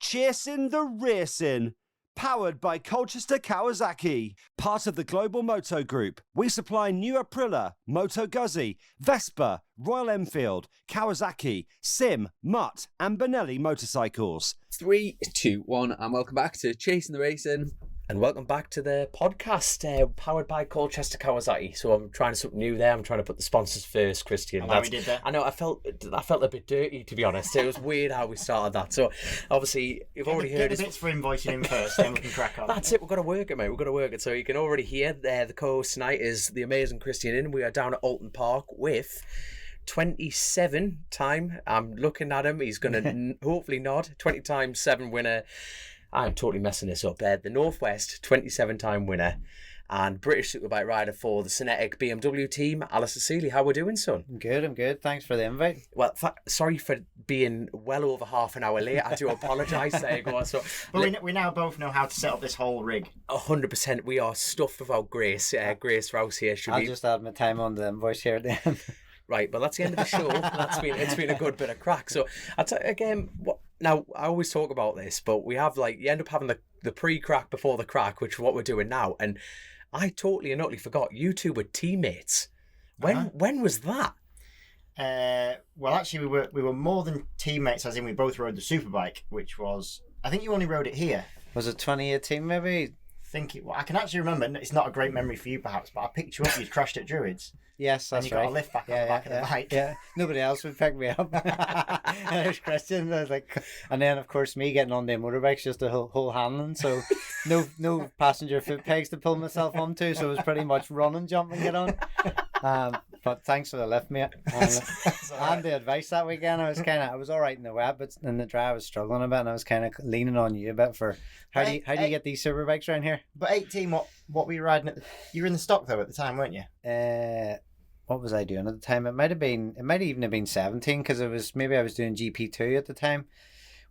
Chasin The Racin, powered by Colchester Kawasaki, part of the Global Moto Group. We supply new Aprilia, Moto Guzzi, Vespa, Royal Enfield, Kawasaki, Sim, Mutt and Benelli motorcycles. 3, 2, 1, and welcome back to Chasin The Racin. And welcome back to the podcast, powered by Colchester Kawasaki. So I'm trying something new there. I'm trying to put the sponsors first, Christian. We did that. I know. I felt a bit dirty, to be honest. It was weird how we started that. So obviously you've already heard the bits for invoicing in first, then we can crack on. That's it. We've got to work it, mate. We've got to work it. So you can already hear the co-host tonight is the amazing Christian Iddon. We are down at Oulton Park with 27 time. I'm looking at him. He's going to hopefully nod. 20 times 7 winner. I'm totally messing this up. The Northwest 27-time winner and British Superbike rider for the Cinetic BMW team, Alastair Seeley. How we doing, son? I'm good. Thanks for the invite. Well, sorry for being well over half an hour late. I do apologise. There you go. So, but we now both know how to set up this whole rig. 100%. We are stuffed without Grace. Grace Rouse here. I'll just add my time on the invoice here at the end. Right, but that's the end of the show. It's been a good bit of crack. So now I always talk about this, but we have you end up having the pre-crack before the crack, which is what we're doing now. And I totally and utterly forgot you two were teammates. When was that? Well, actually, we were more than teammates, as in we both rode the Superbike, which was, I think you only rode it here. Was it 2018 maybe? I can actually remember. It's not a great memory for you, perhaps, but I picked you up. You'd crashed at Druids. Yes, that's right. And you got a lift back on the back of the bike. Yeah, nobody else would pick me up. And there's Christian. I was like, and then of course me getting on the motorbike's just a whole handling. So no passenger foot pegs to pull myself onto. So it was pretty much run and jump and get on. But thanks for the lift, mate. And the advice that weekend. I was all right in the wet, but in the dry I was struggling a bit, and I was kind of leaning on you a bit for how do you get these superbikes around here? But 18, what were you riding you were in the stock though at the time, weren't you? What was I doing at the time? It might even have been 17 because I was doing GP2 at the time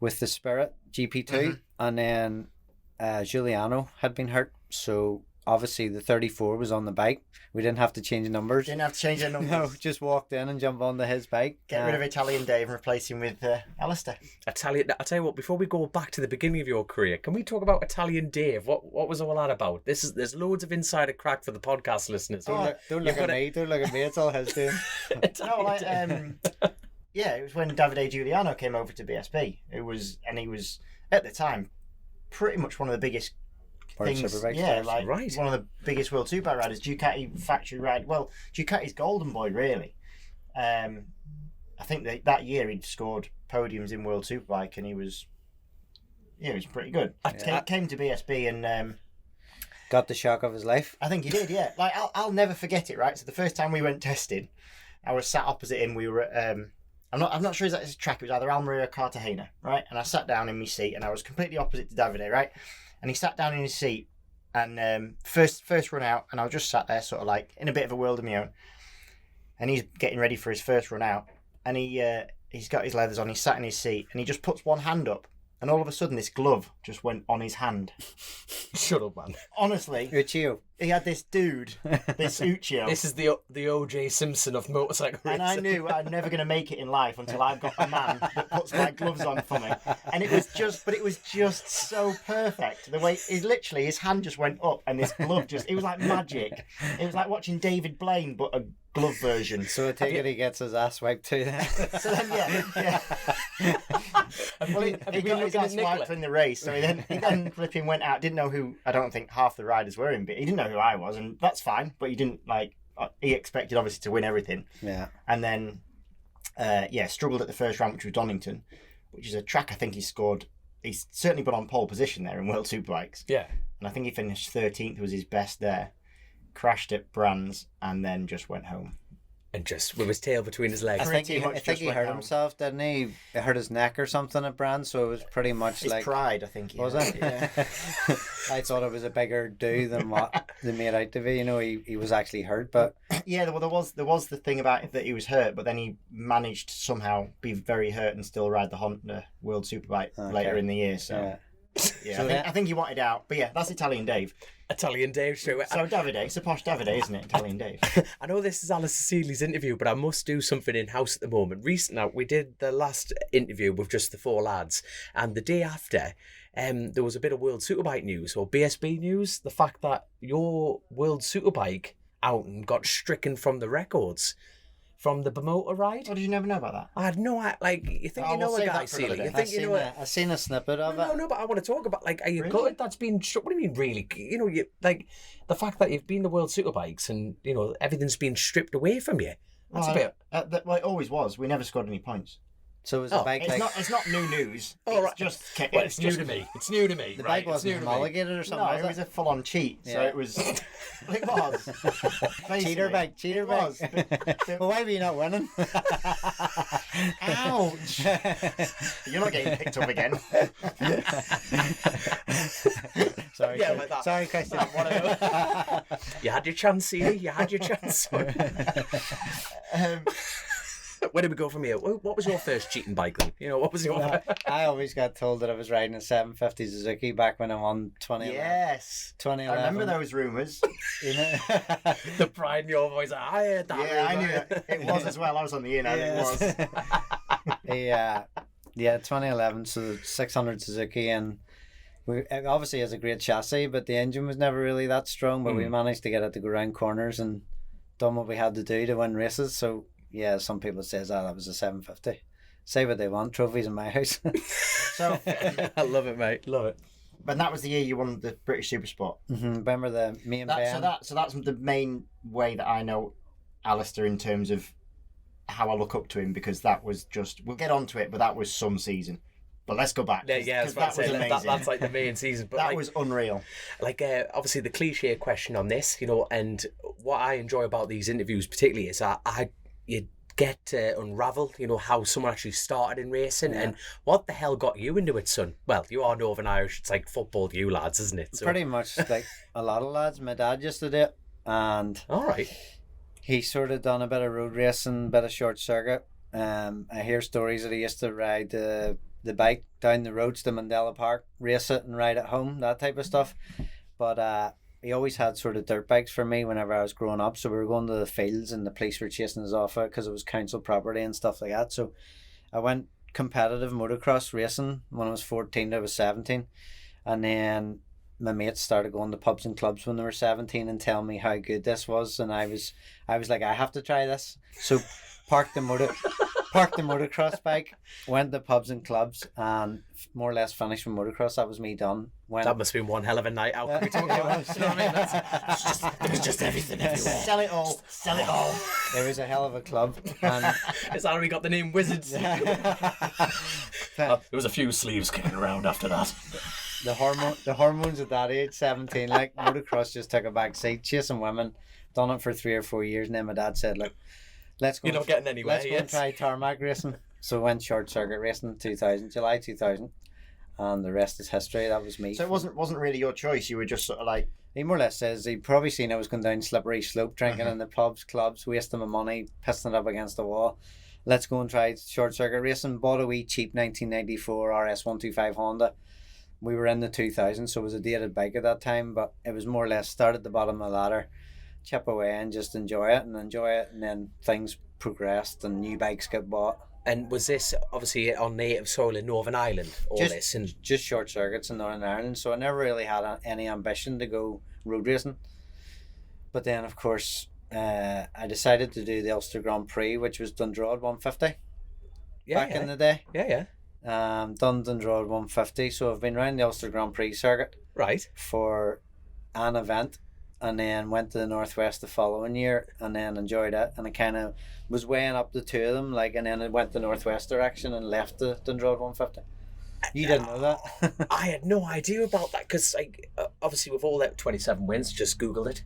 with the Spirit GP2, and then Giuliano had been hurt, so obviously the 34 was on the bike. We didn't have to change numbers. Didn't have to change the numbers. No, just walked in and jumped onto his bike. Get rid of Italian Dave and replace him with Alastair. I'll tell you what, before we go back to the beginning of your career, can we talk about Italian Dave? What was all that about? There's loads of insider crack for the podcast listeners. Don't look at me. It's all his doing. Yeah, it was when Davide Giuliano came over to BSB. He was at the time pretty much one of the biggest things, right. One of the biggest World Superbike riders, Ducati factory ride. Well, Ducati's golden boy, really. I think that year he'd scored podiums in World Superbike, and he was pretty good. Came to BSB and got the shock of his life. I think he did, yeah. I'll never forget it. Right, so the first time we went testing, I was sat opposite him. We were at, I'm not sure exactly his track. It was either Almeria or Cartagena, right? And I sat down in my seat, and I was completely opposite to Davide, right? And he sat down in his seat, and first run out, and I was just sat there sort of in a bit of a world of my own. And he's getting ready for his first run out, and he's got his leathers on, he's sat in his seat, and he just puts one hand up, and all of a sudden this glove just went on his hand. Shut up, man. Honestly. Uccio. He had this dude, this Uccio. This is the O.J. Simpson of motorcycle racing. And I knew I'm never going to make it in life until I've got a man that puts my gloves on for me. And it was just so perfect. The way, his hand just went up and this glove it was like magic. It was like watching David Blaine, but a glove version. So I take it he gets his ass wiped too then. So then, yeah. Well, he got his ass wiped in the race, so he then flipping went out. Didn't know who. I don't think half the riders were him, but he didn't know who I was, and that's fine. But he didn't he expected obviously to win everything. Yeah. And then, struggled at the first round, which was Donington, which is a track I think he scored. He's certainly been on pole position there in World Superbikes. Yeah. And I think he finished 13th, was his best there. Crashed at Brands and then just went home. And just with his tail between his legs. I think he hurt himself, didn't he? He hurt his neck or something at Brands, so it was pretty much his pride, I think. Was it? Yeah. I thought it was a bigger do than what they made out to be. He was actually hurt, but yeah, well, there was the thing about it that he was hurt, but then he managed to somehow be very hurt and still ride the Honda World Superbike later in the year. So. Yeah. Yeah, So I think he wanted out. But yeah, that's Italian Dave. Italian Dave show. So Davide, it's a posh Davide, isn't it? Italian Dave. I know this is Alastair Seeley's interview, but I must do something in-house at the moment. Now, we did the last interview with just the 4 lads, and the day after, there was a bit of World Superbike news, or BSB news, the fact that your World Superbike Oulton got stricken from the records from the Bermuda ride. Oh, did you never know about that? I had no, you think Oh, you know we'll a save guy, that for another Seeley? You day. think you know a... I've seen a snippet of it. No, but I want to talk about, are you Really? gutted that's been struck? What do you mean, really? The fact that you've been the World Superbikes and, everything's been stripped away from you. That's a bit... Well, it always was. We never scored any points. So was the bike It's not new news. Oh, right. Just it's new to me. It's new to me. the right? bike wasn't It's new to me. homologated or something? No, was it was a full-on cheat. So Yeah. it was. It was. Cheater bike. It was. Well, why were you not winning? Ouch! You're not getting picked up again. Sorry, Yeah, like that. sorry, Christian. You had your chance, Seeley. You had your chance. Where did we go from here? What was your first cheating bike then? What was your... I always got told that I was riding a 750 Suzuki back when I won 2011. Yes. 2011. I remember those rumours. You know? The pride in your voice. I heard that. Yeah, I knew rumour. it. It was as well. I was on the in and it was. Yeah, 2011, so 600 Suzuki, and it obviously has a great chassis, but the engine was never really that strong, but we managed to get it to go round corners and done what we had to do to win races. So yeah, some people says that was a 750. Say what they want, trophies in my house. So, I love it, mate. Love it. but that was the year you won the British Super Sport. Remember me and Ben? So that's the main way that I know Alastair in terms of how I look up to him, because that was just, we'll get onto it, but that was some season. But let's go back. Yeah, I was about to say, that's like the main season. But that was unreal. Obviously the cliche question on this, and what I enjoy about these interviews particularly is you get to unravel, how someone actually started in racing and what the hell got you into it, son. Well, you are Northern Irish. It's like football to you lads, isn't it? So... Pretty much like a lot of lads. My dad used to do it, and all right. He sort of done a bit of road racing, a bit of short circuit. I hear stories that he used to ride the bike down the roads to Mandela Park, race it and ride it home, that type of stuff. But he always had sort of dirt bikes for me whenever I was growing up. So we were going to the fields and the police were chasing us off it because it was council property and stuff like that. So I went competitive motocross racing when I was 14 to I was 17. And then my mates started going to pubs and clubs when they were 17 and telling me how good this was, and I was like, I have to try this. So parked the motocross bike, went to pubs and clubs, and more or less finished with motocross. That was me done. That must have been one hell of a night out. Can we talk about that? You know what I mean? There was just everything everywhere. Sell it all. Sell it all. It was a hell of a club. And It's already got the name Wizards. There was a few sleeves kicking around after that. the hormones at that age, 17, like motocross just took a back seat, chasing women. Done it for 3 or 4 years, and then my dad said, look, let's go. You're not getting anywhere. Let's go and try tarmac racing. So went short circuit racing in July 2000, and the rest is history. That was me. So it wasn't really your choice. You were just sort of like, He more or less says he probably seen I was going down slippery slope, drinking in the pubs, clubs, wasting my money, pissing it up against the wall. Let's go and try short circuit racing. Bought a wee cheap 1994 RS125 Honda. We were in the 2000s, so it was a dated bike at that time, but it was more or less start at the bottom of the ladder, chip away and just enjoy it, and then things progressed and new bikes got bought. And was this obviously on native soil in Northern Ireland? Just short circuits in Northern Ireland, so I never really had any ambition to go road racing. But then, of course, I decided to do the Ulster Grand Prix, which was Dundroad 150 back in the day. Yeah. Done Dundroad 150, so I've been around the Ulster Grand Prix circuit Right. for an event, and then went to the Northwest the following year, and then enjoyed it, and I kind of was weighing up the two of them, and then I went the Northwest direction and left the Dundroad 150. You didn't know that? I had no idea about that because, obviously, with all that 27 wins, just Googled it.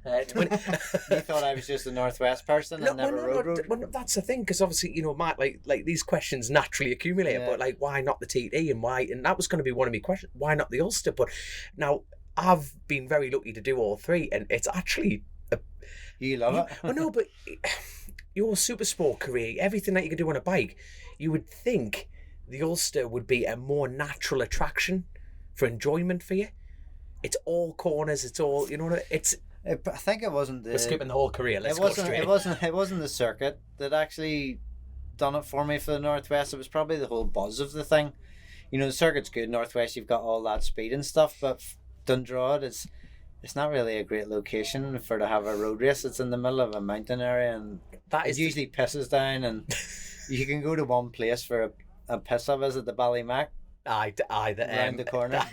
You thought I was just a Northwest person and never rode. Well, that's the thing, because obviously, Matt, like these questions naturally accumulate, but why not the TT and why? And that was going to be one of my questions. Why not the Ulster? But now I've been very lucky to do all three, and it's actually You love it. Well, no, but your super sport career, everything that you can do on a bike, you would think the Ulster would be a more natural attraction for enjoyment for you? It's all corners. It's all, you know what it's. I think it wasn't the. We're skipping the whole career. Let's it go wasn't. straight. It wasn't the circuit that actually done it for me for the Northwest. It was probably the whole buzz of the thing. You know, the circuit's good. Northwest, you've got all that speed and stuff, but Dundrod it's not really a great location for to have a road race. It's in the middle of a mountain area, and That it is usually pisses down, and you can go to one place for a piss up visit the Ballymac around the corner.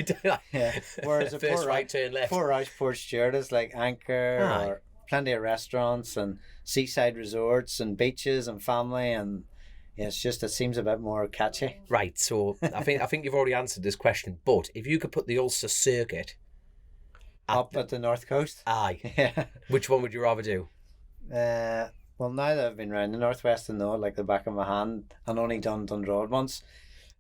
Yeah. Whereas a First right turn left. Port Roush, Port Stewart is like Anchor or plenty of restaurants and seaside resorts and beaches and family, and yeah, it seems a bit more catchy. Right, so I think you've already answered this question, but if you could put the Ulster circuit Up at the north coast. aye, Yeah. which one would you rather do? Well, now that I've been round the Northwest and know it like the back of my hand and only done Dundrod once,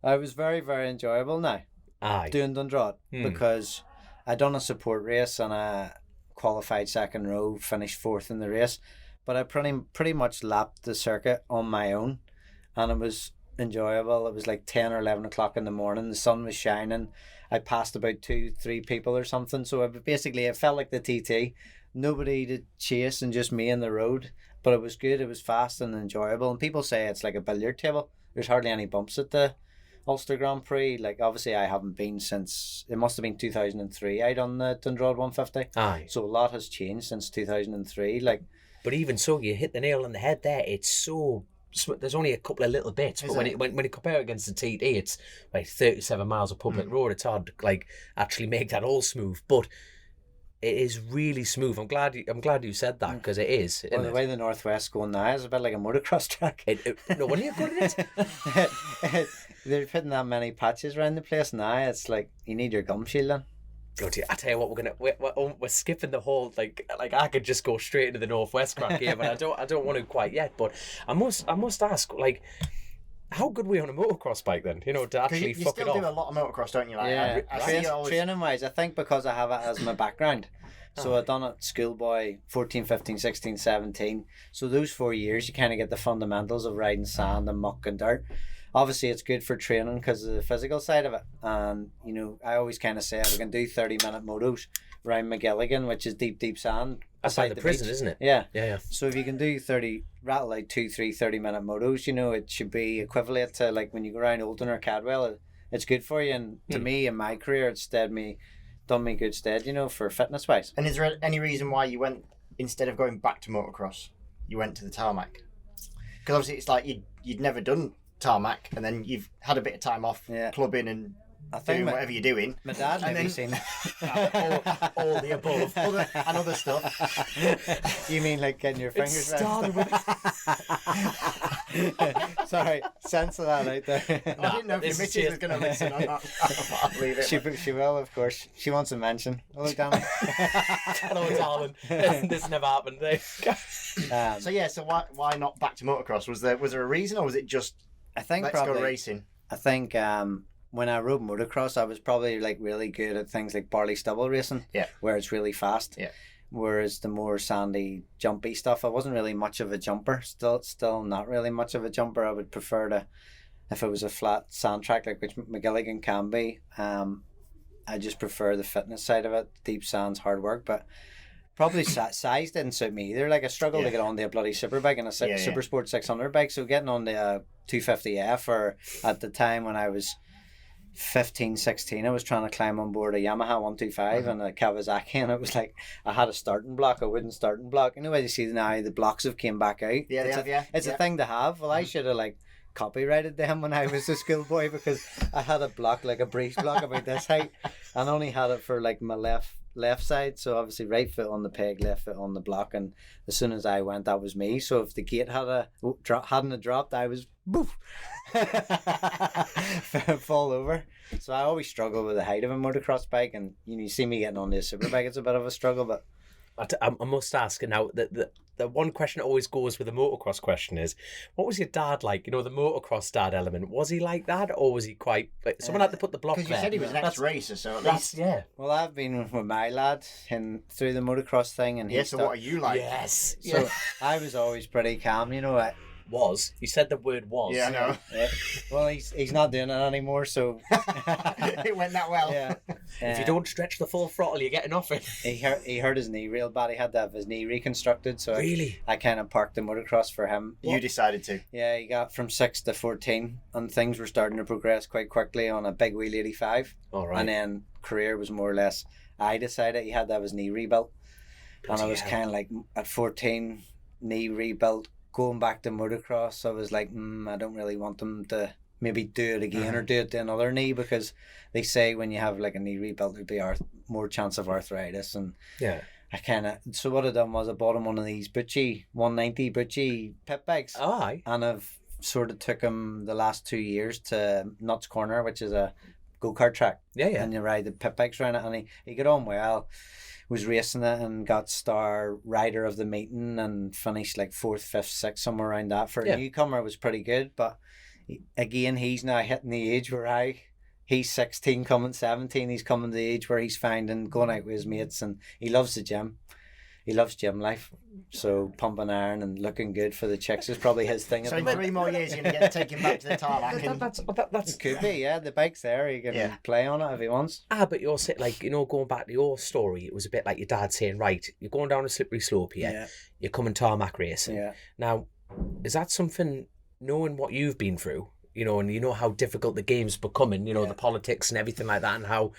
I was very, very enjoyable now Aye. doing Dundrod because I done a support race and I qualified second row, finished fourth in the race, but I pretty much lapped the circuit on my own, and it was enjoyable. It was like 10 or 11 o'clock in the morning. The sun was shining. I passed about 2-3 people or something. So it felt like the TT. Nobody to chase and just me in the road. But it was good. It was fast and enjoyable. And people say it's like a billiard table. There's hardly any bumps at the Ulster Grand Prix. Like, obviously I haven't been since, it must have been 2003 I done the Dundrod 150. Aye. So a lot has changed since 2003. Like, But even so, you hit the nail on the head there. It's so... There's only a couple of little bits, but when you compare it against the TT, it's like 37 miles of public road. It's hard to like actually make that all smooth, but it is really smooth. I'm glad you said that because it is. well, the way the Northwest's going now is a bit like a motocross track. No, when you're good at it. They're putting that many patches around the place now. It's like you need your gum shield on. Bloody, I tell you what, we're skipping the whole like I could just go straight into the Northwest crack here, but I don't want to quite yet. But I must ask, like, how good were you on a motocross bike then? You know, to actually you fuck it still do a off. lot of motocross, don't you? Like, Yeah, I see you always... training wise, I think because I have it as my background. So I done it schoolboy 14, 15, 16, 17. So those 4 years you kind of get the fundamentals of riding sand and muck and dirt. Obviously it's good for training because of the physical side of it, and you know I always kind of say if we can do 30-minute motos around McGilligan, which is deep sand That's like beside the prison, beach. isn't it? Yeah. Yeah. So if you can do 30, rattle out 2-3 30-minute motos, you know, it should be equivalent to like when you go around Oulton or Cadwell. It's good for you, and to me in my career it's done me good stead, you know, for fitness wise. And is there any reason why you went, instead of going back to motocross, you went to the tarmac? Because obviously it's like you'd never done tarmac, and then you've had a bit of time off clubbing and I think doing whatever you're doing. My dad And maybe then- seen all the above, and other stuff. You mean like getting your fingers started wet? Sorry, censor that out there. I didn't know if your this is missus just- was going to listen. I'll leave it. She will, of course. She wants a mention. Hello, Dan. Hello, darling. This never happened. So why not back to motocross? Was there a reason, or was it just I think let's probably go racing? I think when I rode motocross, I was probably like really good at things like barley stubble racing, where it's really fast. Yeah. Whereas the more sandy, jumpy stuff, I wasn't really much of a jumper. Still not really much of a jumper. I would prefer to, if it was a flat sand track like which McGilligan can be. I just prefer the fitness side of it. Deep sand's hard work, but probably size didn't suit me either. Like I struggled to get on the bloody superbike and a Super Sport 600 bike. So getting on the 250F, or at the time when I was 15, 16, I was trying to climb on board a Yamaha 125 and a Kawasaki, and it was like I had a starting block, a wooden starting block. You know where you see now the blocks have came back out. It's a thing to have. Well, I should have like copyrighted them when I was a schoolboy, because I had a block, like a breeze block about this height, and only had it for like my left side. So obviously right foot on the peg, left foot on the block, and as soon as I went, that was me. So if the gate hadn't dropped, I was boof fall over. So I always struggle with the height of a motocross bike, and you see me getting on the super bike, it's a bit of a struggle. But I must ask now, the one question that always goes with the motocross question is, what was your dad like? You know, the motocross dad element, was he like that, or was he quite like, someone had to put the block there? Because you said he was an ex-racer, so at least... Yeah. Well, I've been with my lad through the motocross thing, and So what are you like? Yes. So I was always pretty calm, you know. Was. You said the word was. Yeah, I know. Yeah. Well, he's not doing it anymore, so It went that well. yeah. If you don't stretch the full throttle, you're getting off it. He hurt his knee real bad. He had to have his knee reconstructed. So Really? I kind of parked the motocross for him. You decided to. Yeah, he got from 6 to 14, and things were starting to progress quite quickly on a big wheel 85. All right. And then career was more or less. I decided he had to have his knee rebuilt, and I was kind of like at 14, knee rebuilt. Going back to motocross, I was like, I don't really want them to maybe do it again or do it to another knee, because they say when you have like a knee rebuilt, there'd be more chance of arthritis. And Yeah. I kind of, so what I done was I bought him one of these Bucci 190 Bucci pit bikes, Aye. and I've sort of took him the last 2 years to Nuts Corner, which is a go-kart track. Yeah, yeah. And you ride the pit bikes around it, and he got on well. Was racing it and got star rider of the meeting and finished like 4th, 5th, 6th, somewhere around that. For a newcomer, it was pretty good. But again, he's now hitting the age where he's 16, coming 17. He's coming to the age where he's finding going out with his mates, and he loves the gym. He loves gym life. So pumping iron and looking good for the chicks is probably his thing. So at in the moment. 3 more years, you're going to get to take him back to the tarmac. That's Could be, yeah. The bike's there. He can play on it if he wants. but you're like, going back to your story, it was a bit like your dad saying, right, you're going down a slippery slope here. Yeah. You're coming tarmac racing. Yeah. Now, is that something, knowing what you've been through, and you know how difficult the game's becoming, the politics and everything like that, and how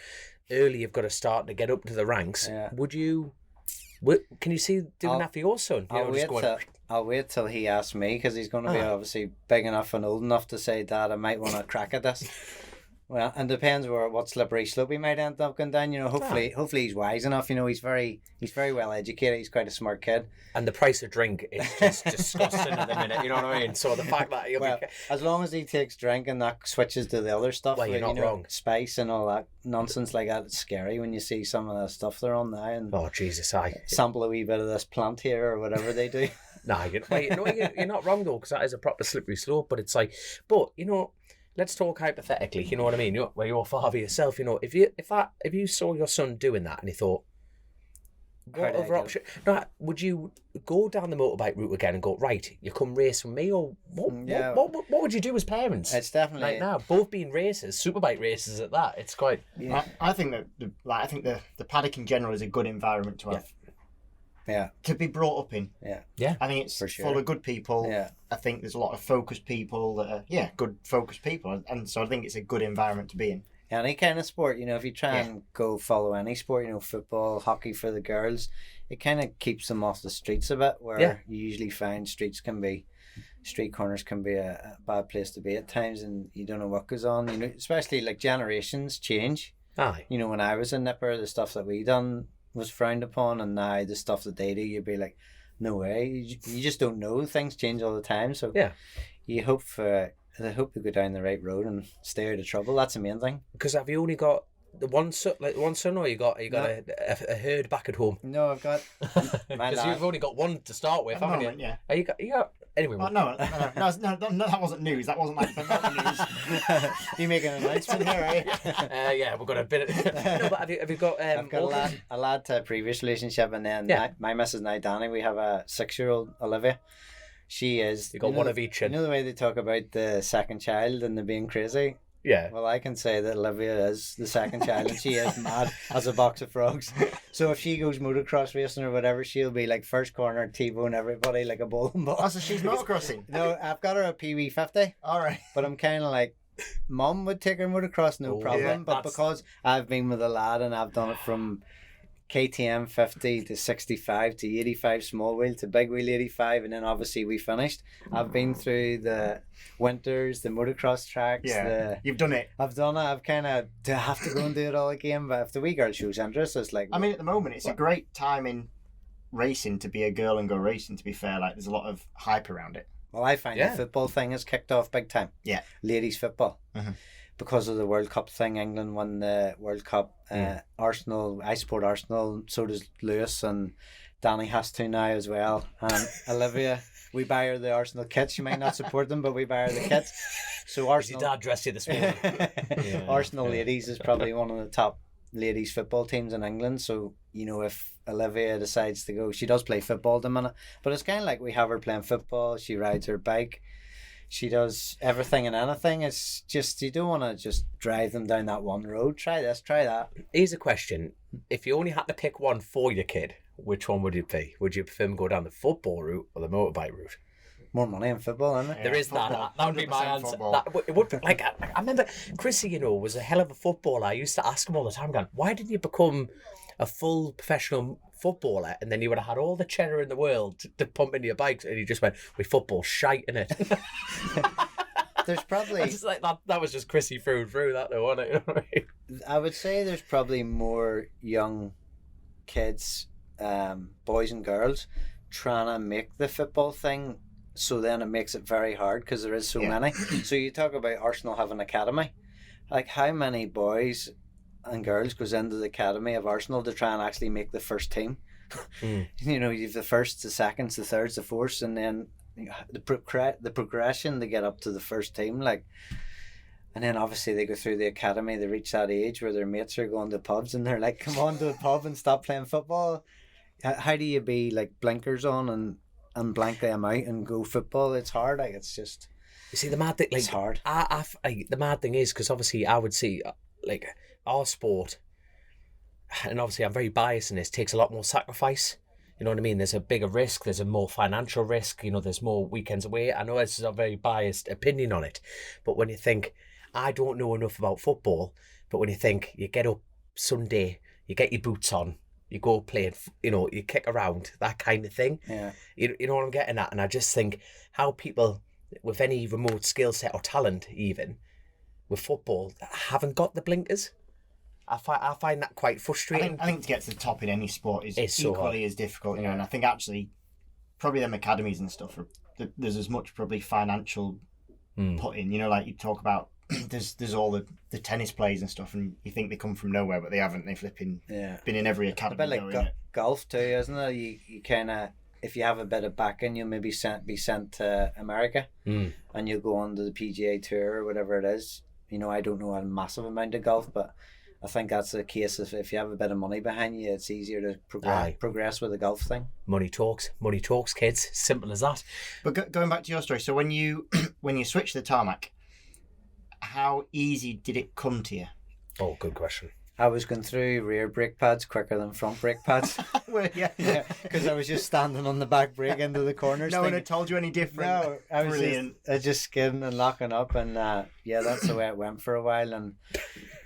early you've got to start to get up to the ranks. Yeah. Can you see doing that for your son? I'll wait till he asks me, because he's going to be obviously big enough and old enough to say, Dad, I might want to crack at this. Well, and depends what slippery slope he might end up going down. Hopefully he's wise enough. He's very well educated. He's quite a smart kid. And the price of drink is just disgusting at the minute. You know what I mean? So the fact that as long as he takes drink and that switches to the other stuff, you're not wrong. Spice and all that nonsense like that, it's scary when you see some of the stuff they're on now. And oh Jesus, sample a wee bit of this plant here or whatever they do. Nah, you're not wrong though, because that is a proper slippery slope. But it's like, let's talk hypothetically. You know what I mean? Where you're a father yourself. If you saw your son doing that and you thought, what other option? No, would you go down the motorbike route again and go, right, you come race with me, or what? Yeah. What would you do as parents? It's definitely like now, both being racers, superbike racers at that. It's quite. Yeah. I think that the paddock in general is a good environment to have. Yeah. To be brought up in. Yeah. I think it's for sure. full of good people. Yeah. I think there's a lot of focused people that are, good focused people. And so I think it's a good environment to be in. Any kind of sport, if you try and go follow any sport, football, hockey for the girls, it kind of keeps them off the streets a bit, where you usually find street corners can be a bad place to be at times, and you don't know what goes on, especially like generations change. Aye. When I was a nipper, the stuff that we done was frowned upon, and now the stuff that they do, you'd be like, no way. You just don't know. Things change all the time, so you hope they go down the right road and stay out of trouble. That's the main thing. Because have you only got the one son, or you got a herd back at home? No, I've got because you've only got one to start with, haven't you? Yeah. You got anyway. Oh, no, that wasn't news. That wasn't like news. You make an announcement here, right? Yeah, we've got a bit. No, but have you got? I've got a lad to a previous relationship, and then my missus now, Danny. We have a 6-year-old Olivia. She is. You got one of each. You know the way they talk about the second child and the being crazy. Yeah. Well, I can say that Olivia is the second child, and she is mad as a box of frogs. So if she goes motocross racing or whatever, she'll be like first corner, T-bone everybody like a bowling ball. Oh, so she's motocrossing? No, I've got her a PV50. All right. But I'm kind of like, Mum would take her motocross, no problem. Yeah, but because I've been with a lad and I've done it from KTM 50 to 65 to 85 small wheel to big wheel 85, and then obviously we finished. I've been through the winters, the motocross tracks. Yeah, you've done it. I've done it. I've kind of have to go and do it all again. But if the wee girl shows interest, it's like. I mean, at the moment, it's a great time in racing to be a girl and go racing. To be fair, like there's a lot of hype around it. Well, I find the football thing has kicked off big time. Yeah, ladies football. Mm-hmm. Because of the World Cup thing, England won the World Cup. Arsenal, I support Arsenal. So does Lewis, and Danny has to now as well. And Olivia, we buy her the Arsenal kits. She might not support them, but we buy her the kits. So Arsenal. Your dad dressed you this morning. Arsenal ladies is probably one of the top ladies football teams in England. So if Olivia decides to go, she does play football at the minute, but it's kind of like we have her playing football, she rides her bike, she does everything and anything. It's just, you don't want to just drive them down that one road. Try this, try that. Here's a question. If you only had to pick one for your kid, which one would it be? Would you prefer them go down the football route or the motorbike route? More money in football, isn't it? There is football. that would be my 100% answer. football. It would, like, I remember Chrissy, was a hell of a footballer. I used to ask him all the time, going, why didn't you become a full professional footballer? And then you would have had all the cheddar in the world to pump into your bikes. And he just went, we football shite in it. There's probably... It's just like that was just Chrissy through that though, wasn't it? You know what I mean? I would say there's probably more young kids, boys and girls, trying to make the football thing, so then it makes it very hard because there is so many. So you talk about Arsenal having an academy. Like, how many boys and girls goes into the academy of Arsenal to try and actually make the first team? You've the first, the seconds, the thirds, the fourths, and then the progression to get up to the first team, like. And then obviously they go through the academy, they reach that age where their mates are going to pubs and they're like, come on to the pub and stop playing football. How do you be like blinkers on and blank them out and go football? It's hard. Like, it's just... You see, the mad thing, like, it's hard. The mad thing is, because obviously I would see, like, our sport, and obviously I'm very biased in this, takes a lot more sacrifice. You know what I mean? There's a bigger risk. There's a more financial risk. There's more weekends away. I know this is a very biased opinion on it, but when you think, I don't know enough about football, but when you think, you get up Sunday, you get your boots on, you go play, you kick around, that kind of thing. Yeah. You know what I'm getting at? And I just think how people with any remote skill set or talent, even with football, haven't got the blinkers. I find that quite frustrating. I think to get to the top in any sport is It's so equally as difficult, and I think actually probably them academies and stuff, there's as much probably financial put in, like you talk about, there's all the tennis players and stuff, and you think they come from nowhere, but they haven't. They flipping been in every academy. A bit like golf too, isn't it? You kind of, if you have a bit of backing, you'll maybe be sent to America, and you'll go on to the PGA Tour or whatever it is. I don't know a massive amount of golf, but I think that's the case. If you have a bit of money behind you, it's easier to progress with the golf thing. Money talks, kids. Simple as that. But going back to your story, so when you switched the tarmac, how easy did it come to you? Oh, good question. I was going through rear brake pads quicker than front brake pads. Yeah, because I was just standing on the back brake into the corners. No one had told you any different. No, I was just skidding and locking up, and that's the way it went for a while. And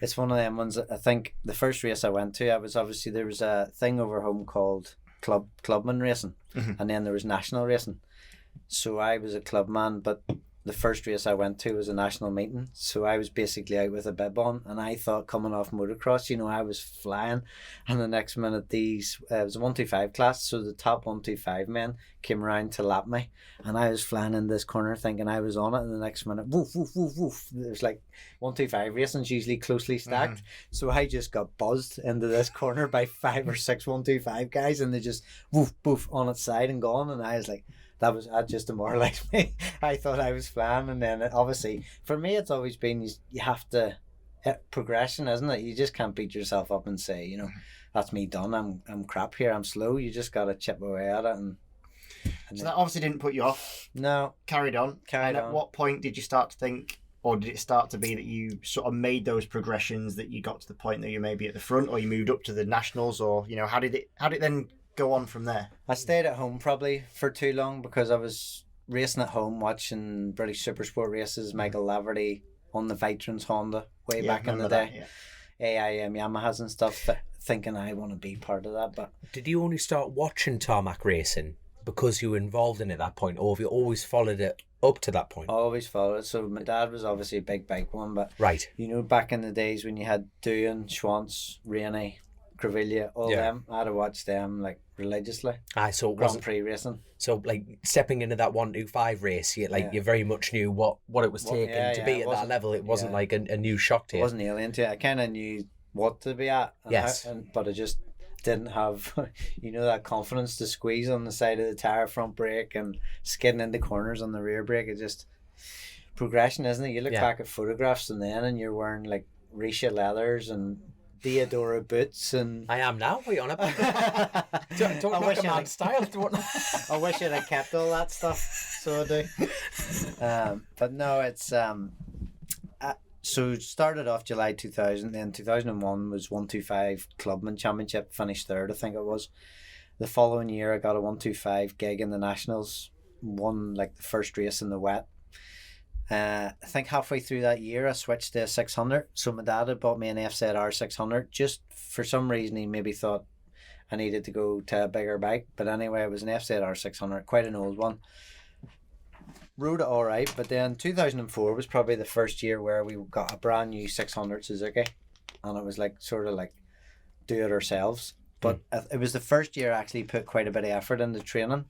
it's one of them ones that I think the first race I went to, there was a thing over home called clubman racing, and then there was national racing. So I was a clubman, but the first race I went to was a national meeting, so I was basically out with a bib on, and I thought coming off motocross, I was flying, and the next minute it was a 125 class, so the top 125 men came around to lap me, and I was flying in this corner thinking I was on it, and the next minute, woof, woof, woof, woof, there's like 125 racing's usually closely stacked, so I just got buzzed into this corner by 5 or 6 125 guys, and they just woof, woof on its side and gone, and I was like, that just demoralised me. I thought I was flying, and then obviously for me it's always been you have to progression, isn't it? You just can't beat yourself up and say, that's me done. I'm crap here. I'm slow. You just got to chip away at it, and so that obviously didn't put you off. No, carried on. At what point did you start to think, or did it start to be that you sort of made those progressions that you got to the point that you maybe at the front, or you moved up to the nationals, or how did it then go on from there? I stayed at home probably for too long because I was racing at home, watching British Supersport races, Michael Laverty on the Vitrans Honda way back in the day, AIM Yamahas and stuff, thinking I want to be part of that. But did you only start watching tarmac racing because you were involved in it at that point, or have you always followed it up to that point? Always followed it. So my dad was obviously a big bike one, but back in the days when you had Doohan, Schwantz, Rainey, Crevilla, all them, I'd have watched them like religiously. So it Grand Prix racing. So like stepping into that 125 race, you very much knew what it was taking to be at that level. It wasn't like a new shock to you. It wasn't alien to you. I kind of knew what to be at. But I just didn't have, that confidence to squeeze on the side of the tire, front brake, and skidding into corners on the rear brake. It just progression, isn't it? You look back at photographs and you're wearing like Risha leathers and Diodora boots and. I am now. What are you on about? Don't I knock wish a I man's style. Don't- I wish I'd have kept all that stuff, so I do. But no, it's so it started off July 2000, then 2001 was 125 Clubman Championship, finished third, I think it was. The following year I got a 125 gig in the Nationals, won like the first race in the wet. I think halfway through that year I switched to a 600, so my dad had bought me an FZR 600, just for some reason he maybe thought I needed to go to a bigger bike, but anyway it was an FZR 600, quite an old one. Rode it alright, but then 2004 was probably the first year where we got a brand new 600 Suzuki, and it was like sort of like do it ourselves. But it was the first year I actually put quite a bit of effort into training,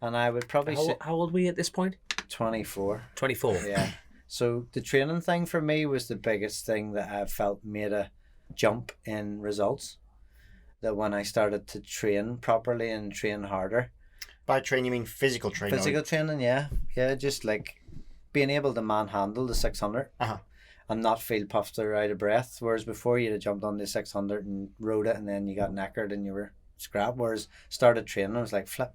and I would probably say How old were you at this point? 24. 24. Yeah. So the training thing for me was the biggest thing that I felt made a jump in results. That when I started to train properly and train harder. By train, you mean physical training? Physical training, yeah. Yeah, just like being able to manhandle the 600 and not feel puffed or out of breath. Whereas before you'd have jumped on the 600 and rode it and then you got knackered and you were scrap. Whereas started training, I was like, flip.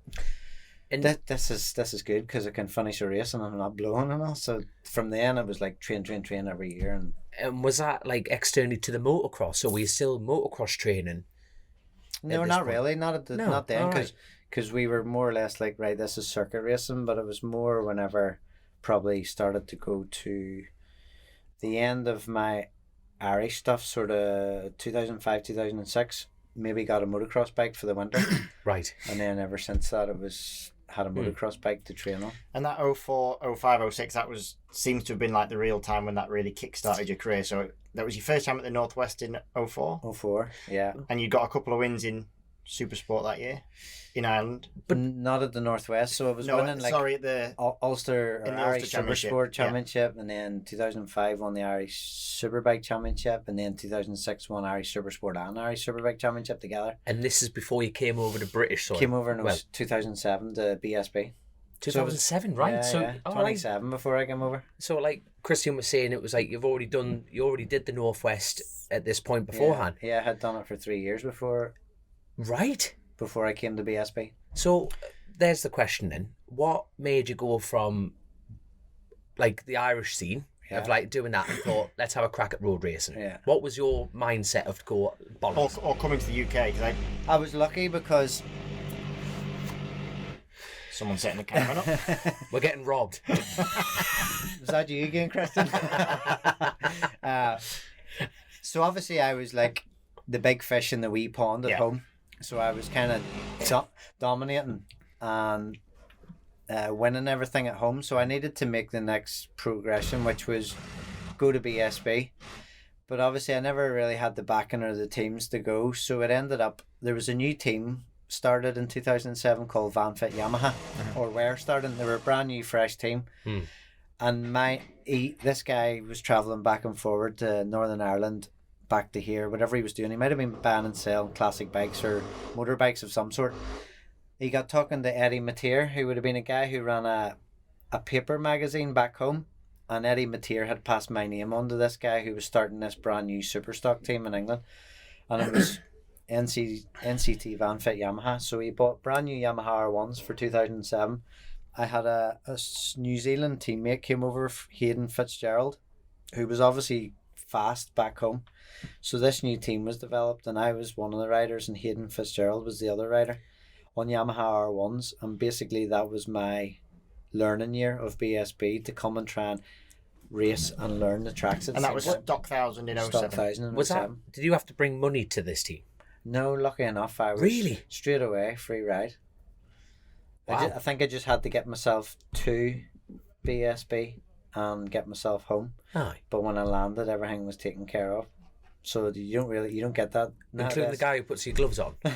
And this is good because I can finish a race and I'm not blowing and all. So from then it was like train every year. And was that like externally to the motocross, or were you still motocross training? No, not really. Not then, right. because we were more or less like, right, this is circuit racing, but it was more whenever probably started to go to the end of my Irish stuff, sort of 2005, 2006, maybe got a motocross bike for the winter. Right. And then ever since that, had a motocross bike to train on. And that 04, 05, 06, that seems to have been like the real time when that really kick-started your career. So that was your first time at the Northwest in 04? 04, yeah. And you got a couple of wins in Supersport that year in Ireland. But not at the Northwest, so I was winning like at the Ulster in the Irish Ulster Supersport Championship, and then 2005 won the Irish Superbike Championship, and then 2006 won Irish Supersport and Irish Superbike Championship together. And this is before you came over to British soil. Came over and it was 2007 to BSB. 2007, right? Yeah, So yeah. 27 before I came over. So like Christian was saying, it was like you already did the Northwest at this point beforehand. Yeah, I had done it for 3 years before I came to BSB. So there's the question then. What made you go from like the Irish scene of like doing that and thought, let's have a crack at road racing? Yeah. What was your mindset of go bollocks? or coming to the UK? Because I was lucky because someone's setting the camera up. We're getting robbed. was that you again, Christian? So obviously I was like the big fish in the wee pond at home. So I was kind of dominating and winning everything at home. So I needed to make the next progression, which was go to BSB. But obviously I never really had the backing or the teams to go. So it ended up, there was a new team started in 2007 called VanFit Yamaha, or were starting. They were a brand new, fresh team. And this guy was travelling back and forward to Northern Ireland, back to here, whatever he was doing. He might have been buying and selling classic bikes or motorbikes of some sort. He got talking to Eddie Mateer, who would have been a guy who ran a paper magazine back home, and Eddie Mateer had passed my name on to this guy who was starting this brand new Superstock team in England, and it was NCT VanFit Yamaha. So he bought brand new Yamaha R1s for 2007. I had a New Zealand teammate came over, Hayden Fitzgerald, who was obviously fast back home. So this new team was developed, and I was one of the riders, and Hayden Fitzgerald was the other rider on Yamaha R1s. And basically that was my learning year of BSB, to come and try and race and learn the tracks. And that was Stock 1000 in 07. Stock 1000 in 07. Did you have to bring money to this team? No, lucky enough, I was really straight away free ride. Wow. I think I just had to get myself to BSB and get myself home. Aye. But when I landed, everything was taken care of. So you don't get that. Including the guy who puts your gloves on. I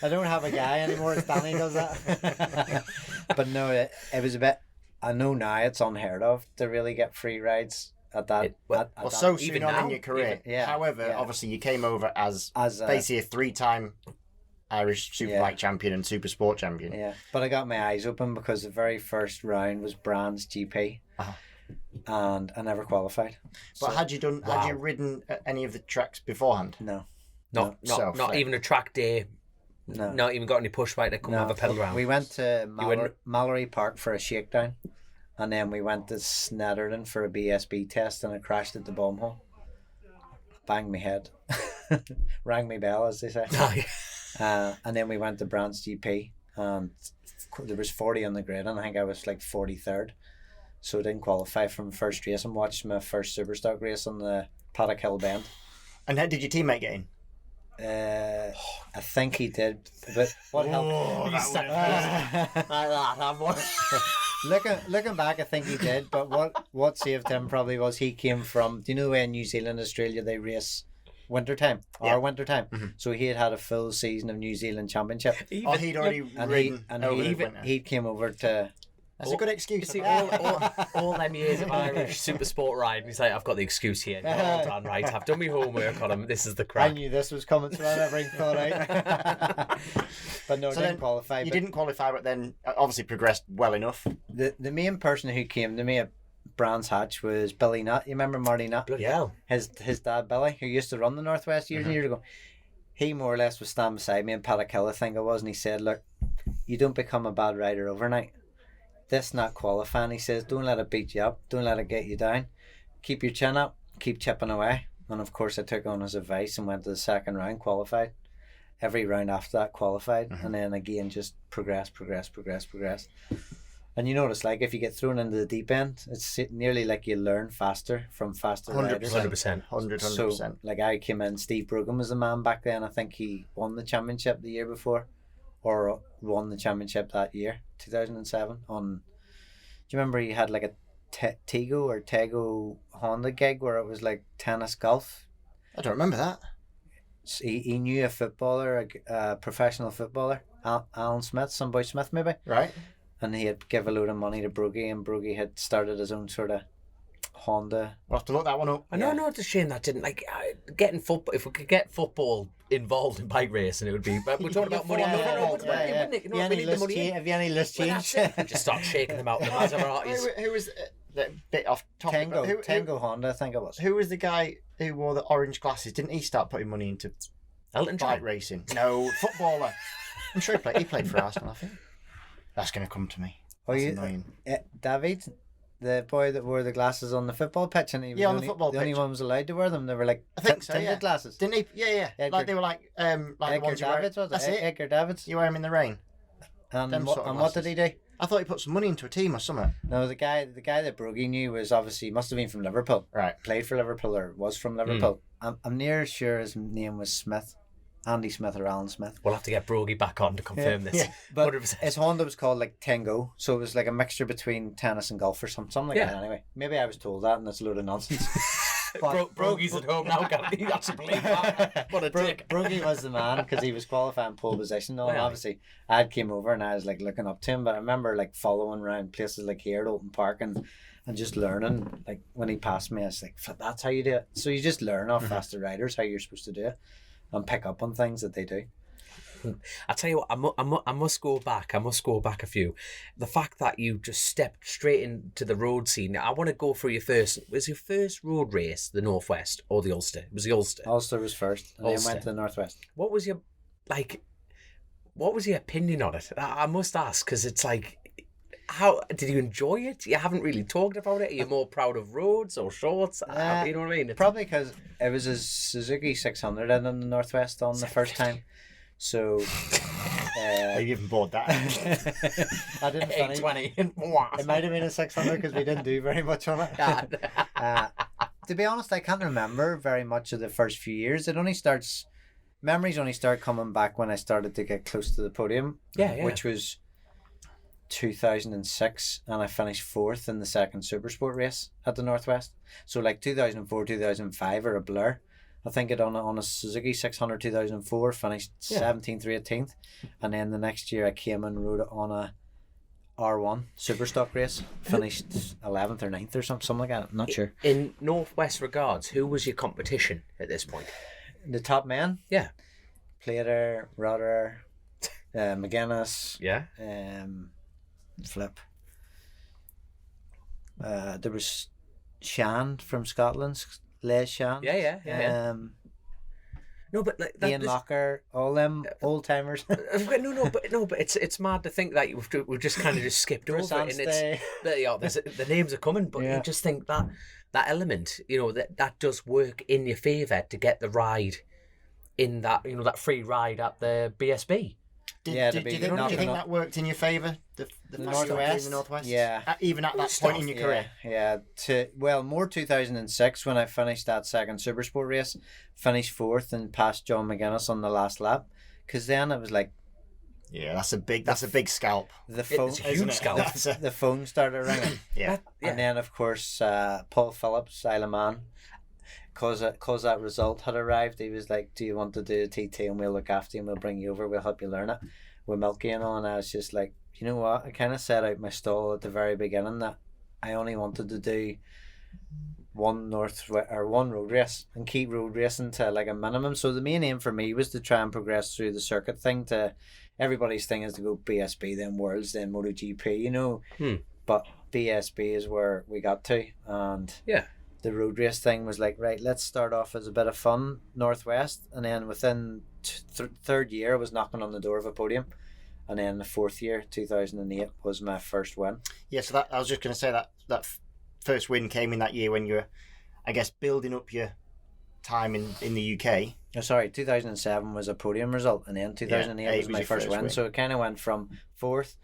don't have a guy anymore. It's Danny does that. But no, it was a bit. I know now it's unheard of to really get free rides at that. So soon on in your career. Yeah. However, obviously you came over as basically a 3-time Irish Superbike champion and Super Sport champion. Yeah, but I got my eyes open because the very first round was Brands GP. and I never qualified. But So, had you ridden at any of the tracks beforehand? no, Not fair. even a track day. no. Not even got any push bike to come have a pedal round. We went to wouldn't- Mallory Park for a shakedown, and then we went to Snetterton for a BSB test, and I crashed at the bomb hole. Banged my head. Rang me bell, as they say. And then we went to Brands GP, and there was 40 on the grid, and I think I was like 43rd. So I didn't qualify from first race, and watched my first Superstock race on the Paddock Hill Bend. And how did your teammate get in? I think he did, but what helped? Looking back, I think he did. But what saved him probably was he came from. Do you know the way in New Zealand, Australia they race wintertime, our wintertime? Mm-hmm. So he had had a full season of New Zealand Championship, He'd already and ridden over the winter. he came over to. That's a good excuse. You see, all them years of Irish super sport riding, he's like, I've got the excuse here. Well done, right? I've done my homework on him. This is the I crack. knew this was coming, so I never even thought out. But no, So didn't then qualify. You but didn't qualify, but then obviously progressed well enough. The main person who came to me at Brands Hatch was Billy Nutt. You remember Marty Nutt? Bloody hell. His dad Billy, who used to run the Northwest years and years ago, he more or less was standing beside me in Paddock Hill, I think it was, and he said, "Look, you don't become a bad rider overnight. This not qualifying," he says, "don't let it beat you up, don't let it get you down. Keep your chin up, keep chipping away." And of course I took on his advice and went to the second round, qualified. Every round after that qualified, and then again just progress. And you know what it's like if you get thrown into the deep end, it's nearly like you learn faster from faster riders. 100%. 100%. So, like I came in, Steve Brogan was the man back then. I think he won the championship the year before, or won the championship that year, 2007. Do you remember he had like a Tego Honda gig where it was like tennis golf? I don't remember that. So he knew a footballer, a professional footballer, Alan Smith, some boy Smith maybe, Right. and he had give a load of money to Brogy, and Brogy had started his own sort of Honda. We'll have to look that one up. I know, no, it's a shame that didn't getting football. If we could get football involved in bike racing, it would be. But we're talking about money. Have you any list change? Just start shaking them out. The Maserati's. Who was the bit off topic? Tango Honda, I think it was. Who was the guy who wore the orange glasses? Didn't he start putting money into Elton bike John. racing? No, footballer. I'm sure he played for Arsenal, I think. That's going to come to me. That's annoying. David, the boy that wore the glasses on the football pitch, and he was on the football the only pitch. one was allowed to wear them. They were like I think so, tinted yeah. glasses. Didn't he? Yeah. Edgar- Like they were like the Edgar ones you wear. Davids, was it? That's it. Edgar Davids. You wear them in the rain. And Them sort of what did he do? I thought he put some money into a team or something. No, the guy that Brogy knew was obviously must have been from Liverpool. Right. Played for Liverpool or was from Liverpool. I'm near sure his name was Smith, Andy Smith or Alan Smith. We'll have to get Brogy back on to confirm this. Yeah, but 100%. his Honda was called like Tango, so it was like a mixture between tennis and golf or something like Yeah. that. Anyway, maybe I was told that, and that's a load of nonsense. Brogy's at home now. Can't he actually believe that? What a dick. Brogy was the man because he was qualifying pole position. No, and Well, obviously I came over and I was like looking up to him, but I remember like following around places like here at Oulton Park and just learning. Like when he passed me, I was like, "That's how you do it." So you just learn off faster riders how you're supposed to do it, and pick up on things that they do. I tell you what, I must go back. I must go back a few. The fact that you just stepped straight into the road scene. I want to go through your first. Was your first road race the Northwest or the Ulster? It was the Ulster. Ulster was first, and then Ulster. went to the Northwest. What was your What was your opinion on it? I must ask because it's like, how did you enjoy it? You haven't really talked about it. Are you more proud of roads or shorts? You know what I mean? Probably because it was a Suzuki 600 in the Northwest on the first time. So Are you even bored that? I didn't finish. 820. It might have been a 600 because we didn't do very much on it. To be honest, I can't remember very much of the first few years. Memories only start coming back when I started to get close to the podium. Yeah. Which was 2006, and I finished fourth in the second Supersport race at the Northwest. So like 2004, 2005 are a blur. I think it on a Suzuki 600 2004 finished 17th or 18th, and then the next year I came and rode it on a R1 Superstock race, finished 11th or 9th or something like that. I'm not sure. In Northwest regards, who was your competition at this point? The top men, Yeah. Plater, Rudder, McGuinness, Yeah. Flip. There was Shan from Scotland, Les Shan. Yeah. No, but like Ian Locker, all them old timers. no, but it's mad to think that we've just kind of just skipped over it, and the names are coming, but you just think that element, that does work in your favour to get the ride in that, that free ride at the BSB. Do you think that worked in your favour? The Northwest? In the Northwest? Yeah. Even at that point in your career? Yeah. More 2006 when I finished that second Supersport race, finished fourth and passed John McGuinness on the last lap. Because then it was like... Yeah, that's a big scalp. It's a huge scalp. The phone started ringing. Yeah. And then, of course, Paul Phillips, Isle of Man, cause that result had arrived, he was like, do you want to do a TT and we'll look after you and we'll bring you over, we'll help you learn it, we'll milk you and all. And I was just like, you know what, I kind of set out my stall at the very beginning that I only wanted to do one road race and keep road racing to like a minimum. So the main aim for me was to try and progress through the circuit thing. To everybody's thing is to go BSB, then Worlds, then MotoGP, but BSB is where we got to. And the road race thing was like, right, let's start off as a bit of fun, Northwest, and then within third year I was knocking on the door of a podium, and then the fourth year, 2008, was my first win. Yeah, so that I was just going to say that first win came in that year when you were, I guess, building up your time in the UK. Oh, sorry, 2007 was a podium result, and then 2008 was my first win. So it kind of went from fourth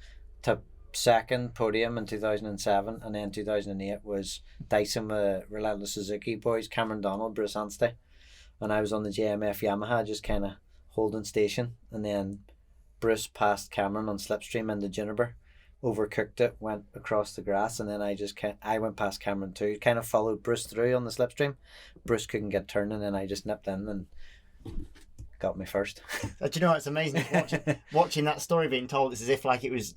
to second podium in 2007, and then 2008 was Dyson with Relentless Suzuki boys, Cameron Donald, Bruce Anstey, and I was on the JMF Yamaha just kind of holding station, and then Bruce passed Cameron on slipstream into Juniper, overcooked it, went across the grass, and then I went past Cameron too, kind of followed Bruce through on the slipstream. Bruce couldn't get turned, and then I just nipped in and got me first. Do you know, it's amazing watching that story being told. It's as if like it was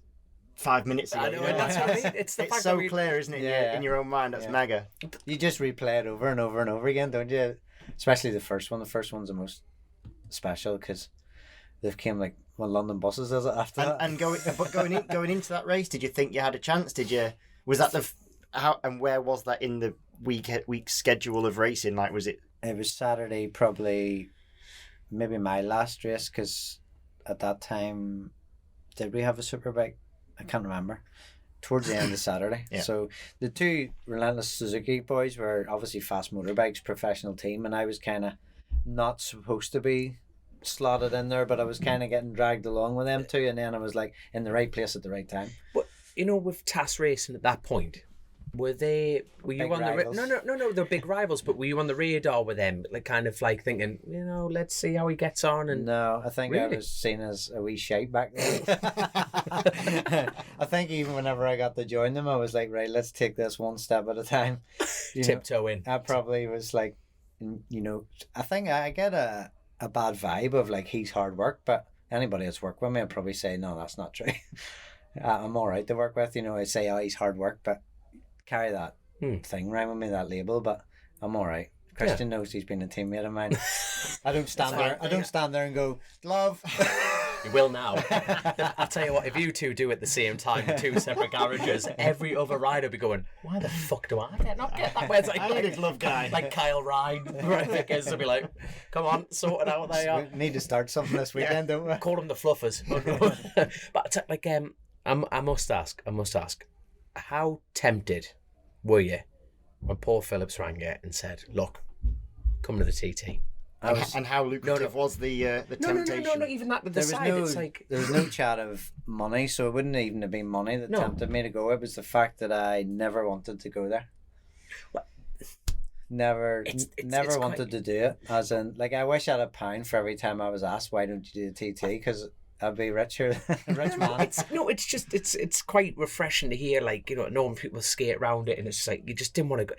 5 minutes ago. I know, that's what I mean. It's the fact so that clear, isn't it? Yeah. In your own mind, that's mega. You just replay it over and over and over again, don't you? Especially the first one. The first one's the most special because they've came like London buses as it after that. And going into that race, did you think you had a chance? Was that and where was that in the week schedule of racing? Like, was it? It was Saturday, probably maybe my last race, because at that time, did we have a Superbike? I can't remember. Towards the end of Saturday. Yeah. So the two Relentless Suzuki boys were obviously Fast Motorbikes, professional team, and I was kind of not supposed to be slotted in there, but I was kind of getting dragged along with them two, and then I was like in the right place at the right time. But with TAS Racing at that point, were you big on rivals? No, they're big rivals, but were you on the radar with them, like kind of like thinking, let's see how he gets on? And no, I think I Really? was seen as a wee shite back then. I think even whenever I got to join them, I was like, right, let's take this one step at a time. tiptoe in. I probably was like, I think I get a bad vibe of like he's hard work, but anybody that's worked with me, I'd probably say, no, that's not true. I'm all right to work with. I say, oh, he's hard work, but carry that thing around with me, that label, but I'm all right. Christian knows he's been a teammate of mine. I don't stand there. I don't stand there and go, love. You will now. I'll tell you what, if you two do it at the same time in two separate garages, every other rider will be going, why the fuck do I not get that? Where's I did love guy. Like Kyle Ride, right? Because they'll be like, come on, sort it out there. We need to start something this weekend, don't we? Call them the fluffers. But like, I must ask, how tempted were you when Paul Phillips rang you and said, look, come to the TT? And how lucrative was the temptation? No, not even that. But there was no chat of money, so it wouldn't even have been money that tempted me to go. It was the fact that I never wanted to go there. Well, never wanted to do it. As in, like, I wish I had £1 for every time I was asked, why don't you do the TT? Because I'd be richer, rich man. It's quite refreshing to hear, like, knowing people skate around it, and it's like you just didn't want to go.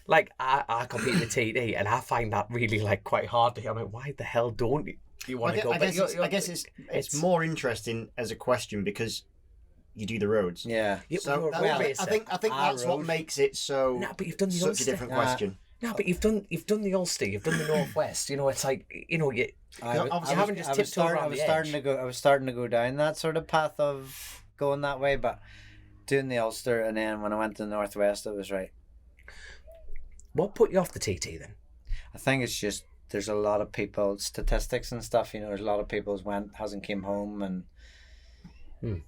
Like, I compete in the TT, and I find that really, like, quite hard to hear. I'm like, why the hell don't you want to go? I guess it's more interesting as a question because you do the roads. Yeah. So I think that's what makes it so. No, but you've done the such Ulster. a different question. No, but you've done the Ulster, you've done the Northwest. It's like I haven't just tiptoed around the edge. I was starting to go down that sort of path of going that way, but doing the Ulster, and then when I went to the Northwest, it was right. What put you off the TT then? I think it's just there's a lot of people, statistics and stuff. There's a lot of people who hasn't came home, and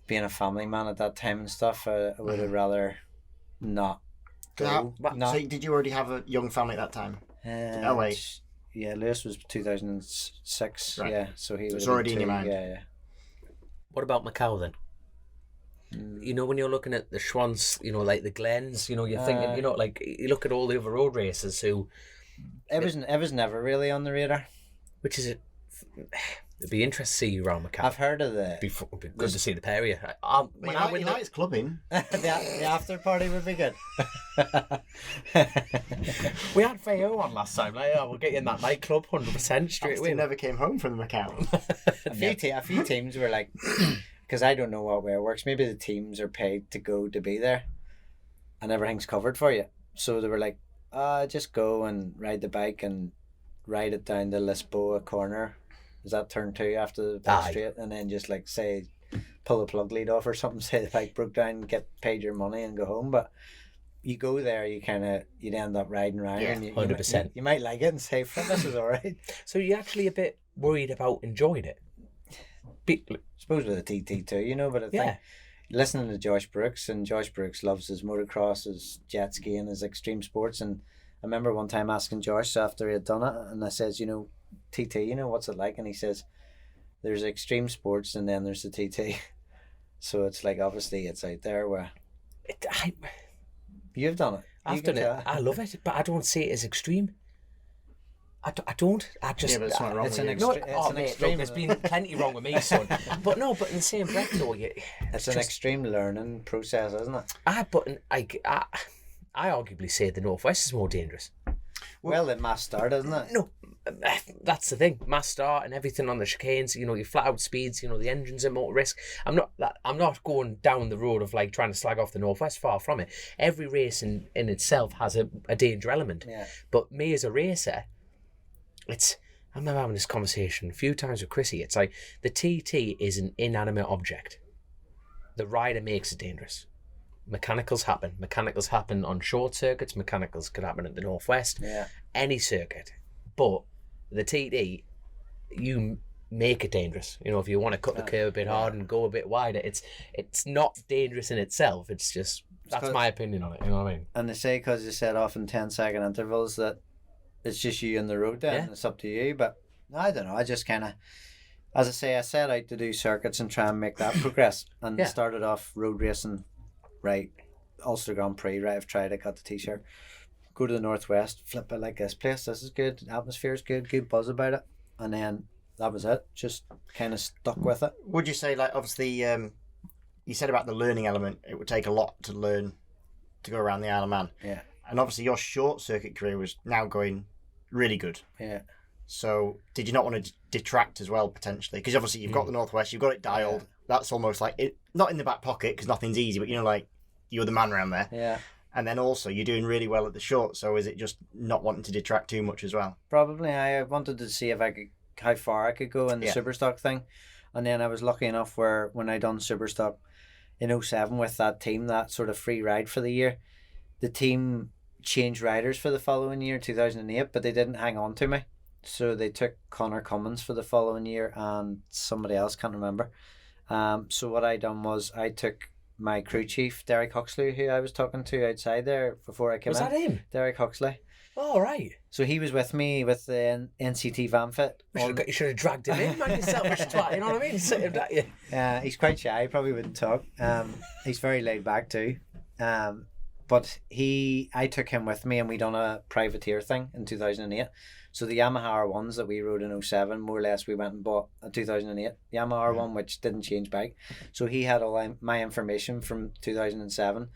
being a family man at that time and stuff, I would have rather not go. So did you already have a young family at that time? Oh wait. Yeah, Lewis was 2006. Right. Yeah, so he was already in your mind. Yeah. What about Macau then? When you're looking at the Schwans, like the Glens, you're thinking, like you look at all the other road racers who... It was never really on the radar. Which is it? It'd be interesting to see you around Macau. I've heard of It'd be good to see the pair of you. It's clubbing. the after party would be good. We had Feo on last time. We'll get you in that nightclub 100% straight away. Never came home from the Macau. A few teams were like, because I don't know what way it works. Maybe the teams are paid to be there, and everything's covered for you. So they were like, just go and ride the bike and ride it down to Lisboa corner. Is that turn 2 after the back straight? And then just like say, pull the plug lead off or something, say the bike broke down, get paid your money and go home. But you go there, you'd end up riding around. Yeah, 100%. You might like it and say, this is all right. So you're actually a bit worried about enjoying it? I suppose with a TT too, but I think listening to Josh Brooks, and Josh Brooks loves his motocross, his jet skiing, his extreme sports. And I remember one time asking Josh after he had done it, and I says, TT, what's it like? And he says, there's extreme sports and then there's the TT. So it's like, obviously it's out there where you've done it. I've done it. I love it, but I don't see it as extreme. I don't. I just... Yeah, but it's not wrong it's with an you. extreme. There's been plenty wrong with me, son. But in the same breath, though, it's an extreme learning process, isn't it? I arguably say the Northwest is more dangerous. Well, it mass start, isn't it? No, that's the thing. Mass start and everything on the chicanes. Your flat out speeds. The engines at more risk. I'm not going down the road of like trying to slag off the Northwest. Far from it. Every race in itself has a danger element. Yeah. But me as a racer, I remember having this conversation a few times with Chrissy. It's like the TT is an inanimate object. The rider makes it dangerous. Mechanicals happen on short circuits. Mechanicals could happen at the Northwest. Yeah. Any circuit. But the TT, you make it dangerous. If you want to cut the curve a bit hard and go a bit wider, it's not dangerous in itself. It's just, that's my opinion on it. You know what I mean? And they say, because you set off in 10-second intervals, that it's just you on the road then. Yeah. It's up to you. But I don't know. I just kind of, as I say, I set out to do circuits and try and make that progress. And started off road racing. Right, Ulster Grand Prix, right, I've tried it, got the t-shirt, go to the Northwest, flip it like this place, this is good, the atmosphere is good buzz about it, and then that was it, just kind of stuck with it. Would you say, like, obviously, you said about the learning element, it would take a lot to learn to go around the Isle of Man. Yeah. And obviously your short circuit career was now going really good. Yeah. So did you not want to detract as well, potentially? Because obviously you've got the Northwest, you've got it dialed. Yeah. That's almost like, it, not in the back pocket, because nothing's easy, but like, you're the man around there. Yeah. And then also, you're doing really well at the short, so is it just not wanting to detract too much as well? Probably. I wanted to see how far I could go in the Superstock thing. And then I was lucky enough when I done Superstock in 2007 with that team, that sort of free ride for the year, the team changed riders for the following year, 2008, but they didn't hang on to me. So they took Connor Cummins for the following year and somebody else, can't remember. So what I done was I took my crew chief, Derek Huxley, who I was talking to outside there before I came in. Was that him? Derek Huxley. Oh, right. So he was with me with the NCT Vanfit. You should have dragged him in, man, you selfish twat, you know what I mean? Sit him at you. He's quite shy, probably wouldn't talk. He's very laid back too. But I took him with me and we done a privateer thing in 2008. So the Yamaha R1s that we rode in 2007, more or less, we went and bought a 2008 Yamaha R1, which didn't change bike. So he had all my information from 2007,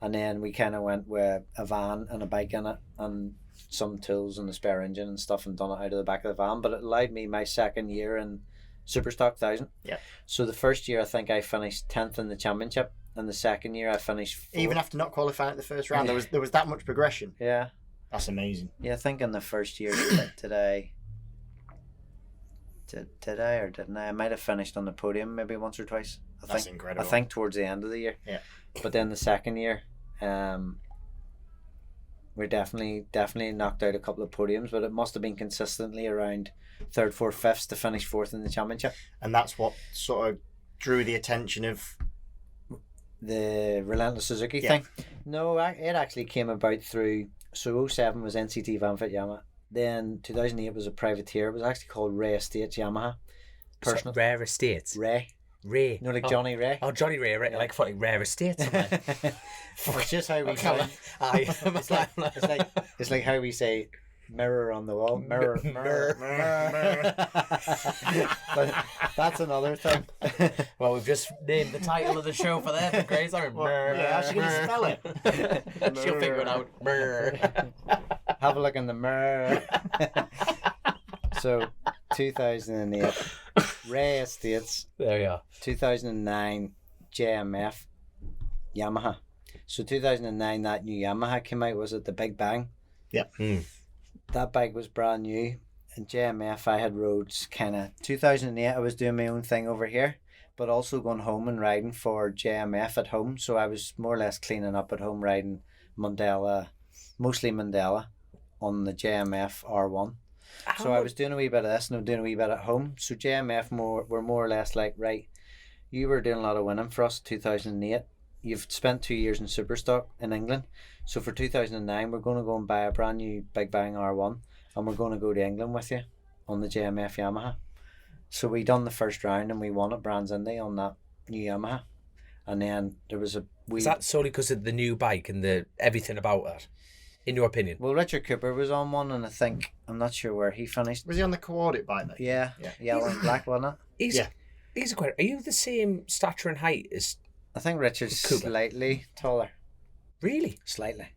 and then we kind of went with a van and a bike in it, and some tools and a spare engine and stuff, and done it out of the back of the van. But it allowed me my second year in Superstock 1000. Yeah. So the first year I think I finished 10th in the championship, and the second year I finished 4th. Even after not qualifying at the first round, there was that much progression. Yeah. That's amazing. Yeah, I think in the first year did I or didn't I? I might have finished on the podium maybe once or twice. That's incredible. I think towards the end of the year. Yeah. But then the second year, we definitely knocked out a couple of podiums, but it must have been consistently around third, fourth, fifths to finish fourth in the championship. And that's what sort of drew the attention of the Relentless Suzuki thing. No, it actually came about through. So 07 was NCT Vanfit Yamaha. Then 2008 was a privateer. It was actually called Ray Estates Yamaha. Personal. Rare Estates. Ray. Ray. You know, like Johnny Ray. Oh, Johnny Ray, right? Like fucking Rare Estates. It's just how we say. It's like how we say mirror on the wall. Mirror. But that's another thing. Well, we've just named the title of the show for that. Grace, yeah, how's she going to spell it? She'll figure it out. Have a look in the mirror. So, 2008, Ray Estates. There you are. 2009, JMF, Yamaha. So 2009, that new Yamaha came out. Was it the Big Bang? Yep. That bike was brand new. And JMF, I had roads kind of... 2008, I was doing my own thing over here, but also going home and riding for JMF at home. So I was more or less cleaning up at home, riding Mandela, mostly Mandela, on the JMF R1. So I was doing a wee bit of this and I'm doing a wee bit at home. So JMF were more or less like, right, you were doing a lot of winning for us 2008. You've spent 2 years in Superstock in England. So for 2009, we're going to go and buy a brand new Big Bang R1 and we're going to go to England with you on the JMF Yamaha. So we done the first round and we won at Brands Indy on that new Yamaha. And then there was a... Is that solely because of the new bike and the everything about it? In your opinion? Well, Richard Cooper was on one, and I think, I'm not sure where he finished. Was he on the coordinate bike then? Yeah, yellow and black, wasn't it? He's a question. Are you the same stature and height as... I think Richard's Cooper? slightly taller. Really? Slightly.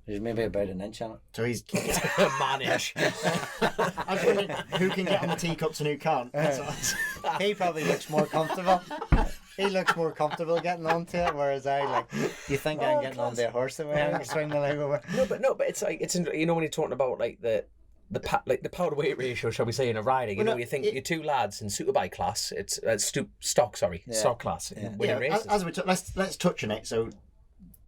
There's maybe about an inch on it. So he's... Manish. I was wondering who can get on the teacups and who can't. He probably looks more comfortable. He looks more comfortable getting onto it, whereas I like. You think I'm getting onto a horse the way I swing my leg over? No, but it's like you know when you're talking about like the power to weight ratio, shall we say, in a riding. You think you're two lads in superbike class. It's stock class. Winning races. As we let's touch on it. So,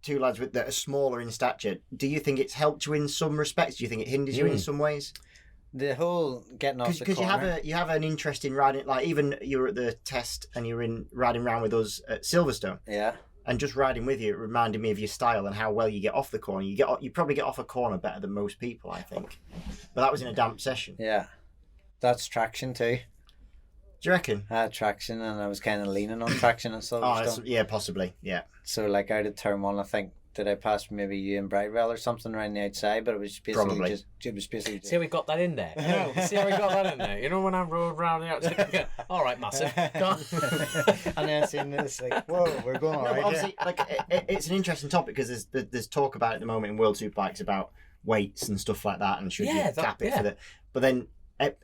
two lads that are smaller in stature. Do you think it's helped you in some respects? Do you think it hinders you in some ways? The whole getting off the corner. Because you have an interest in riding, like even you were at the test and you were riding around with us at Silverstone. Yeah. And just riding with you, it reminded me of your style and how well you get off the corner. You probably get off a corner better than most people, I think. But that was in a damp session. Yeah. That's traction too. Do you reckon? I had traction and I was kind of leaning on traction at Silverstone. Yeah, possibly. Yeah. So like out of turn one, I think, did I pass maybe you and Bridewell or something around the outside? But it was basically just... See how we got that in there? See how we got that in there? You know when I rode around the outside? All right, massive. And then seeing this, like, whoa, we're going all right. Obviously, like, it's an interesting topic because there's talk about it at the moment in World Superbikes about weights and stuff like that and should you cap it for that. But then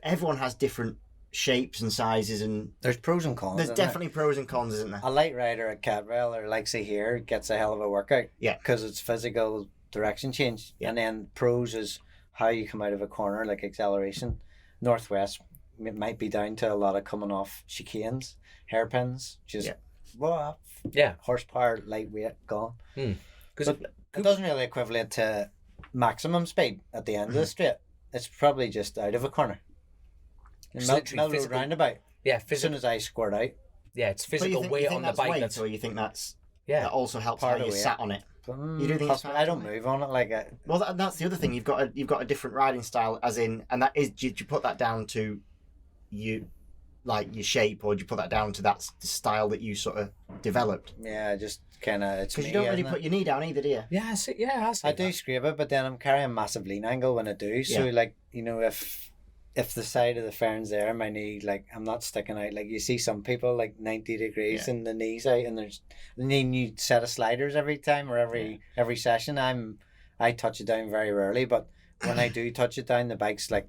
everyone has different shapes and sizes and there's pros and cons. There's definitely pros and cons, isn't there? A light rider at Catrail or like say here gets a hell of a workout. Yeah. Because it's physical direction change. Yeah. And then pros is how you come out of a corner, like acceleration. Northwest, it might be down to a lot of coming off chicanes, hairpins, just horsepower, lightweight, gone. Because it doesn't really equivalent to maximum speed at the end of the straight. It's probably just out of a corner. Mill Road roundabout. Yeah, as soon as I squirt out. Yeah, it's physical weight on the bike. Weight, or you think that also helps how you sat on it? You do think I don't move on it like a... Well, that's the other thing. You've got a different riding style, as in, and that is. Did you put that down to you, like your shape, or do you put that down to the style that you sort of developed? Yeah, just kind of. It's because you don't really put your knee down either, do you? Yeah, I do scrape it, but then I'm carrying a massive lean angle when I do. So like if the side of the fairn's there, my knee, like, I'm not sticking out. Like, you see some people, like, 90 degrees and the knees out, and there's the new set of sliders every time or every session. I touch it down very rarely, but when I do touch it down, the bike's, like,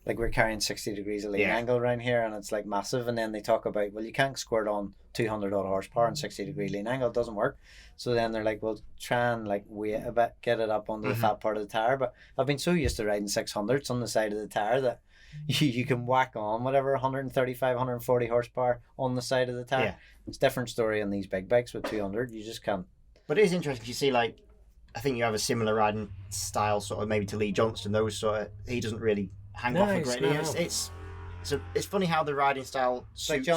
like we're carrying 60 degrees of lean Yeah. angle around here, and it's like massive. And then they talk about, well, you can't squirt on 200 odd horsepower and 60-degree lean angle. It doesn't work. So then they're like, well, try and like weight a bit, get it up onto the fat part of the tire. But I've been so used to riding 600s on the side of the tire that you can whack on whatever 135, 140 horsepower on the side of the tire. Yeah. It's a different story on these big bikes with 200. You just can't. But it is interesting. You see, like, I think you have a similar riding style, sort of maybe to Lee Johnston. Those sort of, he doesn't really hang off a great deal. It's funny how the riding style suits,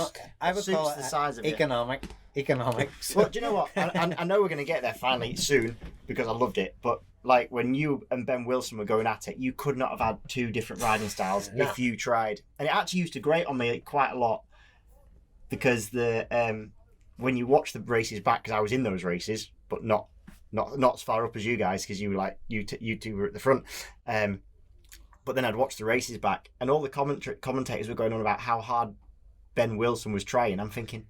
I would call the it size of economics. Well, do you know what? I know we're going to get there finally soon because I loved it. But like when you and Ben Wilson were going at it, you could not have had two different riding styles if you tried. And it actually used to grate on me quite a lot because the when you watch the races back, because I was in those races, but not as far up as you guys because you were like you two were at the front. But then I'd watch the races back, and all the commentators were going on about how hard Ben Wilson was trying. I'm thinking,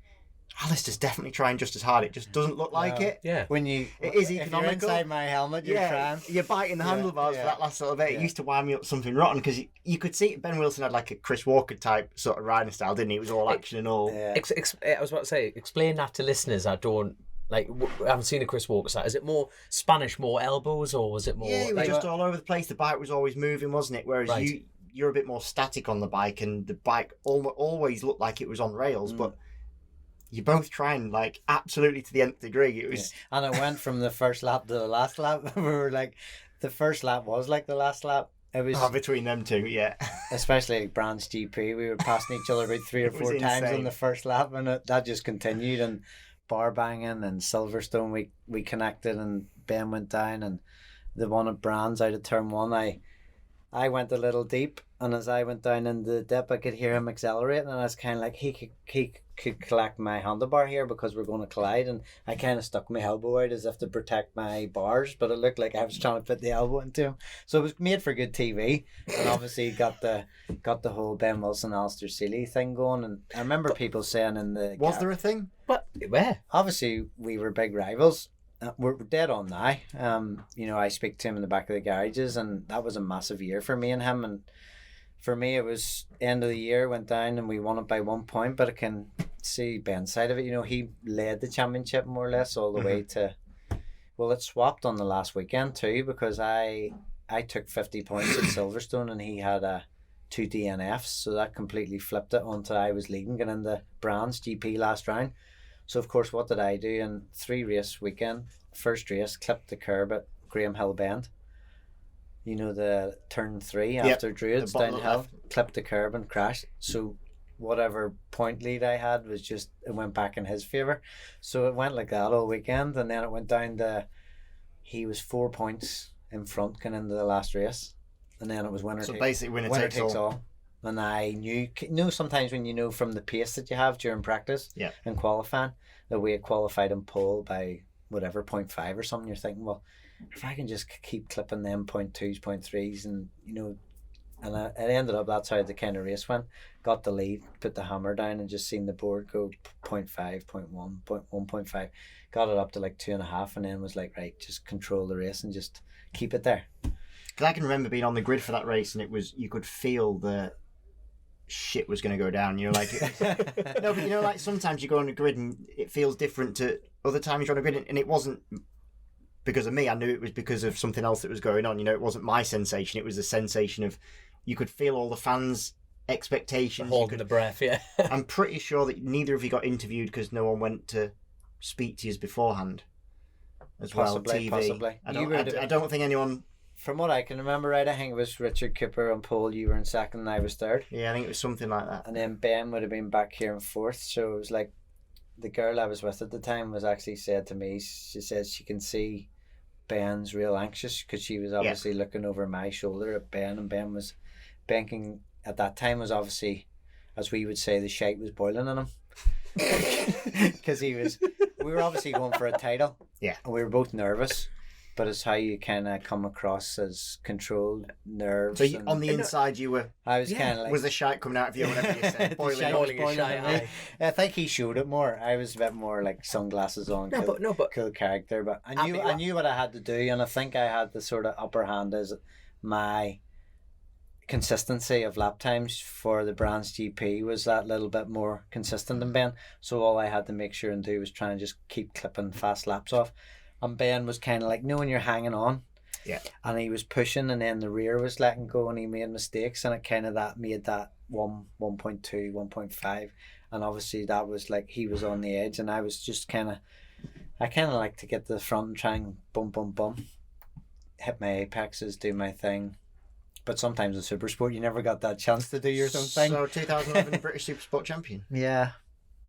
Alistair's definitely trying just as hard. It just doesn't look like it. Yeah. It is economical. If you're inside my helmet, you're trying. You're biting the handlebars for that last little bit. It used to wind me up something rotten because you could see Ben Wilson had like a Chris Walker type sort of riding style, didn't he? It was all action and all. Yeah. I was about to say, explain that to listeners. I don't. Like, I haven't seen a Chris Walker side. Is it more Spanish, more elbows, or was it more... Yeah, it was just all over the place. The bike was always moving, wasn't it? Whereas you're a bit more static on the bike, and the bike always looked like it was on rails, but you're both trying, like, absolutely to the nth degree. It was... Yeah. And it went from the first lap to the last lap. We were like, the first lap was like the last lap. It was between them two, yeah. Especially like Brands GP. We were passing each other about 3 or 4 times on the first lap, and that just continued, and... bar banging and Silverstone we connected and Ben went down, and the one at Brands out of turn 1 I went a little deep, and as I went down in the dip I could hear him accelerating, and I was kind of like he could collect my handlebar here because we're going to collide, and I kind of stuck my elbow out as if to protect my bars, but it looked like I was trying to put the elbow into him, so it was made for good TV, and obviously got the whole Ben Wilson Alastair Seeley thing going. And I remember people saying in the was there a thing? But where? Obviously we were big rivals. We're dead on now. I speak to him in the back of the garages, and that was a massive year for me and him. And for me, it was end of the year, went down and we won it by 1 point. But I can see Ben's side of it. He led the championship more or less all the way to. Well, it swapped on the last weekend too, because I took 50 points at Silverstone and he had 2 DNFs, so that completely flipped it onto I was leading getting in the Brands GP last round. So of course, what did I do in 3 race weekend? First race, clipped the curb at Graham Hill Bend. The turn 3 after Druids downhill, clipped the curb and crashed. So whatever point lead I had was just, it went back in his favour. So it went like that all weekend, and then it went down to, he was 4 points in front going into the last race, and then it was winner. So basically winner takes all. And I knew sometimes when you know from the pace that you have during practice and qualifying, that we had qualified in pole by whatever 0.5 or something, you're thinking, well, if I can just keep clipping them 0.2s, 0.3s, and and it ended up that's how the kind of race went. Got the lead, put the hammer down, and just seen the board go 0.5, 0.1, 1.5. Got it up to like 2.5, and then was like, right, just control the race and just keep it there. Because I can remember being on the grid for that race, and you could feel the shit was going to go down. You're like, no, but like sometimes you go on the grid and it feels different to other times you're on the grid, and it wasn't because of me. I knew it was because of something else that was going on. It wasn't my sensation. It was the sensation of, you could feel all the fans' expectations. Holding the breath, yeah. I'm pretty sure that neither of you got interviewed because no one went to speak to you beforehand as Possibly. I don't think anyone... From what I can remember, right, I think it was Richard Cooper on pole, you were in second and I was third. Yeah, I think it was something like that. And then Ben would have been back here in fourth, so it was like, the girl I was with at the time was actually said to me, she says she can see Ben's real anxious, because she was obviously looking over my shoulder at Ben, and Ben was banking at that time, was obviously, as we would say, the shite was boiling in him. Because we were obviously going for a title. Yeah. And we were both nervous. But it's how you kind of come across as controlled nerves. So on the inside, you were... I was kind of like... Was the shite coming out of you, whatever you said? Boiling I think he showed it more. I was a bit more like sunglasses on, cool character. But I knew what I had to do, and I think I had the sort of upper hand as my consistency of lap times for the Brands GP was that little bit more consistent than Ben. So all I had to make sure and do was try and just keep clipping fast laps off. And Ben was kind of like, when you're hanging on. Yeah. And he was pushing, and then the rear was letting go, and he made mistakes, and it kind of made that 1.2, 1.5. And obviously that was like, he was on the edge, and I was just I kind of like to get to the front and try and bump, hit my apexes, do my thing. But sometimes in Supersport, you never got that chance to do your own thing. So 2011 British Supersport champion. Yeah.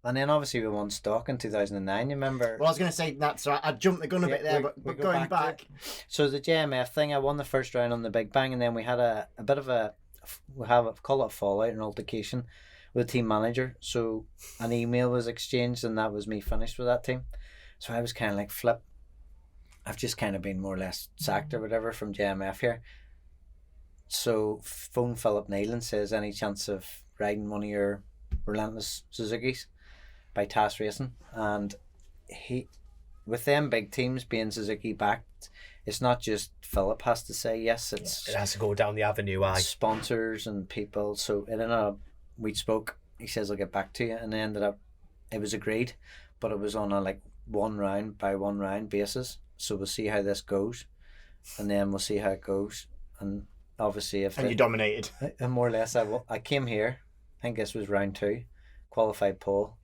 And then obviously we won stock in 2009, you remember? Well, I was going to say that, so I jumped the gun a bit there, but going back. So the JMF thing, I won the first round on the Big Bang, and then we had a bit of call it a fallout, an altercation with the team manager. So an email was exchanged, and that was me finished with that team. So I was kind of like, flip, I've just kind of been more or less sacked or whatever from JMF here. So phone Philip Neal and says, any chance of riding one of your relentless Suzukis by TAS Racing? And he, with them big teams being Suzuki backed, it's not just Philip has to say yes, it has to go down the avenue. Sponsors and people. So it ended up, we spoke, he says I'll get back to you, and it ended up, it was agreed, but it was on a like 1 round by 1 round basis. So we'll see how this goes, and then we'll see how it goes. And obviously you dominated. And more or less I came here, I think this was round 2, qualified pole,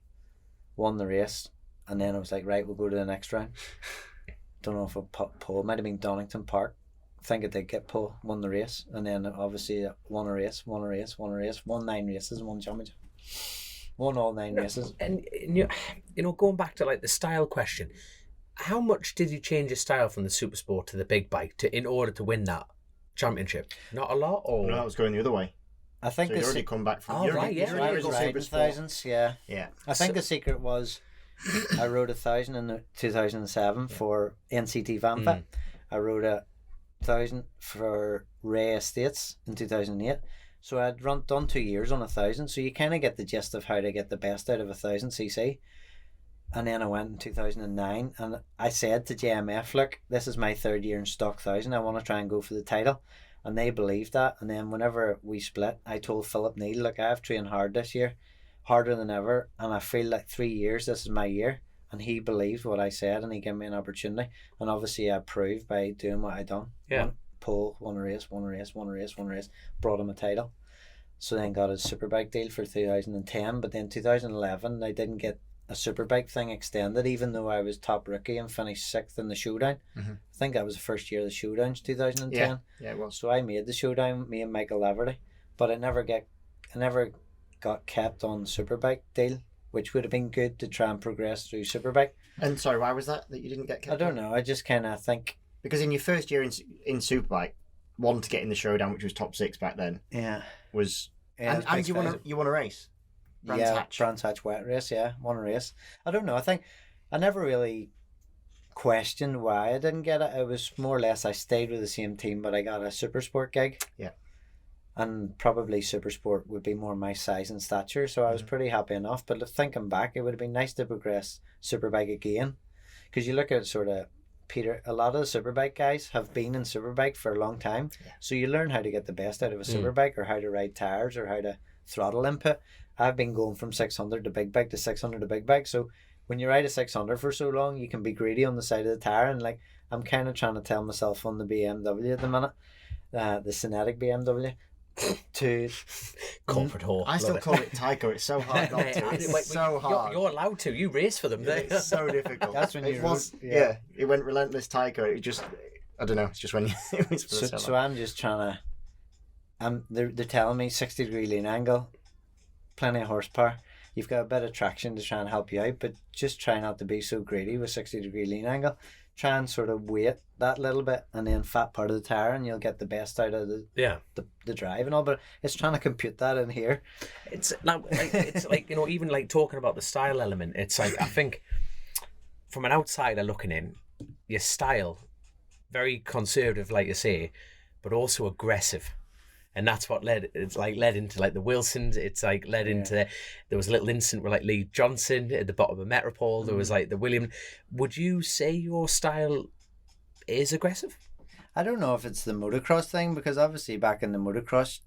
won the race, and then I was like, right, we'll go to the next round. Don't know if a pole, might have been Donington Park, I think I did get pole, won the race, and then obviously won 9 races, and won championship, won all 9 races. And you know, going back to like the style question, how much did you change your style from the Supersport to the big bike in order to win that championship? Not a lot, or no, I was going the other way. I think so you already come back from. Oh, right, yeah. So I was riding thousands, yeah. I think the secret was I rode 1,000 in 2007 for NCT VanFit. I rode 1,000 for Ray Estates in 2008. So I'd done 2 years on 1,000. So you kind of get the gist of how to get the best out of 1,000cc. And then I went in 2009, and I said to JMF, look, this is my 3rd year in stock 1,000. I want to try and go for the title. And they believed that. And then whenever we split, I told Philip Neal, look, I've trained hard this year, harder than ever, and I feel like 3 years, this is my year. And he believed what I said, and he gave me an opportunity. And obviously I proved by doing what I done. Yeah. Won a race, brought him a title. So then got a Superbike deal for 2010, but then 2011 I didn't get a Superbike thing extended, even though I was top rookie and finished 6th in the showdown. I think that was the first year of the showdowns, 2010. Yeah, it was. So I made the showdown, me and Michael Laverty, but I never got kept on the Superbike deal, which would have been good to try and progress through Superbike. And sorry, why was that you didn't get kept? I don't know. I just kind of think because in your first year in Superbike, one to get in the showdown, which was top 6 back then. Yeah. Was and you won a race. Brands Hatch wet race, won a race. I don't know, I think I never really questioned why I didn't get it. It was more or less I stayed with the same team, but I got a Supersport gig. Yeah. And probably Supersport would be more my size and stature, so I was pretty happy enough. But thinking back, it would have been nice to progress Superbike again. Because you look at sort of Peter, a lot of the Superbike guys have been in Superbike for a long time. Yeah. So you learn how to get the best out of a Superbike, or how to ride tires, or how to throttle input. I've been going from 600 to big bike to 600 to big bike. So when you ride a 600 for so long, you can be greedy on the side of the tire. And like, I'm kind of trying to tell myself on the BMW at the minute, the Cinetic BMW, to corporate whore. I still call it Tyco. It's so hard not to. It's so hard. You're allowed to. You race for them. It's so difficult. That's when it was. Yeah, it went relentless Tyco. It just, I don't know. It's just when you. It was for the so I'm just trying to. They're telling me 60-degree lean angle, plenty of horsepower. You've got a bit of traction to try and help you out, but just try not to be so greedy with 60-degree lean angle. Try and sort of weight that little bit, and then fat part of the tire, and you'll get the best out of the drive and all. But it's trying to compute that in here. It's like you know, even like talking about the style element. It's like, I think from an outsider looking in, your style very conservative, like you say, but also aggressive. And that's what led into like the Wilsons. It's like led into, there was a little incident with like Lee Johnson at the bottom of Metropole. There was like the William. Would you say your style is aggressive? I don't know if it's the motocross thing, because obviously back in the motocross,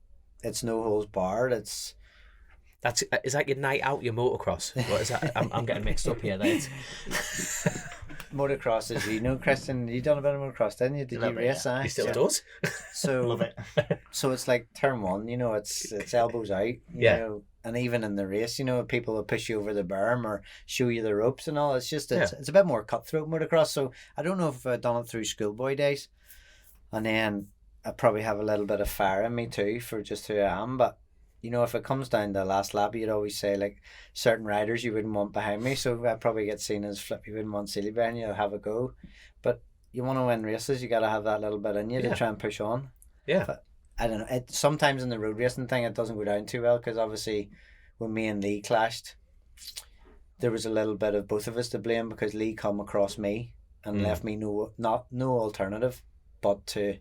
it's no holds barred. It's Is that your night out, your motocross? What is that? I'm getting mixed up here. There. motocross, as you know, Christian. You done a bit of motocross, didn't you? Did you race? Yeah. He still does. So Love it. So it's like turn one, it's elbows out, you know, and even in the race, people will push you over the berm or show you the ropes and all. It's just, it's a bit more cutthroat motocross. So I don't know if I've done it through schoolboy days. And then I probably have a little bit of fire in me too for just who I am. But, if it comes down to the last lap, you'd always say like certain riders you wouldn't want behind me. So I probably get seen as flip, you wouldn't want Seeley behind you, have a go. But you want to win races, you got to have that little bit in you to try and push on. Yeah. But I don't know. Sometimes in the road racing thing, it doesn't go down too well because obviously when me and Lee clashed, there was a little bit of both of us to blame because Lee come across me and left me no alternative but to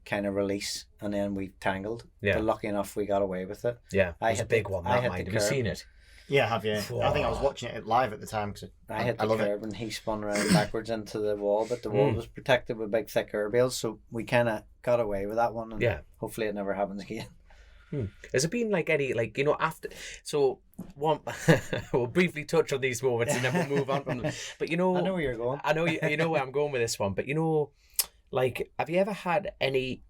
kind of release, and then we tangled. Yeah. But lucky enough, we got away with it. Yeah, it was a big one. That mind. Have you seen it? Yeah, have you? I think I was watching it live at the time because I hit the curb and he spun around backwards into the wall, but the wall was protected with big thick air bales, so we kind of got away with that one. And hopefully it never happens again. Has it been like any, after, so one, we'll briefly touch on these moments and then we'll move on from them. But I know where you're going. I know you know where I'm going with this one, but have you ever had any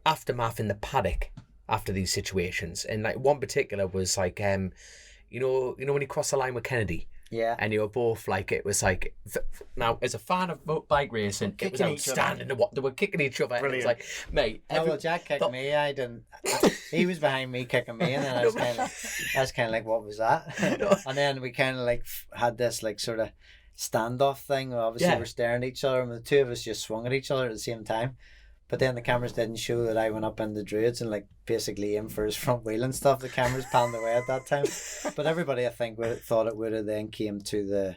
aftermath in the paddock after these situations? And like one particular was like, when you cross the line with Kennedy. Yeah. And you were both like, it was like, now as a fan of bike racing, it was outstanding. They were kicking each other. Brilliant. And it was like, mate. Well, Jack kicked me. I didn't. He was behind me kicking me, and then I was kind of like, what was that? And then we kind of like had this like sort of standoff thing. Obviously, we're staring at each other, and the two of us just swung at each other at the same time. But then the cameras didn't show that I went up in the druids and like basically aimed for his front wheel and stuff. The cameras panned away at that time. But everybody, I think, thought it would have then came to the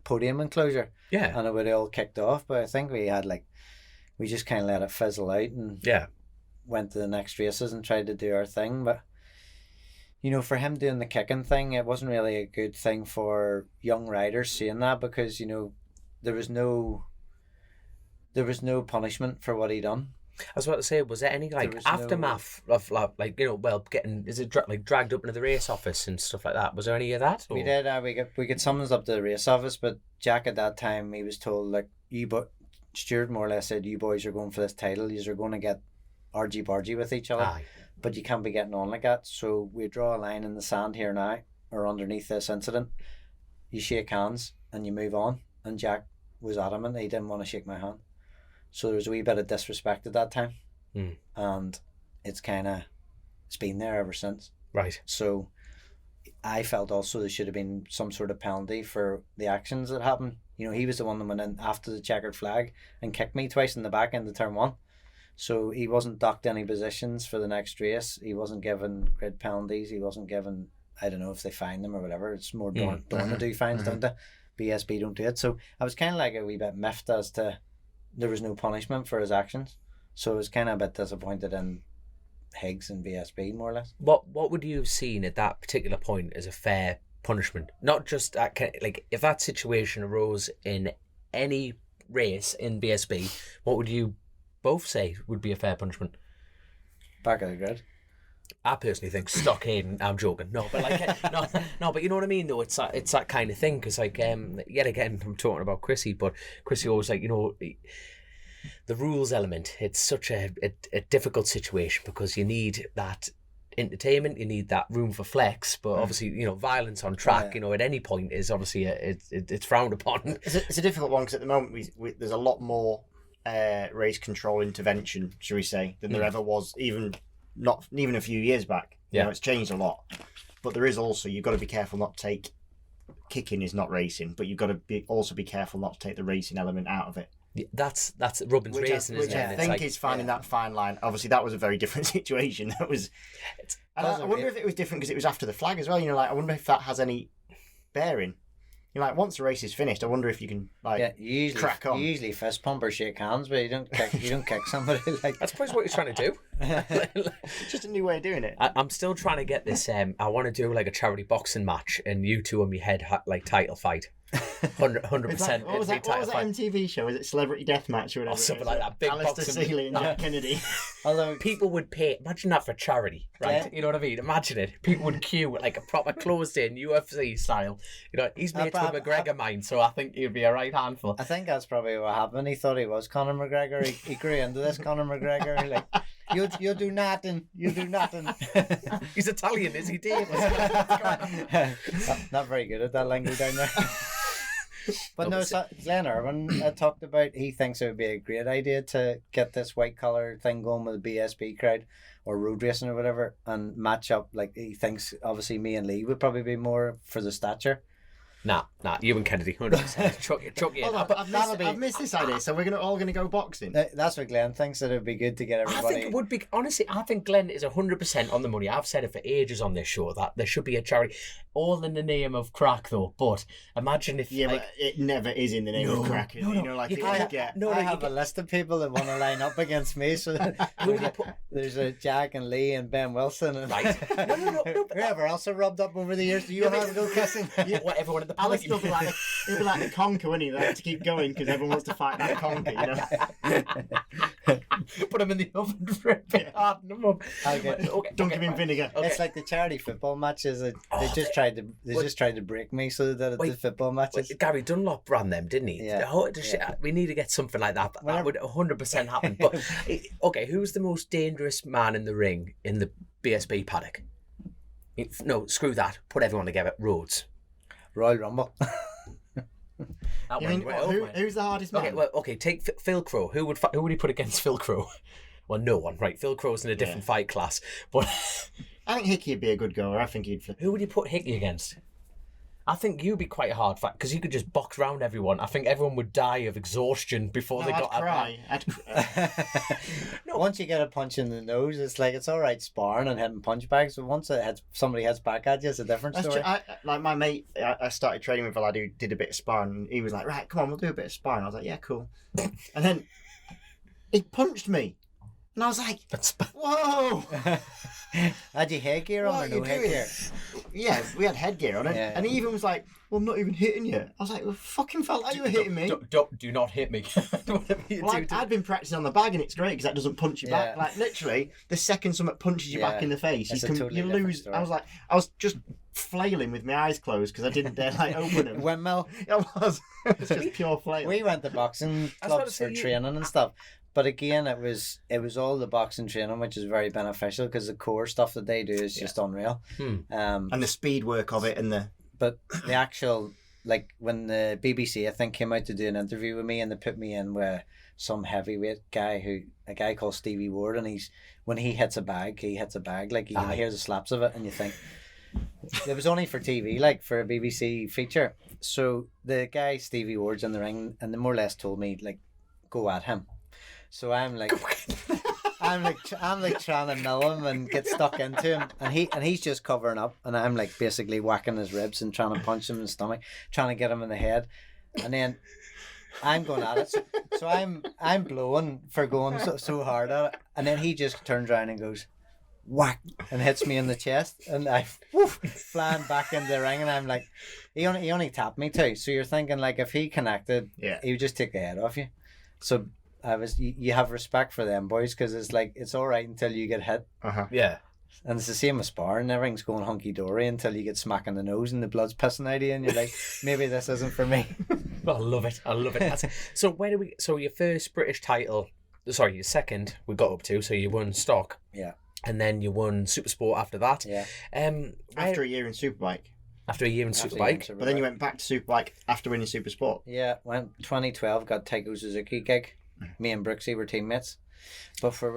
podium enclosure. Yeah. And it would have all kicked off. But I think we just kind of let it fizzle out and went to the next races and tried to do our thing. But, for him doing the kicking thing, it wasn't really a good thing for young riders seeing that because, there was no punishment for what he done. I was about to say, was there any aftermath of getting dragged up into the race office and stuff like that? Was there any of that? Or? We did. We got summons up to the race office, but Jack at that time he was told Stuart more or less said, "You boys are going for this title. You are going to get argy bargy with each other, but you can't be getting on like that." So we draw a line in the sand here now, or underneath this incident. You shake hands and you move on. And Jack was adamant he didn't want to shake my hand. So there was a wee bit of disrespect at that time. And it's been there ever since. Right. So I felt also there should have been some sort of penalty for the actions that happened. He was the one that went in after the checkered flag and kicked me twice in the back end of turn one. So he wasn't docked any positions for the next race. He wasn't given grid penalties. He wasn't given, I don't know if they fined him or whatever. It's more Dorn to do fines, don't they? BSB don't do it. So I was kind of like a wee bit miffed as to there was no punishment for his actions. So I was kind of a bit disappointed in Higgs and BSB, more or less. What would you have seen at that particular point as a fair punishment? Not just if that situation arose in any race in BSB, what would you both say would be a fair punishment? Back of the grid. I personally think stockade. And I'm joking. No, but no, but you know what I mean. Though it's that kind of thing because yet again I'm talking about Chrissy, but Chrissy always the rules element. It's such a difficult situation because you need that entertainment, you need that room for flex, but obviously violence on track at any point is obviously it's frowned upon. It's a difficult one because at the moment there's a lot more race control intervention, shall we say, than there ever was even a few years back. It's changed a lot, but there is also, you've got to be careful not to take, kicking is not racing, but you've got to also be careful not to take the racing element out of it. Yeah, that's Rubbin's racing, isn't it? I think is finding that fine line. Obviously, that was a very different situation. That was, and I wonder if it was different because it was after the flag as well. I wonder if that has any bearing. Once the race is finished, I wonder if you can crack on. You usually fist pump or shake hands, but you don't kick somebody like. That's probably what you're trying to do. Just a new way of doing it. I'm still trying to get this. I want to do like a charity boxing match, and you two on my head title fight. 100%. It's like, what was that MTV show? Is it Celebrity Deathmatch or whatever? Something like that. Big Alastair boxing. Seeley and Jack Kennedy. Although People would pay. Imagine that for charity, right? Yeah. You know what I mean? Imagine it. People would queue like a proper closed-in UFC style. You know, he's mates with McGregor, mine, so I think he'd be a right handful. I think that's probably what happened. He thought he was Conor McGregor. He grew into this Conor McGregor. Like, you do nothing. You do nothing. He's Italian, is he, Dave? Not very good at that lingo down there. But no, so Glenn Irwin talked about he thinks it would be a great idea to get this white collar thing going with the BSB crowd or road racing or whatever and match up. Like he thinks obviously me and Lee would probably be more for the stature. Nah, you and Kennedy, 100%. Chuck you in. Hold on, I've missed this idea. So we're all gonna go boxing. That's what Glenn thinks, that it would be good to get everybody. I think it would be, honestly, I think Glenn is 100% on the money. I've said it for ages on this show that there should be a charity, all in the name of crack though. But imagine if, Yeah, but it never is in the name of crack. You know, like you I can't- get. I have a list of people that want to line up against me. So there's a Jack and Lee and Ben Wilson and Right. No, whoever else I rubbed up over the years. Do you have to go kissing? what everyone in the Alex paddock. will be like, he'll be like the conker, wouldn't he? They have to keep going because everyone wants to fight that conker, you know. Put him in the oven for a bit, harden him up. Dunk him in vinegar. It's like the charity football matches. They just tried to break me so that the football matches. Gary Dunlop ran them, didn't he? Yeah. We need to get something like that. That would 100% happen. But okay, who's the most dangerous man in the ring in the BSB paddock? No, screw that. Put everyone together. Rhodes. Royal Rumble. That You went mean, right over it. who's the hardest man? Okay. Take Phil Crow. Who would he put against Phil Crow? Well, no one, right? Phil Crow's in a different fight class. But I think Hickey would be a good goer. I think he'd. who would you put Hickey against? I think you'd be quite a hard fight because you could just box round everyone. I think everyone would die of exhaustion before they got. I'd cry. Once you get a punch in the nose, it's like it's all right sparring and hitting punch bags. But once somebody heads back at you, it's a different That's story. true. Like my mate, I started training with a lad who did a bit of sparring. And he was like, "Right, come on, we'll do a bit of sparring." I was like, "Yeah, cool." And then he punched me, and I was like, "Whoa!" Had you headgear on or no headgear? Yeah, we had headgear on it, Yeah. and he even was like, "Well, I'm not even hitting you." I was like, "Well, fucking felt like you were hitting me." Do not hit me. Whatever you Well, do. I'd been practicing on the bag, and it's great because that doesn't punch you back. Yeah. Like literally, the second someone punches you back Yeah. in the face, It's a you totally lose. different story. I was just flailing with my eyes closed because I didn't dare like open them. Windmill. I was. It's just pure flail. We went to boxing I was about clubs to say, for training and stuff. But again, it was all the boxing training, which is very beneficial because the core stuff that they do is just unreal. And the speed work of it, and the But the actual, like when the BBC I think came out to do an interview with me, and they put me in with some heavyweight guy a guy called Stevie Ward, and when he hits a bag, like you can hear the slaps of it, and you think it was only for TV, like for a BBC feature. So the guy Stevie Ward's in the ring, and they more or less told me like, go at him. So I'm like trying to mill him and get stuck into him, and he's just covering up, and I'm like basically whacking his ribs and trying to punch him in the stomach, trying to get him in the head, and then I'm going at it. So I'm blowing for going so hard at it, and then he just turns around and goes whack and hits me in the chest, and I flying back into the ring, and I'm like, he only tapped me too. So you're thinking like if he connected, he would just take the head off you. So you have respect for them boys because it's like it's all right until you get hit. Yeah. And it's the same with sparring. Everything's going hunky dory until you get smacked in the nose and the blood's pissing out of you, and you're like, maybe this isn't for me. I love it. So So your first British title, sorry, your second we got up to. So you won stock. Yeah. And then you won Super Sport after that. Yeah. after a year in Superbike. After a year in Superbike. But then you went back to Superbike after winning Super Sport. Yeah, went 2012, got Taiko Suzuki gig. Me and Brooksy were teammates, but for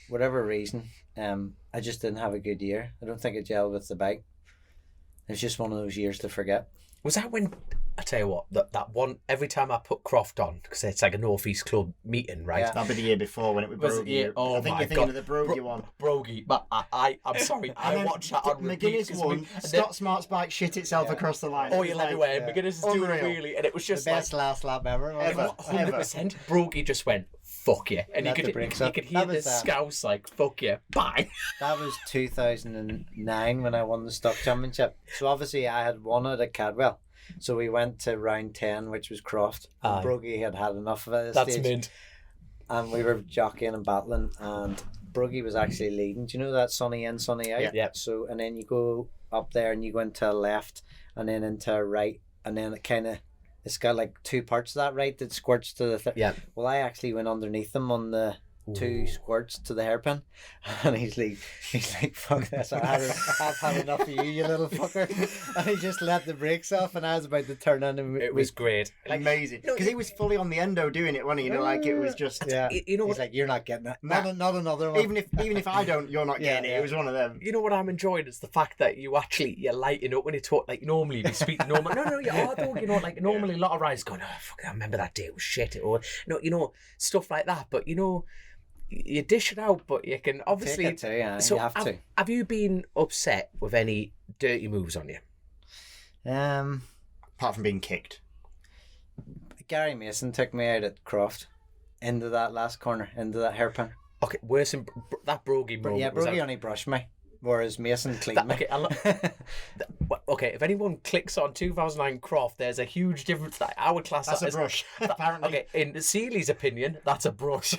whatever reason, I just didn't have a good year. I don't think it gelled with the bike. It was just one of those years to forget. Was that when, I tell you what, that one, every time I put Croft on, because it's like a North East Club meeting, right? Yeah. That'll be the year before when it was Was it Brogy. I think you're thinking of the Brogy one. Brogy, but I'm sorry, I watched that on repeat. McGuinness won, Scott Smart's bike shit itself across the line. Oil everywhere, McGuinness is doing a unreal. wheelie, and it was just The best last lap ever. wasn't it? 100%. Brogy just went, fuck you. And you Let the could brakes hear up. the That was, scouse like, fuck you, bang. That was 2009 when I won the stock championship. So obviously I had won it at Cadwell. So we went to round 10, which was Croft. Aye. Bruggy had had enough of it at That's stage. mint. And we were jockeying and battling, and Bruggy was actually leading. Do you know that sunny in, sunny out? Yeah. Yep. So, and then you go up there and you go into a left and then into a right, and then it's got like two parts of that right that squirts to the Yeah. Well, I actually went underneath them on the two squirts to the hairpin, and he's like, fuck this, I've had enough of you, you little fucker. And he just let the brakes off, and I was about to turn in, and It was great. Amazing. Because he was fully on the endo doing it, wasn't he? You know, like it was just. yeah. You know He's what? like, you're not getting it. Nah. Not another one. Even if I don't, you're not getting it. It was one of them. You know what I'm enjoying is the fact that you're lighting up when you talk. Like normally we speak normal. No, you are though. You know, like normally a lot of riders going, oh fuck, I remember that day it was shit, or no, you know, stuff like that. But you know, you dish it out, but you can obviously. Take it too, yeah. So you have to. Have you been upset with any dirty moves on you? Apart from being kicked. Gary Mason took me out at Croft into that last corner, into that hairpin. Okay, worse than that Brogy moment. Yeah, was Bruggy that- only brushed me, whereas Mason cleaned me. Okay, okay, if anyone clicks on 2009 Croft, there's a huge difference. That I would class That's that a as brush, apparently. Okay, in Seeley's opinion, that's a brush.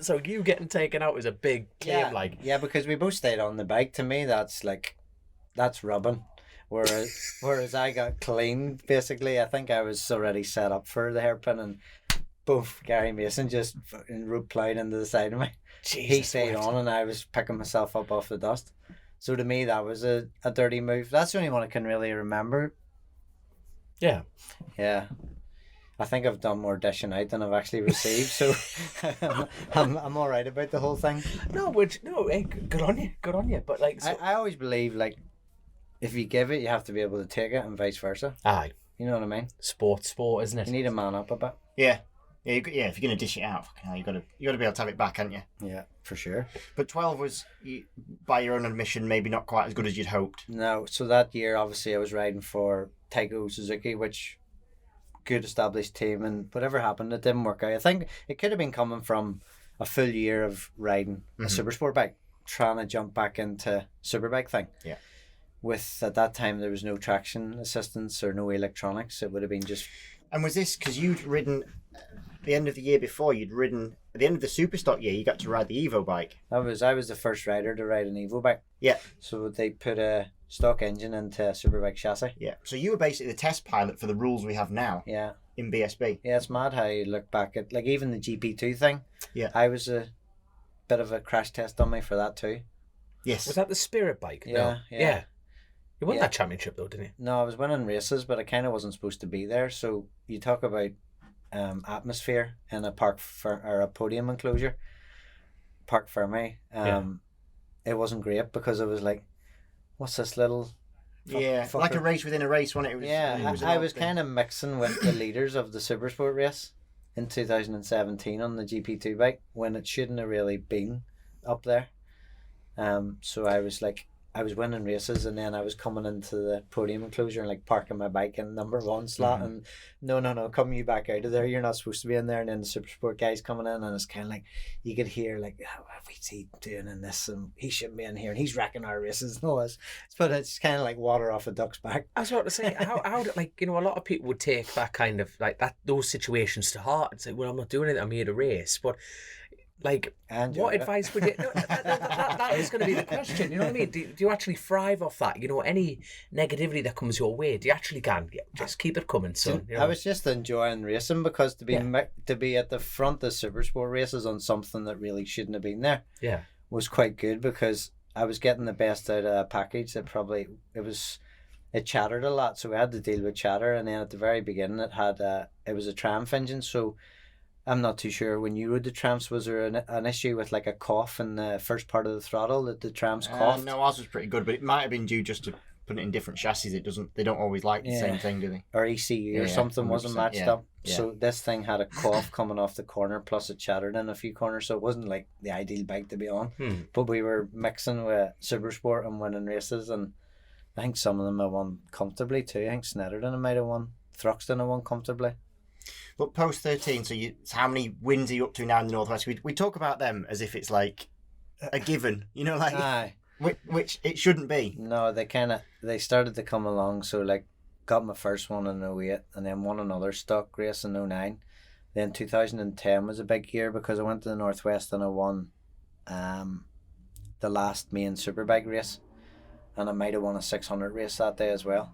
So you getting taken out is a big claim. Yeah, because we both stayed on the bike. To me, that's rubbing. Whereas I got clean, basically. I think I was already set up for the hairpin, and boom, Gary Mason just fucking root plowed into the side of me. He stayed on, and I was picking myself up off the dust. So to me, that was a dirty move. That's the only one I can really remember. Yeah. Yeah. I think I've done more dishing out than I've actually received, so I'm all right about the whole thing. Hey, good on you. But like, so, I always believe, like, if you give it, you have to be able to take it, and vice versa. aye, You know what I mean? sport, isn't it? You need to man up a bit. Yeah. Yeah, if you're going to dish it out, fucking hell, you got to be able to have it back, haven't you? Yeah, for sure. But 12 was, by your own admission, maybe not quite as good as you'd hoped. No, so that year, obviously, I was riding for Taiko Suzuki, which good established team, and whatever happened, it didn't work out. I think it could have been coming from a full year of riding a supersport bike, trying to jump back into superbike thing. Yeah. With, at that time, there was no traction assistance or no electronics. It would have been just... And was this because you'd ridden, at the end of the year before, at the end of the Superstock year, you got to ride the Evo bike? I was the first rider to ride an Evo bike. Yeah. So they put a stock engine into a superbike chassis. Yeah. So you were basically the test pilot for the rules we have now Yeah. in BSB. Yeah, it's mad how you look back at, like, even the GP2 thing. Yeah. I was a bit of a crash test dummy for that too. Yes. Was that the Spirit bike? Yeah, No. yeah. You won Yeah. that championship though, didn't you? No, I was winning races, but I kind of wasn't supposed to be there. So you talk about atmosphere in a or a podium enclosure, Parc Fermé. It wasn't great because it was like, what's this little... Yeah, fucker? like a race within a race when it was. Yeah, I was kind of mixing with the leaders of the Supersport race in 2017 on the GP2 bike when it shouldn't have really been up there. So I was like, I was winning races, and then I was coming into the podium enclosure and like parking my bike in number one slot, and no, come you back out of there, you're not supposed to be in there. And then the Supersport guys coming in, and it's kind of like you could hear like, oh, what's he doing in this, and he shouldn't be in here, and he's wrecking our races and all this. But it's kind of like water off a duck's back. I was about to say, how like, you know, a lot of people would take that kind of like those situations to heart and say, well, I'm not doing it, I'm here to race. But like, And what advice would you... No, that is going to be the question, you know what I mean? Do you actually thrive off that? You know, any negativity that comes your way, do you actually just keep it coming, son? You know? I was just enjoying racing because to be at the front of Supersport races on something that really shouldn't have been there was quite good, because I was getting the best out of a package that it chattered a lot, so we had to deal with chatter. And then at the very beginning it was a Triumph engine, so I'm not too sure when you rode the Triumphs, was there an issue with like a cough in the first part of the throttle that the Triumphs coughed? No, ours was pretty good, but it might have been due just to put it in different chassis. They don't always like the same thing, do they? Or ECU or something wasn't 100%, matched up. yeah. So this thing had a cough coming off the corner, plus it chattered in a few corners, so it wasn't like the ideal bike to be on. But we were mixing with Supersport and winning races, and I think some of them have won comfortably too. I think Snetterton might have won, Thruxton have won comfortably. But post 13, so how many wins are you up to now in the Northwest? We talk about them as if it's like a given, you know, like Aye. which it shouldn't be. No, they started to come along. So like got my first one in 08 and then won another stock race in 09. Then 2010 was a big year because I went to the Northwest and I won the last main Superbike race, and I might have won a 600 race that day as well.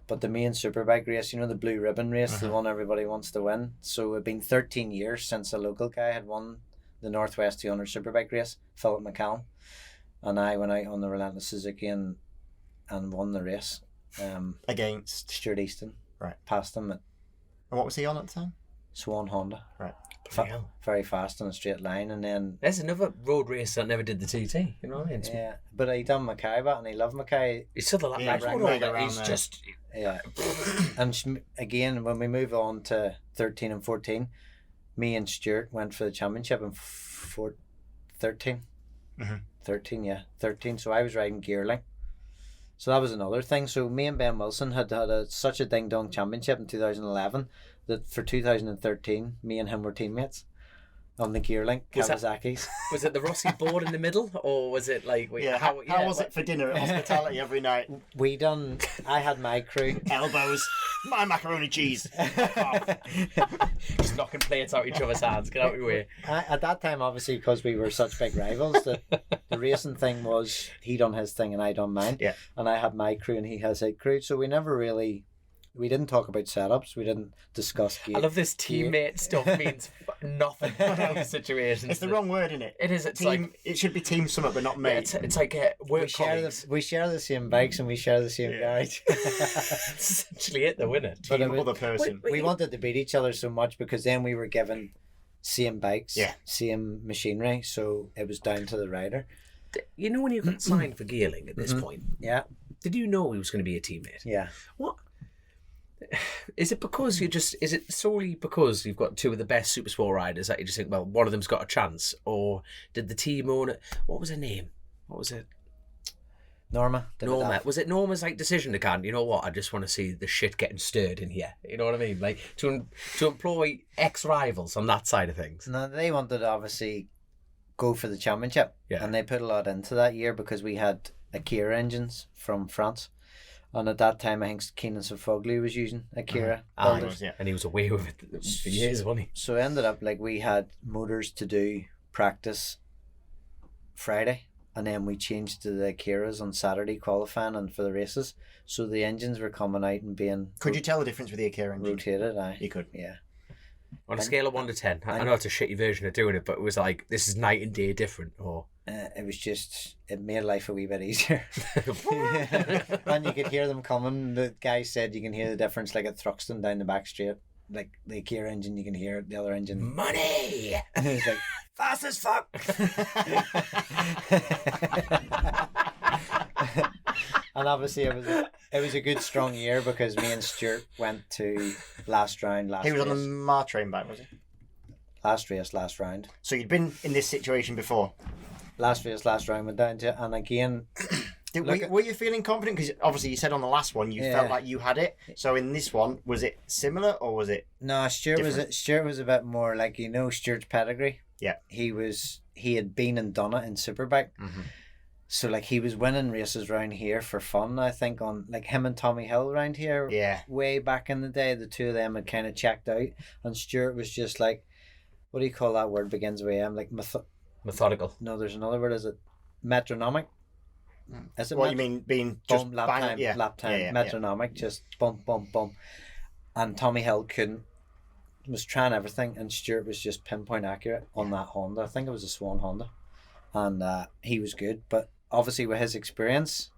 But the main Superbike race, you know, the blue ribbon race, the one everybody wants to win. So it'd been 13 years since a local guy had won the Northwest 200 Superbike race, Philip McCallum. And I went out on the Relentless Suzuki and won the race. Against Stuart Easton. Right. Passed him at And what was he on at the time? Swan Honda. Right. Very fast in a straight line, and then There's another road race that never did the TT. You know what I mean? yeah, but he done Mackay back, and he loved Mackay. He's still the Yeah, last right, one right over. around He's there. just Yeah, and again when we move on to 13 and 14, me and Stuart went for the championship in 13. Mhm. 13. So I was riding Gearling. So that was another thing. So me and Ben Wilson had such a ding dong championship in 2011 that for 2013, me and him were teammates on the Gearlink Was that- Kawasaki's. was it the Rossi board in the middle, or was it like How was it for dinner at hospitality every night? I had my crew. Elbows, my macaroni cheese. just knocking plates out each other's hands? Get out of your way. At that time, obviously, because we were such big rivals, the racing thing was he done his thing and I done mine. Yeah. And I had my crew and he has his crew. So we didn't talk about setups. We didn't discuss gear. I love this teammate stuff means nothing in these situations. It's the wrong word, isn't it? It is. It's Team. like It should be team summit, but not mate. it's like work colleagues. we share the same bikes and we share the same guide. That's essentially it, though, isn't it? But Team it was- other person. Wait, We wanted to beat each other so much because then we were given same bikes, Yeah. same machinery, so it was down to the rider. You know when you got signed for Gearling at this point, Yeah, did you know he was going to be a teammate? yeah. What? Is it because is it solely because you've got two of the best super sport riders that you just think, well, one of them's got a chance? Or did the team owner, what was her name? What was it? Norma. did it Norma. that. Was it Norma's like decision to can, you know what, I just want to see the shit getting stirred in here. You know what I mean? Like to employ ex-rivals on that side of things. No, they wanted to obviously go for the championship. Yeah. And they put a lot into that year because we had Akira engines from France. And at that time, I think Keenan Sofoglu was using Akira. Ah, builders. and he was away with it for years, wasn't he? So it ended up like we had motors to do practice Friday, and then we changed to the Akiras on Saturday qualifying and for the races. So the engines were coming out and being Could you tell the difference with the Akira engine? rotated. You could. Yeah. On a scale of 1 to 10, I know it's a shitty version of doing it, but it was like, this is night and day different, or... It was just, it made life a wee bit easier. And you could hear them coming. The guy said you can hear the difference, like at Thruxton down the back straight. Like the Akira engine, you can hear it, the other engine. Money! It's like, Fast as fuck! and obviously it was a good strong year because me and Stuart went to last round, He was on the race. Martrain bike, was he? last round. So you'd been in this situation before. Last round went down to, and again, Were you feeling confident? Because obviously you said on the last one you Yeah. felt like you had it. So in this one, was it similar or was it? no, Stuart Different. was a bit more like, you know, Stuart's pedigree. Yeah. He had been and done it in Superbike. Mhm. So like he was winning races around here for fun, I think, on like him and Tommy Hill around here. Yeah. Way back in the day, the two of them had kind of checked out, and Stuart was just like, what do you call that word begins with M? Like Methodical. no, there's another word. Is it metronomic? Is it What you mean being just boom, lap bang, time, yeah. lap time, Yeah, yeah, metronomic, just bump, bump, bump. And Tommy Hill was trying everything, and Stuart was just pinpoint accurate on that Honda. I think it was a Swan Honda, and he was good. But obviously with his experience,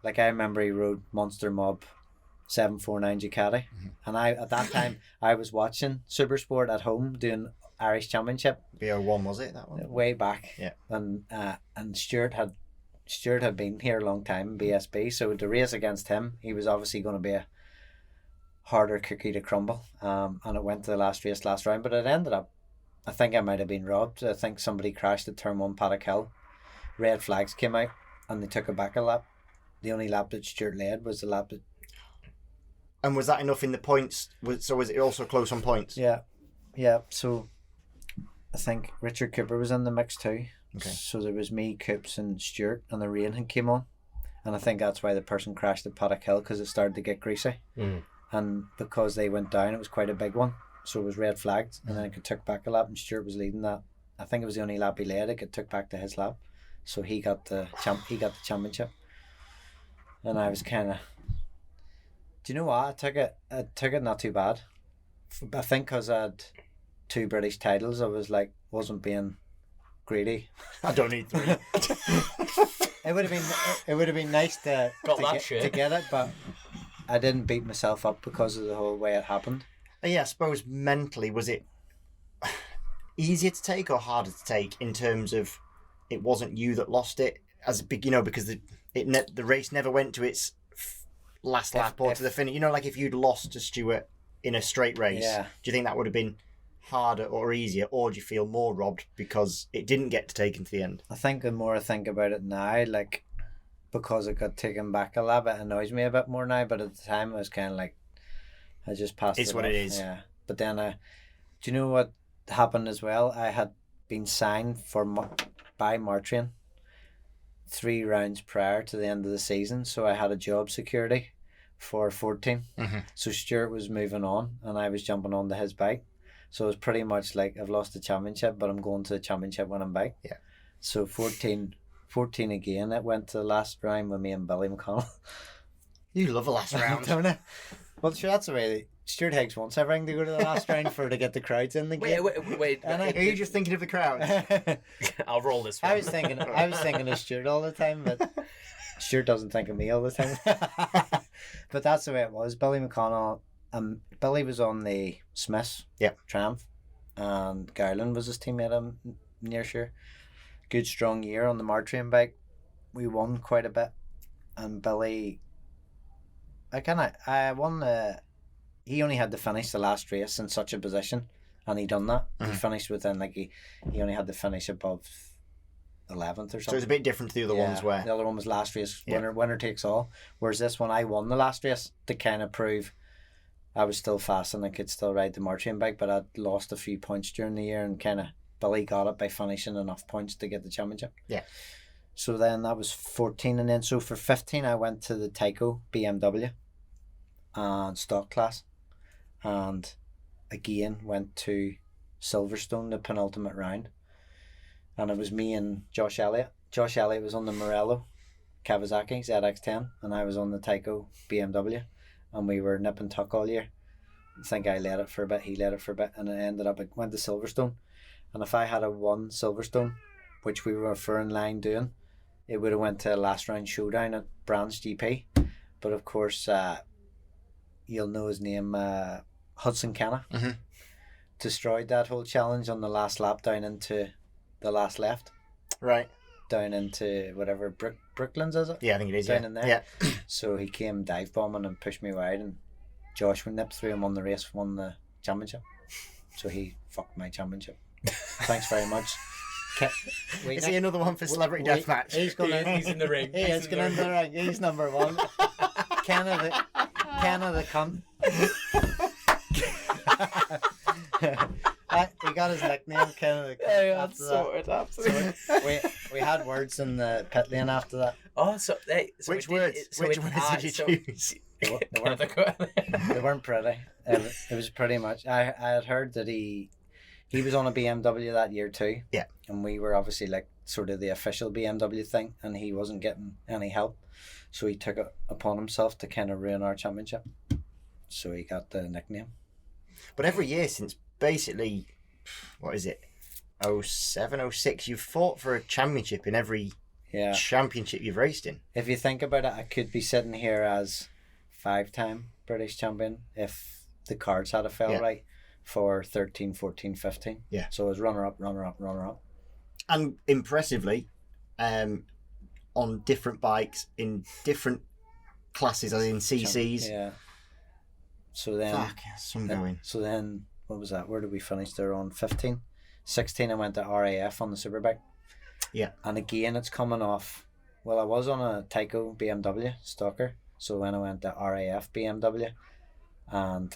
like I remember he rode Monster Mob 749 Ducati, and at that time I was watching Supersport at home doing Irish Championship BO1 was it that one? way back. Yeah. And Stuart had been here a long time in BSB, so to race against him, he was obviously going to be a harder cookie to crumble. And it went to the last round, but it ended up, I think I might have been robbed. I think somebody crashed at turn 1 Paddock Hill. Red flags came out and they took it back a lap. The only lap that Stuart led was the lap that... And was that enough in the points? So was it also close on points? Yeah, so I think Richard Cooper was in the mix too. Okay. So there was me, Coops and Stuart, and the rain had came on. and I think that's why the person crashed at Paddock Hill, because it started to get greasy. And because they went down, it was quite a big one, so it was red flagged, and then it got took back a lap, and Stuart was leading that. I think it was the only lap he led. It got took back to his lap, so he got the championship. And I was kind of, do you know what? I took it not too bad. I think because I had 2 British titles, I was like, wasn't being greedy. I don't need 3. It would have been nice to get it, but I didn't beat myself up because of the whole way it happened. Yeah, I suppose mentally, was it easier to take or harder to take in terms of it wasn't you that lost it as a big, because the race never went to its last lap or to the finish. Like if you'd lost to Stuart in a straight race, do you think that would have been harder or easier, or do you feel more robbed because it didn't get to take him to the end? I think the more I think about it now, like, because it got taken back a lot, it annoys me a bit more now, but at the time I was kind of like, I just passed it's it what off. it is. Yeah. But then do you know what happened as well? I had been signed by Martrian 3 rounds prior to the end of the season, so I had a job security for 14. So Stuart was moving on and I was jumping onto his bike, so it was pretty much like, I've lost the championship, but I'm going to the championship when I'm back. So 14 again, it went to the last round with me and Billy McConnell. You love a last round. Don't I? Well, sure, that's the way Stuart Higgs wants everything to go to the last round to get the crowds in the game. Wait. Are you just thinking of the crowd? I'll roll this one. I was thinking of Stuart all the time, but Stuart doesn't think of me all the time. But that's the way it was. Billy McConnell, Billy was on the Smiths Triumph, and Garland was his teammate, I'm near sure. Good strong year on the Martrian bike. We won quite a bit, and Billy, I won he only had to finish the last race in such a position, and he done that. He finished within, like, he only had to finish above 11th or something. So it's a bit different to the other ones where the other one was last race, winner takes all. Whereas this one, I won the last race to kind of prove I was still fast and I could still ride the Martrian bike, but I'd lost a few points during the year, and kind of Billy got it by finishing enough points to get the championship. So then that was 14, and then so for 15 I went to the Tyco BMW and stock class, and again went to Silverstone, the penultimate round, and it was me and Josh Elliott. Josh Elliott was on the Morello Kawasaki ZX10 and I was on the Tyco BMW, and we were nip and tuck all year. I think I led it for a bit, he led it for a bit, and it ended up, I went to Silverstone, and if I had won Silverstone, which we were for in line doing, it would have went to a last round showdown at Brands GP. But of course, you'll know his name, Hudson Canna, destroyed that whole challenge on the last lap down into the last left. Right. Down into whatever, Brooklands, is it? Yeah, I think it is. Down in there. Yeah. So he came dive bombing and pushed me wide, and Josh nipped through him on the race, won the championship. So he fucked my championship. Thanks very much. Is he another one for Celebrity Deathmatch? He's in the ring. He is going in the ring. He's number 1. Canada cunt. He got his nickname, Canada cunt. Yeah, that's sorted, absolutely. So we had words in the pit lane after that. Oh, so which words? Which words did you choose? They weren't pretty. It was pretty much. I had heard that he was on a BMW that year too. Yeah. And we were obviously like sort of the official BMW thing, and he wasn't getting any help, so he took it upon himself to kind of ruin our championship. So he got the nickname. But every year since basically, what is it, 07, 06, you've fought for a championship in every championship you've raced in. If you think about it, I could be sitting here as 5-time British champion if the cards had fell right for 13, 14, 15. Yeah. So it was runner up. And impressively, on different bikes in different classes, as in CCs. Yeah. So then, So then, what was that? Where did we finish there on 15? 16, I went to RAF on the Superbike. Yeah. And again, it's coming off. Well, I was on a Tyco BMW Stalker. So when I went to RAF BMW, and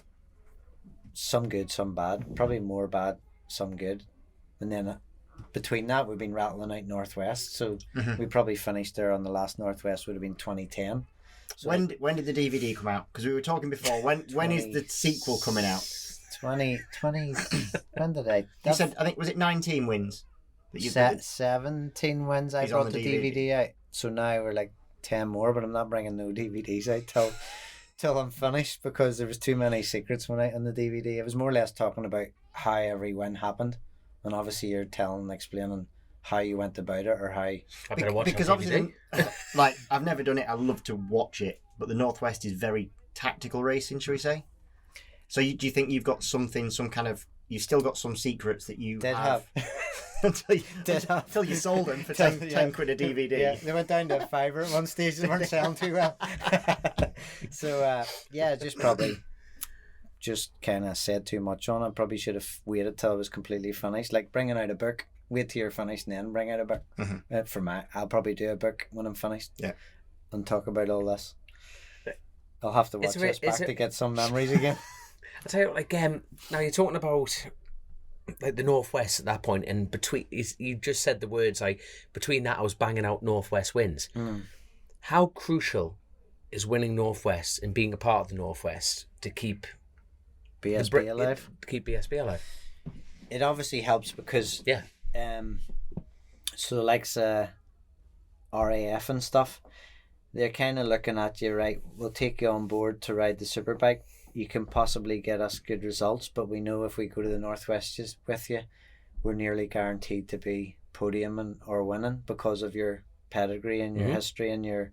some good, some bad. Probably more bad, some good. And then between that, we've been rattling out Northwest. So we probably finished there on the last Northwest would have been 2010. So when did the DVD come out? Because we were talking before. When is the sequel coming out? 20 when did I? You said, I think, was it 19 wins? That you 17 wins I He's on brought the the DVD out. So now we're like 10 more, but I'm not bringing no DVDs out till I'm finished, because there was too many secrets when I on the DVD. It was more or less talking about how every win happened, and obviously you're telling and explaining how you went about it, or how. I better watch because that obviously, like, I've never done it. I love to watch it, but the Northwest is very tactical racing, shall we say? So do you think you've got something, some kind of, you've still got some secrets that you Did have? until you sold them for 10 quid a DVD. Yeah, they went down to a fiver at one stage. They weren't selling too well. So just probably just kind of said too much on it. Probably should have waited till it was completely finished. Like bringing out a book, wait till you're finished and then bring out a book. I'll probably do a book when I'm finished. Yeah, and talk about all this. I'll have to watch this back to get some memories again. I tell you, like, now you're talking about like the Northwest at that point, and between you just said the words like between that I was banging out Northwest wins. How crucial is winning Northwest and being a part of the Northwest to keep BSB alive? To keep BSB alive. It obviously helps because so the likes RAF and stuff, they're kind of looking at you, right, we'll take you on board to ride the Superbike. You can possibly get us good results, but we know if we go to the Northwest with you, we're nearly guaranteed to be podium or winning because of your pedigree and your history and your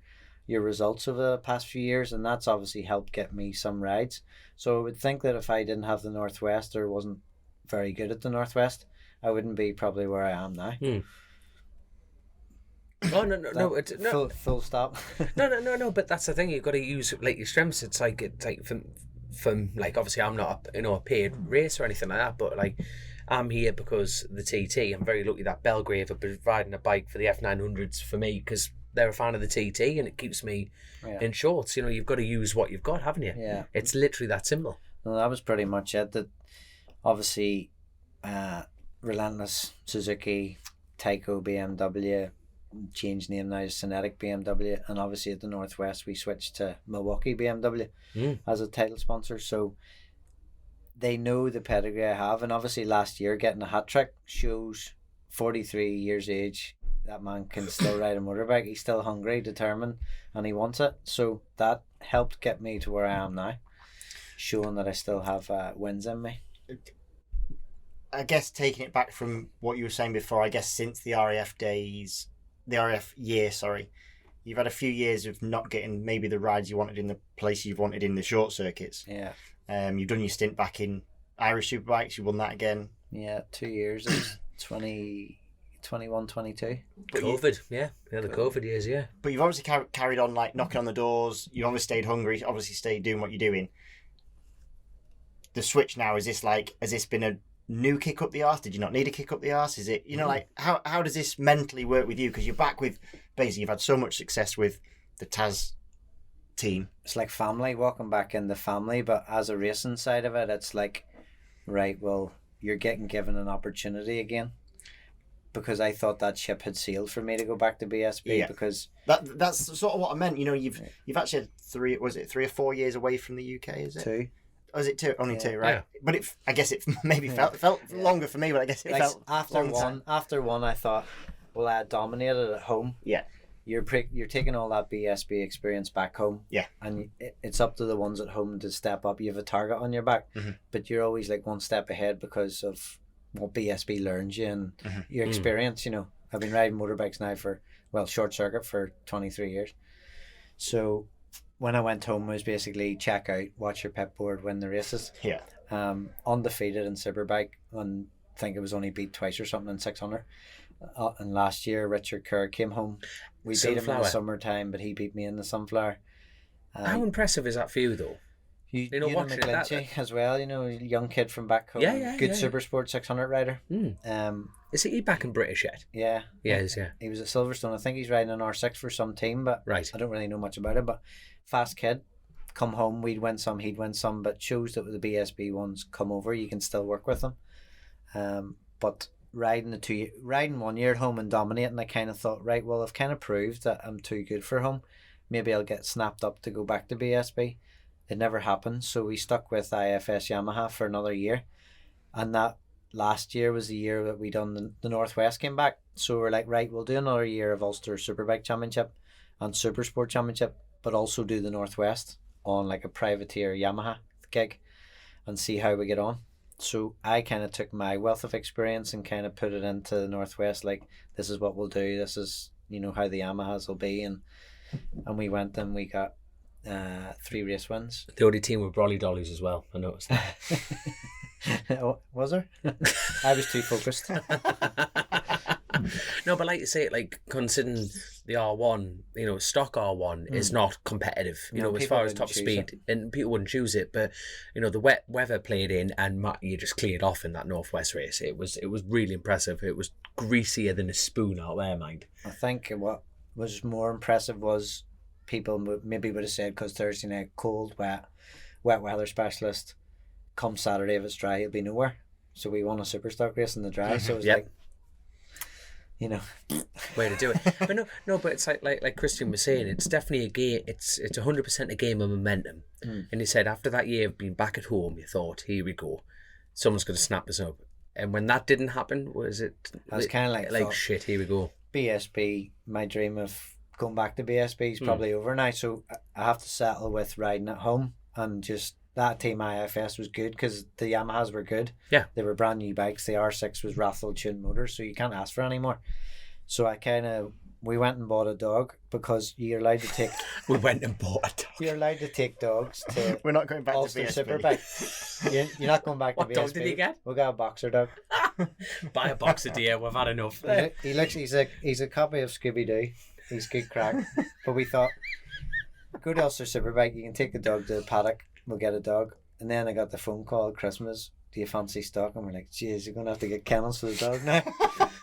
results over the past few years, and that's obviously helped get me some rides. So I would think that if I didn't have the Northwest or wasn't very good at the Northwest, I wouldn't be probably where I am now. Oh no! Full stop. No. But that's the thing. You've got to use like your strengths. It's like from like obviously I'm not a paid racer or anything like that, but like I'm here because the TT. I'm very lucky that Belgrave are providing a bike for the F900s for me because they're a fan of the TT and it keeps me in shorts. You know, you've got to use what you've got, haven't you? Yeah. It's literally that simple. Well, that was pretty much it. That obviously, Relentless Suzuki, Tyco BMW. Changed name now to Cinetic BMW, and obviously at the Northwest we switched to Milwaukee BMW as a title sponsor, so they know the pedigree I have. And obviously last year getting a hat trick shows 43 years age, that man can still ride a motorbike. He's still hungry, determined, and he wants it. So that helped get me to where I am now, showing that I still have wins in me. I guess taking it back from what you were saying before, I guess since the RAF days, the RF year, you've had a few years of not getting maybe the rides you wanted in the place you've wanted in the short circuits. Yeah. You've done your stint back in Irish Superbikes. You won that again. Yeah, 2 years. It was 2021, 22. COVID, the COVID years, yeah. But you've obviously carried on, like knocking on the doors. You obviously stayed hungry. Obviously stayed doing what you're doing. The switch now, has this been a new kick up the arse? Did you not need a kick up the arse? Is it, like, how does this mentally work with you? Because you're back with, basically, you've had so much success with the TAS team. It's like family, walking back in the family, but as a racing side of it, it's like, right, well, you're getting given an opportunity again. Because I thought that ship had sailed for me to go back to BSB, because that's sort of what I meant. You've actually had 3 or 4 years away from the UK, is it? 2. Oh, is it 2? Only 2, right? Yeah. But I guess it maybe felt longer for me, but I guess it felt after one. I thought, well, I dominated at home. Yeah. You're taking all that BSB experience back home. Yeah. And it's up to the ones at home to step up. You have a target on your back, but you're always like one step ahead because of what BSB learns you and your experience. I've been riding motorbikes now short circuit for 23 years. So when I went home, it was basically check out, watch your pit board, win the races. Yeah. Undefeated in Superbike, and I think it was only beat twice or something in 600. And last year, Richard Kerr came home. We beat him in the summertime, but he beat me in the Sunflower. How impressive is that for you, though? Watching McGlinchey as well, young kid from back home. Good Supersport 600 rider. Is he back in British yet? Yeah. Yeah, he is, He was at Silverstone. I think he's riding an R6 for some team, but I don't really know much about it. But fast kid, come home, we'd win some, he'd win some, but shows that with the BSB ones come over, you can still work with them. But riding 1 year at home and dominating, I kind of thought, right, well, I've kind of proved that I'm too good for home. Maybe I'll get snapped up to go back to BSB. It never happened, so we stuck with IFS Yamaha for another year, and that last year was the year that we done the Northwest came back. So we're like, right, we'll do another year of Ulster Superbike Championship and Supersport Championship, but also do the Northwest on like a privateer Yamaha gig and see how we get on. So I kind of took my wealth of experience and kind of put it into the Northwest, like, this is what we'll do, this is, you know, how the Yamahas will be, and we went and we got 3 race wins. The only team with brolly dollies as well, I noticed that. Oh, was there? I was too focused. No, but like you say, like, considering the R1, you know, stock R1 is not competitive, you know, as far as top speed, and people wouldn't choose it. But, you know, the wet weather played in, and you just cleared off in that Northwest race. It was really impressive. It was greasier than a spoon out there, mind. I think what was more impressive was people maybe would have said, because Thursday night cold, wet weather specialist, come Saturday if it's dry, it'll be nowhere. So we won a super stock race in the dry. So it was like, you know, way to do it. But but it's like Christian was saying, it's definitely a game. It's 100% a game of momentum. And he said after that year of being back at home, you thought, here we go, someone's going to snap this up. And when that didn't happen, was it? I was kind of like shit, here we go. BSB, my dream of going back to BSB is probably over now. So I have to settle with riding at home, and just that team IFS was good because the Yamahas were good. Yeah. They were brand new bikes. The R6 was Rathel tuned motors, so you can't ask for any more. So we went and bought a dog, because you're allowed to take... We went and bought a dog. You're allowed to take dogs to... We're not going back Ulster to BSB. Superbike. You're not going back to BSB. What dog did you get? We got a boxer dog. Buy a boxer, dear. We've had enough. He's a copy of Scooby-Doo. He's good crack. But we thought, go to Ulster Superbike, you can take the dog to the paddock, we'll get a dog. And then I got the phone call at Christmas, do you fancy stock? And we're like, geez, you're going to have to get kennels for the dog now.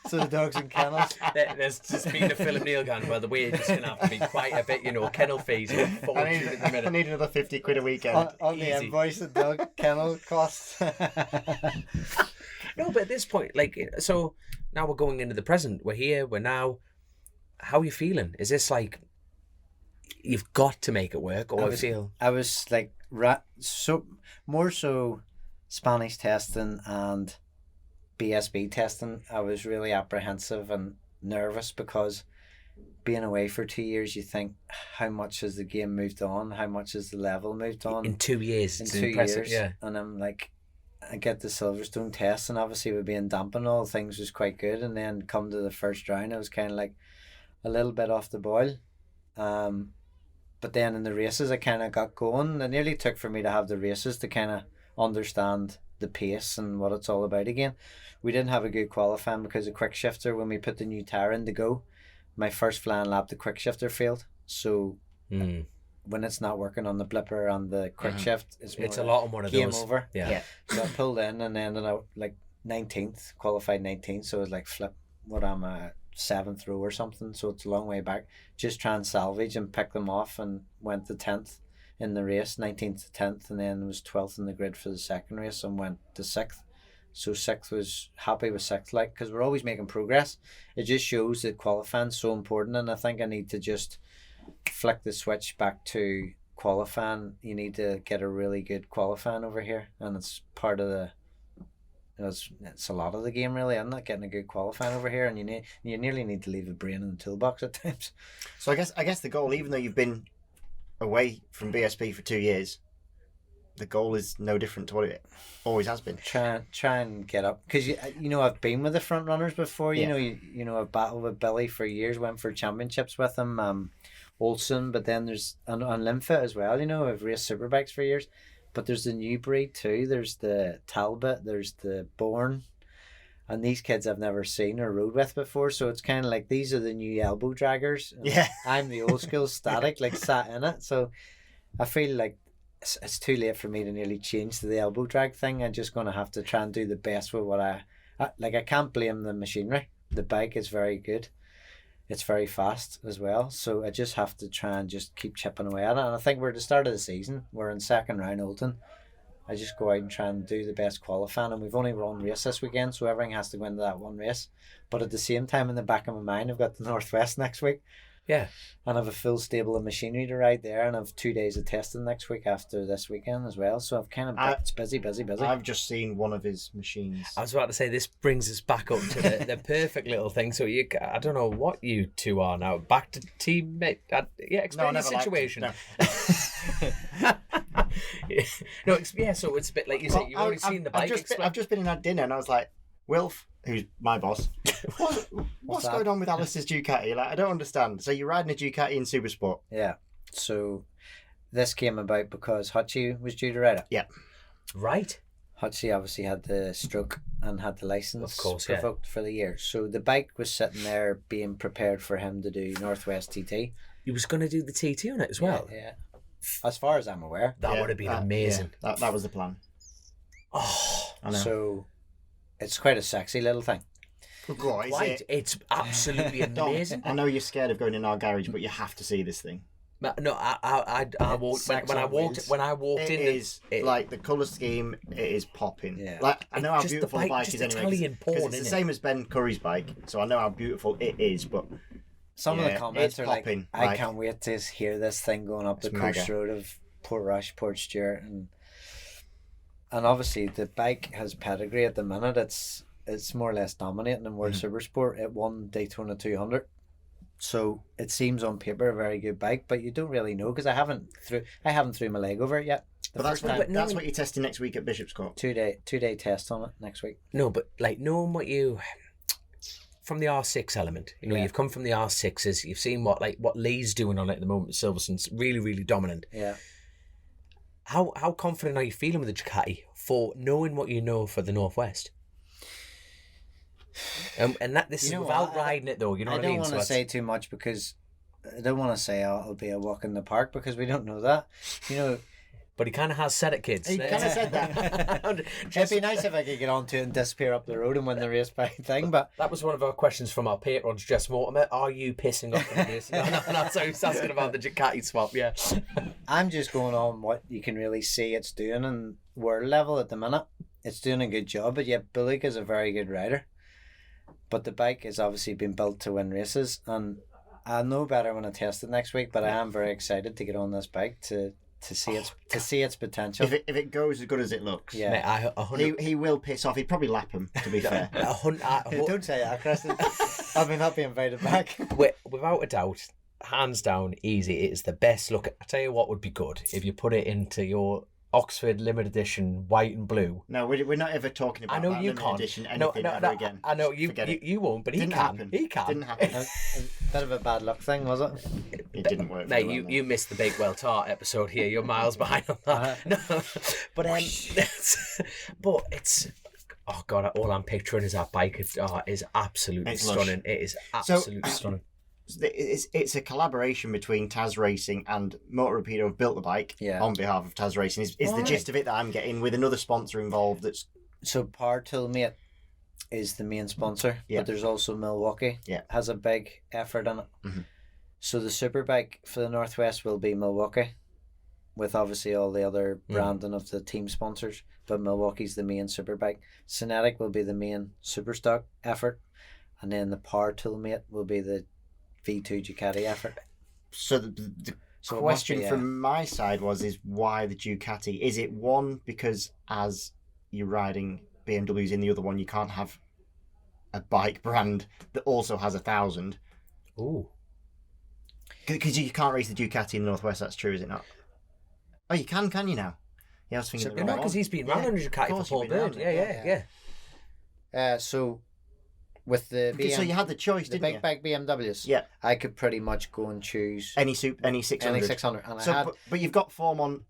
So the dog's in kennels. There's just been a Philip Neal gun, by the way, it's going to have to be quite a bit, you know, kennel fees. I need another 50 quid a weekend. On the invoice, the dog kennel costs. No, but at this point, like, so now we're going into the present. We're here, we're now. How are you feeling? Is this like, you've got to make it work, or I was like, more so Spanish testing and BSB testing. I was really apprehensive and nervous, because being away for 2 years, you think, how much has the game moved on? How much has the level moved on? In 2 years. In 2 years. Yeah. And I'm like, I get the Silverstone test, and obviously with being damp and all, things was quite good. And then come to the first round, I was kind of like a little bit off the boil. But then in the races, I kind of got going. It nearly took for me to have the races to kind of understand the pace and what it's all about again. We didn't have a good qualifying because of quick shifter. When we put the new tyre in to go, my first flying lap, the quick shifter failed. So when it's not working on the blipper and the quick shift, it's a lot on one of game those. Over. Yeah. So I pulled in and ended up like 19th, qualified 19th. So it was like, flip, what am I, 7th row or something? So it's a long way back. Just try and salvage and pick them off, and went to 10th in the race, 19th to 10th, and then was 12th in the grid for the second race, and went to 6th. So 6th was happy with 6th, like, because we're always making progress. It just shows that qualifying's so important, and I think I need to just flick the switch back to qualifying. You need to get a really good qualifying over here, and it's part of the, it's a lot of the game really. I'm not getting a good qualifying over here, and you nearly need to leave a brain in the toolbox at times. So I guess the goal, even though you've been away from BSB for 2 years, the goal is no different to what it always has been. Try and get up, because you know, I've been with the front runners before. You know, you know, I've battled with Billy for years, went for championships with him, Oulton, but then there's on Linfa as well. You know, I've raced superbikes for years, but there's the new breed too. There's the Talbot, there's the Bourne, and these kids I've never seen or rode with before. So it's kind of like, these are the new elbow draggers. Yeah, I'm the old school static, like sat in it. So I feel like it's too late for me to nearly change to the elbow drag thing. I'm just going to have to try and do the best with what I can't blame the machinery. The bike is very good. It's very fast as well. So I just have to try and just keep chipping away at it. And I think we're at the start of the season. We're in second round Oulton. I just go out and try and do the best qualifying, and we've only one race this weekend, so everything has to go into that one race. But at the same time, in the back of my mind, I've got the Northwest next week. Yeah. And I have a full stable of machinery to ride there, and I have 2 days of testing next week after this weekend as well. So I've kind of it's busy. I've just seen one of his machines. I was about to say, this brings us back up to the perfect little thing. So I don't know what you two are now. Back to teammate. Explain the situation. No, yeah. So it's a bit like you said. You've already seen the bike. I've just been and had dinner, and I was like, Wilf, who's my boss, what's going on with Alistair's Ducati? Like, I don't understand. So you're riding a Ducati in Supersport? Yeah. So this came about because Hutchie was due to ride it. Yeah. Right. Hutchie obviously had the stroke and had the license Of course, revoked for the year. So the bike was sitting there being prepared for him to do Northwest TT. He was going to do the TT on it as well. Yeah. As far as I'm aware. That would have been amazing. Yeah, that was the plan. Oh, I know. So it's quite a sexy little thing. What, right. It's absolutely amazing. I know you're scared of going in our garage, but you have to see this thing. No, I walked when I walked It in. is like the colour scheme. It is popping. Yeah. Like I know how Just the beautiful the bike, bike is just anyway. Italian porn, Because it's the innit? same as Ben Curry's bike, so I know how beautiful it is. But Some of Yeah, the comments it's are like, popping, I like- can't wait to hear this thing going up the It's coast mega. road of Port Rush, Port Stewart, and obviously the bike has pedigree at the minute. It's more or less dominating in World Supersport. It won Daytona 200, so it seems on paper a very good bike, but you don't really know because I haven't threw my leg over it yet. but that's what you're testing next week at Bishopscourt. 2-day test on it next week. No, but like knowing what you from the R6 element, you've come from the R6s. You've seen what Lee's doing on it at the moment. Silverson's really, really dominant. Yeah. How confident are you feeling with the Ducati for knowing what you know for the Northwest? And that this is without riding it though. You know what I mean? I don't want to say too much because I don't want to say it'll be a walk in the park because we don't know that. But he kind of has said it, kids. He kind of said that. It'd be nice if I could get onto it and disappear up the road and win the race by thing, but That was one of our questions from our patrons, Jess Mortimer. Are you pissing off the race? No, so he's asking about the Ducati swap, yeah. I'm just going on what you can really see it's doing in world level at the minute. It's doing a good job, but yet Bullock is a very good rider. But the bike has obviously been built to win races, and I'll know better when I test it next week, but I am very excited to get on this bike to see its potential. If it goes as good as it looks, Yeah. Mate, he will piss off. He'd probably lap him. To be fair, Don't say that, Kristen. I may not be invited back. without a doubt, hands down, easy. It is the best look. I tell you what would be good if you put it into your Oxford limited edition white and blue. no, we're not ever talking about I know that you limited can't. edition anything ever again. I know Forget it. you won't, but he Didn't can. happen. He can. Didn't happen. A bit of a bad luck thing, was it? It didn't work. Mate, very well, you missed the Bakewell Tart episode here. You're miles behind on that. No, but but it's oh god, all I'm picturing is that bike. Is absolutely It's lush. stunning. It is absolutely stunning. It's a collaboration between TAS Racing and Motor Rapido have built the bike on behalf of TAS Racing. Is the gist of it that I'm getting with another sponsor involved? That's So Power Toolmate is the main sponsor, Yeah. but there's also Milwaukee. Yeah. Has a big effort in it. Mhm. So the Superbike for the Northwest will be Milwaukee, with obviously all the other branding of the team sponsors. But Milwaukee's the main Superbike. Cinetic will be the main Superstock effort, and then the Power Toolmate will be the V2 Ducati effort. so the So it must question be, from my side is why the Ducati? Is it one because as you're riding BMWs in the other one, you can't have a bike brand that also has 1,000 Ooh. because you can't race the Ducati in the Northwest. That's true, is it not? Oh, you can you now? Yeah, I was thinking. You know, because he's been running the Ducati for course Paul he's been Byrne. running it, Yeah. So with the So you had the choice, the didn't you? big bike BMWs, Yeah. I could pretty much go and choose Any 600. any 600, and So, I had but you've got form on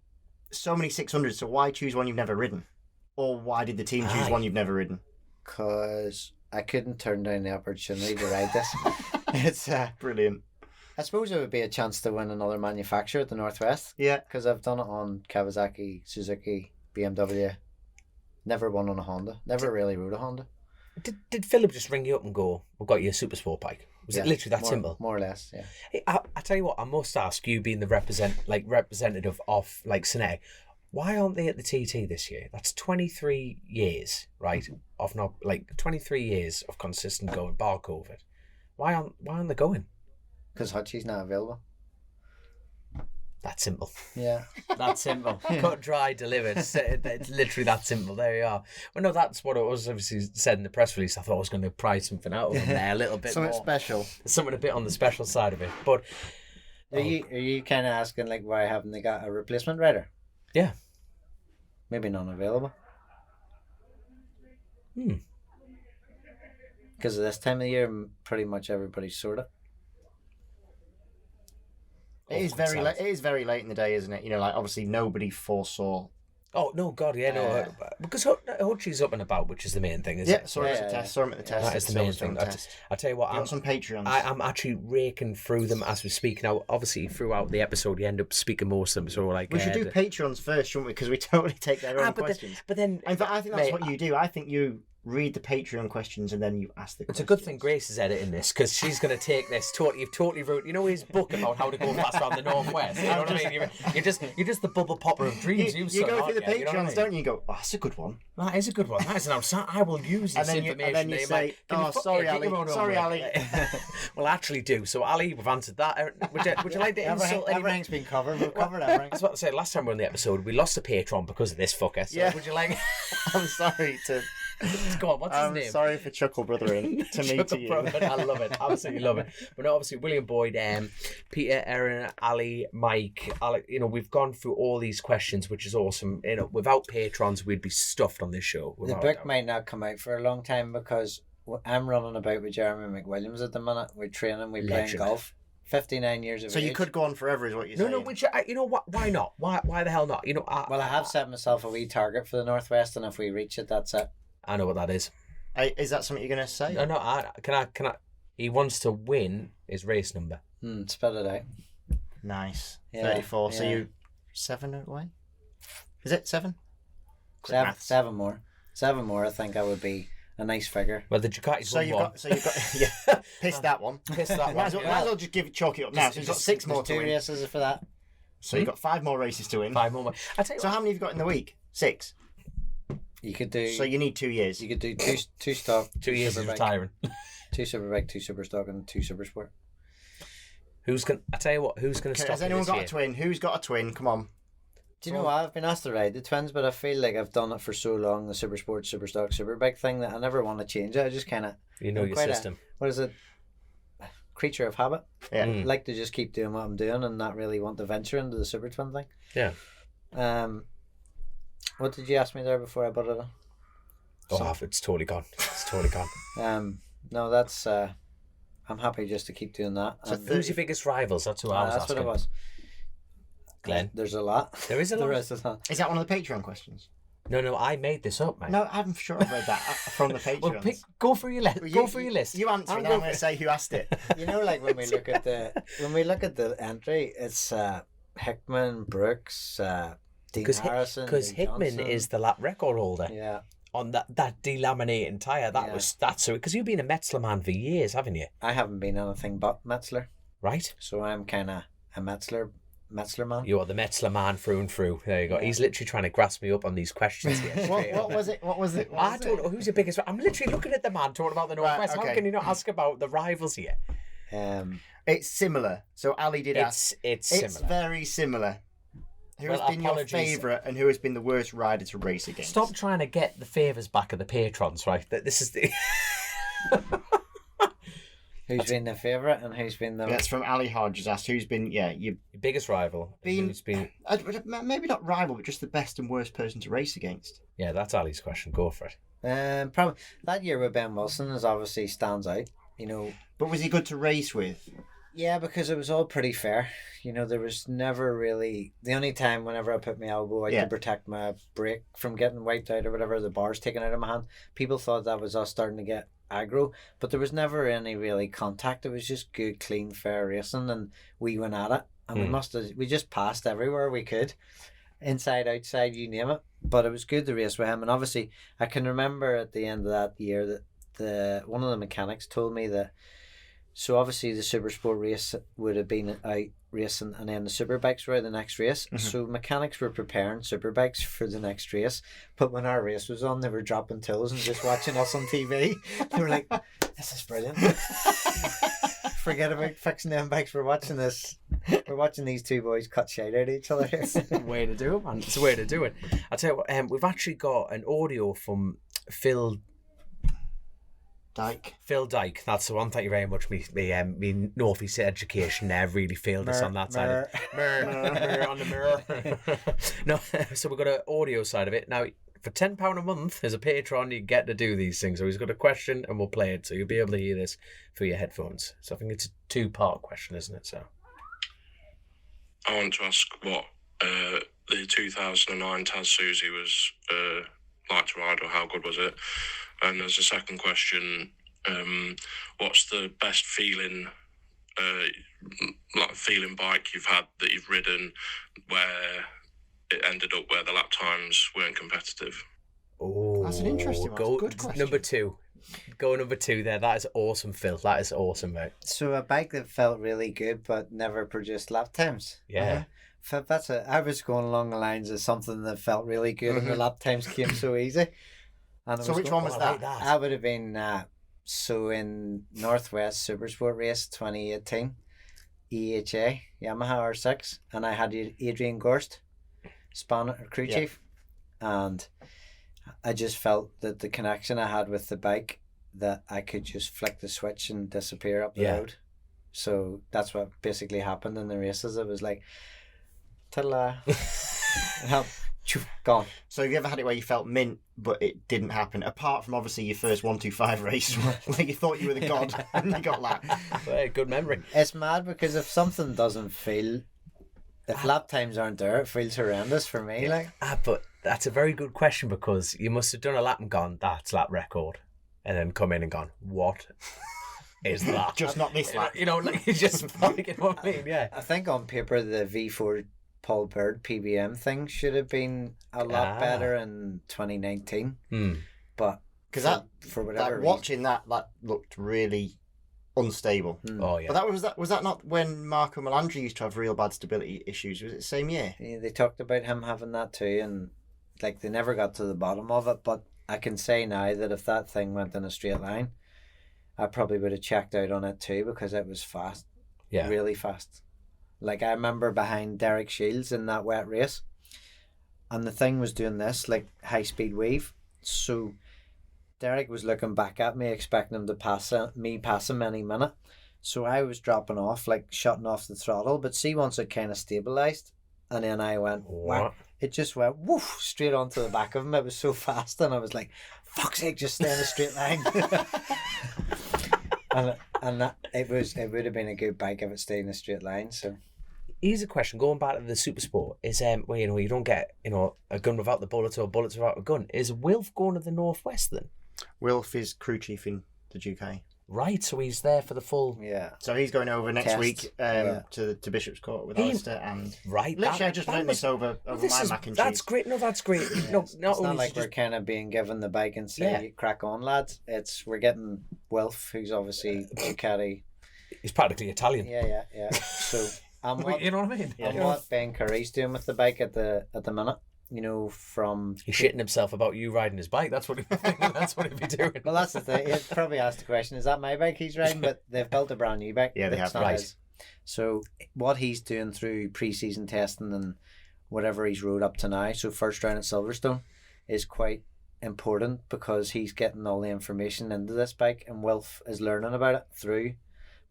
so many 600s. So why choose one you've never ridden, or why did the team choose Aye. one you've never ridden? because I couldn't turn down the opportunity to ride this. It's Brilliant. I suppose it would be a chance to win another manufacturer at the Northwest, Yeah. because I've done it on Kawasaki, Suzuki, BMW. Never won on a Honda. Never really rode a Honda. Did Philip just ring you up and go, "We've got you a super sport bike"? Was it literally that simple? More or less, yeah. Hey, I tell you what, I must ask you, being the representative of like Cinetic, why aren't they at the TT this year? That's 23 years, right? Of not 23 years of consistent going, bar COVID. Why aren't they going? Because Hutchie's not available. That's simple. Yeah. That's simple. Cut, dry, delivered. It's literally that simple. There you are. Well, no, that's what it was obviously said in the press release. I thought I was going to pry something out of them there a little bit Something more. special. Something a bit on the special side of it. But Are you kind of asking like why haven't they got a replacement rider? yeah. Maybe none available. Because of this time of year, pretty much everybody's sorted. It is very late. It is very late in the day, isn't it? You know, like obviously nobody foresaw. Oh no, God, yeah, no, because Hutchie's up and about, which is the main thing, isn't it? Saw him at the test. Saw him at the test. That is the main thing. I tell you what, I'm on some Patreons. I'm actually raking through them as we speak now. Obviously, throughout the episode, you end up speaking most of them. So like, we should do Patreons first, shouldn't we? Because we totally take their own questions. But then, in fact, I think that's what you do. I think you read the Patreon questions and then you ask the questions. It's a good thing Grace is editing this because she's going to take this you've totally ruined. You know his book about how to go fast around the northwest. You know what I mean? You're just the bubble popper of dreams. You go through the Patreons, don't you? You go, oh, that's a good one. That is a good one. That is an outside. I will use this information. And then you say, oh, sorry, Ali. Sorry, Ali. Well, I actually do. So, Ali, we've answered that. Would you like to insult anyone? Everything's been covered. We've covered everything. That's what I said last time we were on the episode. We lost a patron because of this fucker. So would you like... I'm sorry to... Go on, what's his name? Sorry for chuckle brothering to me to you. I love it, absolutely love it. But no, obviously William Boyd, Peter, Erin, Ali, Mike, Alec. You know, we've gone through all these questions, which is awesome. You know, without patrons, we'd be stuffed on this show. The book might not come out for a long time because I'm running about with Jeremy McWilliams at the minute. We're training, we're playing golf. 59 years of age. So you could go on forever, is what you're saying? No, which you know what? Why not? Why the hell not? You know, I have set myself a wee target for the Northwest, and if we reach it, that's it. I know what that is. Is that something you're going to say? No. Can I? He wants to win his race number. Spell it out. Nice. Yeah, 34. Yeah. So you 7 away? Is it 7? Seven more. 7 more. I think that would be a nice figure. Well, the Ducati's so you've got piss that one. Piss that one. Might as well just chalk it up now. So you've got 6 more to 2 win. races for that. So you've got 5 more races to win. 5 more. So how many have you got in the week? 6. You could do. So you need 2 years. You could do two stock. 2 years of retiring. 2 Superbike, 2 Superstock, and 2 Supersport. I tell you what. Who's going to stop? Has anyone got a twin? Who's got a twin? Come on. Do you know what? I've been asked to ride the twins, but I feel like I've done it for so long, the Supersport, Superstock, Superbike thing, that I never want to change it. I just kind of... You know your system. What is it? Creature of habit. Yeah. I like to just keep doing what I'm doing and not really want to venture into the Super Twin thing. Yeah. What did you ask me there before I put it on? It's totally gone. It's totally gone. No, that's... I'm happy just to keep doing that. So who's your biggest rivals? That's who I was asking. That's what it was. Glenn? There's a lot. There is a lot? Is that one of the Patreon questions? No, I made this up, mate. No, I'm sure I've read that from the Patreons. Well, go for your list. Go for your list. You answer, and I'm going to say who asked it. You know, like when we look at the entry, it's Hickman, Brooks, Dean Harrison. Because Hickman is the lap record holder. Yeah. On that delaminating tyre, that's so. Because you've been a Metzler man for years, haven't you? I haven't been anything but Metzler. Right. So I'm kind of a Metzler man. You are the Metzler man through and through. There you go. Yeah. He's literally trying to grasp me up on these questions here. What was it? I don't know. Who's your biggest? I'm literally looking at the man talking about the Northwest. Right, okay. How can you not ask about the rivals here? It's similar. So Ali did ask. It's similar. It's very similar. Who has been your favourite and who has been the worst rider to race against? Stop trying to get the favours back of the patrons, right? This is the... Who's been the favourite and who's been the... That's from Ali Hodges asked who's been, your biggest rival. Who's been... Maybe not rival, but just the best and worst person to race against. Yeah, that's Ali's question. Go for it. Probably that year with Ben Wilson is obviously stands out, you know. But was he good to race with? Yeah, because it was all pretty fair. You know, there was never really... The only time whenever I put my elbow out to protect my brake from getting wiped out or whatever, the bars taken out of my hand, people thought that was us starting to get aggro, but there was never any really contact. It was just good, clean, fair racing, and we went at it. And we just passed everywhere we could. Inside, outside, you name it. But it was good to race with him. And obviously, I can remember at the end of that year that one of the mechanics told me that So obviously the super sport race would have been out racing, and then the super bikes were the next race. So mechanics were preparing super bikes for the next race, but when our race was on, they were dropping tills and just watching us on TV. They were like, "This is brilliant." Forget about fixing them bikes. We're watching this. We're watching these two boys cut shade out of each other. Way to do it, man. It's a way to do it. I'll tell you what, we've actually got an audio from Phil Dyke. That's the one. Thank you very much. Me North East education there really failed us on that side. Mirror on the mirror. No, so we've got an audio side of it. Now, for £10 a month as a patron, you get to do these things. So he's got a question and we'll play it. So you'll be able to hear this through your headphones. So I think it's a 2-part question, isn't it? So I want to ask what the 2009 TAS Susie was like to ride, or how good was it? And as a second question, what's the best feeling bike you've had that you've ridden where it ended up where the lap times weren't competitive? Oh, That's an interesting one. Go Good question. number 2. Go number 2 there. That is awesome, Phil. That is awesome, mate. So a bike that felt really good but never produced lap times. Yeah. I was going along the lines of something that felt really good and the lap times came so easy. And So which one was that? That would have been so in Northwest Supersport Race 2018, EHA Yamaha R6, and I had Adrian Gorst, crew chief, and I just felt that the connection I had with the bike, that I could just flick the switch and disappear up the road. So that's what basically happened in the races. It was like, ta-da, gone. So have you ever had it where you felt mint, but it didn't happen? Apart from obviously your first 125 race, where you thought you were the god and you got lapped. Hey, good memory. It's mad because if something doesn't feel, if lap times aren't there, it feels horrendous for me. But that's a very good question, because you must have done a lap and gone, that's lap record, and then come in and gone, what is that? Just not this lap. You know, like, you just like, you know what I mean? Yeah. I think on paper the V4 Paul Bird PBM thing should have been a lot better in 2019. But because that, for whatever reason, watching that looked really unstable. Oh yeah. But was that not when Marco Melandri used to have real bad stability issues? Was it the same year? Yeah, they talked about him having that too, and like they never got to the bottom of it. But I can say now that if that thing went in a straight line, I probably would have checked out on it too, because it was fast. Yeah. Really fast. Like I remember behind Derek Shields in that wet race, and the thing was doing this like high speed wave. So Derek was looking back at me, expecting him to pass him any minute. So I was dropping off, like shutting off the throttle. But see, once it kind of stabilized, and then I went, whack, it just went woof straight onto the back of him. It was so fast, and I was like, "Fuck's sake, just stay in a straight line." and that, it would have been a good bike if it stayed in a straight line. So here's a question, going back to the super sport, is well, you know, you don't get, you know, a gun without the bullets or bullets without a gun. Is Wilf going to the Northwest then? Wilf is crew chief in the UK. Right, so he's there for the full. yeah. So he's going over next Test, week to Bishop's Court with Alastair and. Right. Literally, I just learned this over my mac and cheese. That's great. No, that's great. No, It's not not only like we're kind of being given the bike and say, crack on, lads. We're getting Wilf, who's obviously Ducati. he's practically Italian. Yeah. So You know what I mean? and what Ben Curry's doing with the bike at the minute, you know, from He's shitting himself about you riding his bike. That's what he'd be thinking. That's what he'd be doing. well, that's the thing. He'd probably asked the question: is that my bike he's riding? But they've built a brand new bike. Yeah, they that's have. not Right. his. So what he's doing through pre-season testing and whatever he's rode up to now, so first round at Silverstone, is quite important, because he's getting all the information into this bike, and Wilf is learning about it through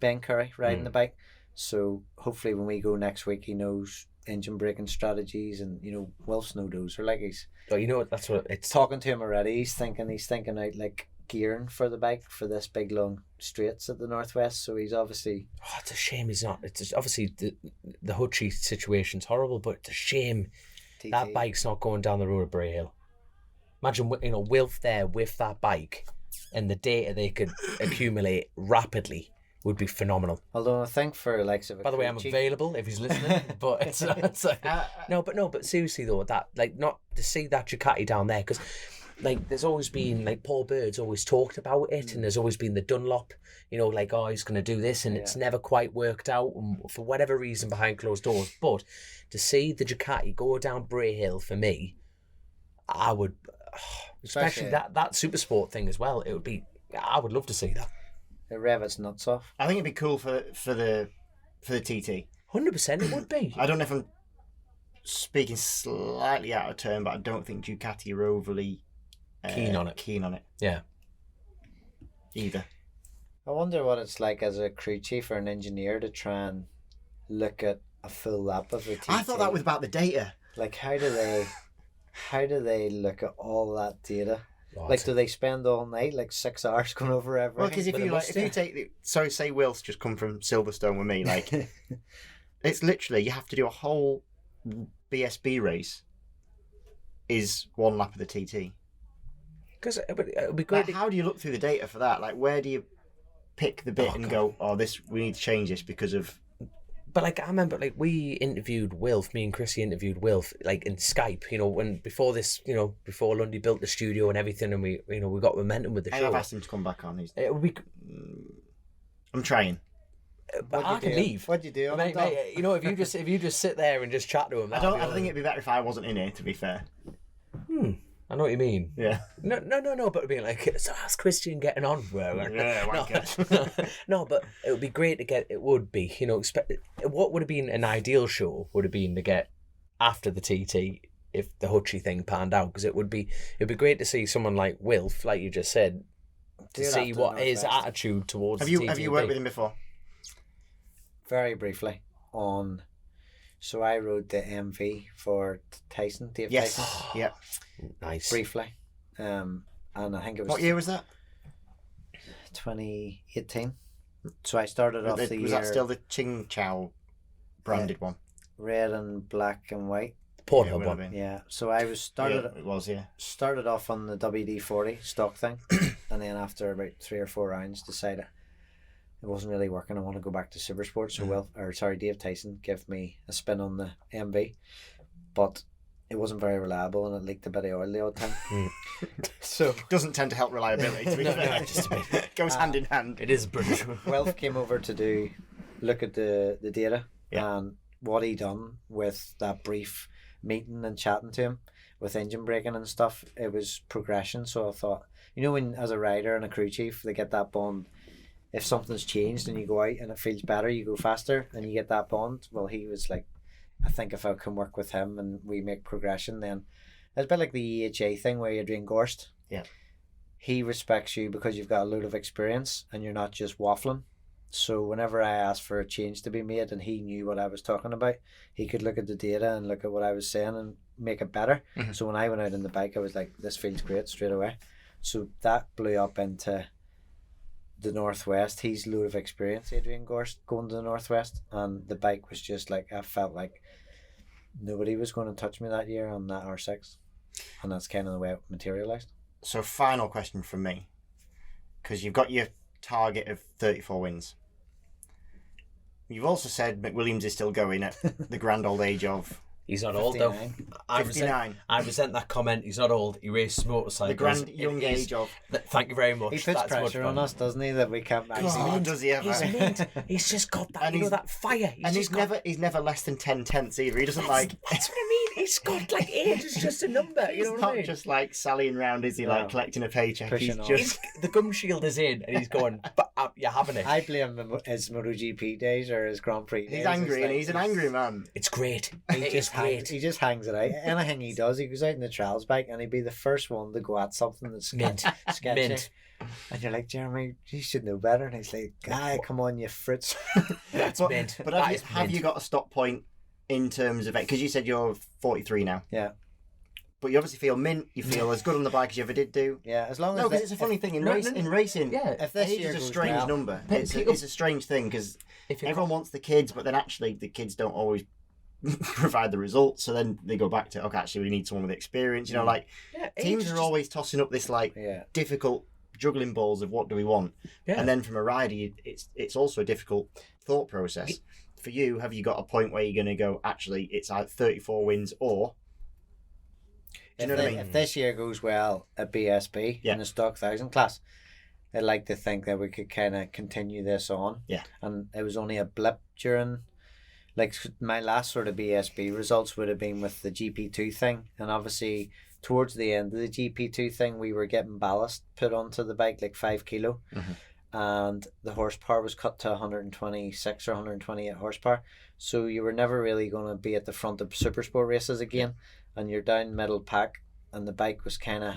Ben Curry riding the bike. So hopefully when we go next week, he knows engine braking strategies, and you know, Wilf's no dozer. Like he's Oh, you know what? That's what it's. talking to him already. He's thinking out like gearing for the bike for this big long straights at the Northwest. So he's obviously. Oh, it's a shame he's not. It's just, obviously the Hutchie situation's horrible, but it's a shame TT. that bike's not going down the road of Bray Hill. Imagine, you know, Wilf there with that bike, and the data they could accumulate rapidly would be phenomenal. Although I think for likes of a By the way, I'm Kuchi- available if he's listening. But it's like, but seriously though, that like not to see that Ducati down there, because like there's always been like Paul Bird's always talked about it, and there's always been the Dunlop, you know, like, oh, he's going to do this, and it's never quite worked out for whatever reason behind closed doors. But to see the Ducati go down Bray Hill, for me, I would, especially that super sport thing as well. It would be, I would love to see that. It rev its nuts off. I think it'd be cool for the TT. 100% it would be. I don't know if I'm speaking slightly out of turn, but I don't think Ducati are overly Keen on it. Yeah. Either. I wonder what it's like as a crew chief or an engineer to try and look at a full lap of a TT. I thought that was about the data. Like, how do they look at all that data? Right. Like, do they spend all night, like 6 hours going over everything? Well, because if you take say Will's just come from Silverstone with me, like it's literally you have to do a whole BSB race is one lap of the TT. Because it would be great. Like, how do you look through the data for that? Like, where do you pick the bit and go, oh, we need to change this because of... But like, I remember, like, me and Chrissy interviewed Wilf, like, in Skype, you know, before Lundy built the studio and everything, and we got momentum with the show. I've asked him to come back on. It would be... I'm trying. But I can leave. What'd you do? Mate, you know, if you just sit there and just chat to him... I think it'd be better if I wasn't in here, to be fair. I know what you mean. Yeah. No, but being like, so how's Christian getting on? No, but it would be great to get, it would be, you know, what would have been an ideal show would have been to get after the TT if the Hutchie thing panned out, because it'd be great to see someone like Wilf, like you just said, to see what his attitude towards the TT Have you worked with him before? Very briefly on... So I rode the MV for Tyson, Dave Yes. Tyson. Yeah. Nice. Briefly. And I think it was... What year was that? 2018. So I started off the year... Was that still the Ching Chow branded one? Red and black and white. Pornhub one. Yeah. So I was started off on the WD-40 stock thing, and then after about 3 or 4 rounds decided it wasn't really working. I want to go back to Supersport. So Dave Tyson gave me a spin on the MV, but it wasn't very reliable and it leaked a bit of oil the odd time. So doesn't tend to help reliability. To be fair, just a bit. Goes hand in hand. It is British. Wilf came over to look at the data and what he done with that brief meeting and chatting to him with engine braking and stuff. It was progression. So I thought, you know, when as a rider and a crew chief they get that bond. If something's changed and you go out and it feels better, you go faster and you get that bond. Well, he was like, I think if I can work with him and we make progression, then it's a bit like the EHA thing where you're doing Gorst. Yeah. He respects you because you've got a load of experience and you're not just waffling. So whenever I asked for a change to be made and he knew what I was talking about, he could look at the data and look at what I was saying and make it better. Mm-hmm. So when I went out on the bike, I was like, this feels great straight away. So that blew up into the Northwest. He's a load of experience, Adrian Gorst, going to the Northwest, and the bike was just like, I felt like nobody was going to touch me that year on that R6, and that's kind of the way it materialised. So final question from me, because you've got your target of 34 wins. You've also said McWilliams is still going at the grand old age of... He's not old though. 59. I resent that comment. He's not old. He races motorcycles. The grand young age of... Thank you very much. He puts pressure on us, doesn't he? That we can't actually... Does he ever? He's mint. He's just got that, that fire. He's never less than 10 tenths either. He doesn't like... That's what I mean. He's got like age is just a number. You know what I mean? He's not just like sallying around, is he? Like collecting a paycheck. He's just... the gum shield is in and he's going, but you're having it. I blame his MotoGP days or his Grand Prix days. He's angry and he's an angry man. It's great. He just hangs it out. Anything he does, he goes out in the trials bike and he'd be the first one to go at something that's sketchy. Mint. And you're like, Jeremy, you should know better. And he's like, come on, you fruits. That's mint. But have you got a stop point in terms of it? Because you said you're 43 now. Yeah. But you obviously feel mint. You feel as good on the bike as you ever did do. Yeah, as long as... No, because it's a funny thing in racing. Yeah. If this year is a strange number. It's a strange thing because everyone wants the kids, but then actually the kids don't always provide the results, so then they go back to, okay, actually we need someone with experience, you know, like teams are always tossing up this like difficult juggling balls of what do we want, and then from a rider it's also a difficult thought process. For you, have you got a point where you're going to go, actually it's either 34 wins or you know what I mean? If this year goes well at BSB in the stock 1000 class, I'd like to think that we could kind of continue this on. Yeah. And it was only a blip during, like, my last sort of BSB results would have been with the GP2 thing. And obviously, towards the end of the GP2 thing, we were getting ballast put onto the bike, like 5 kilo. And the horsepower was cut to 126 or 128 horsepower. So you were never really going to be at the front of super sport races again. And you're down middle pack, and the bike was kind of,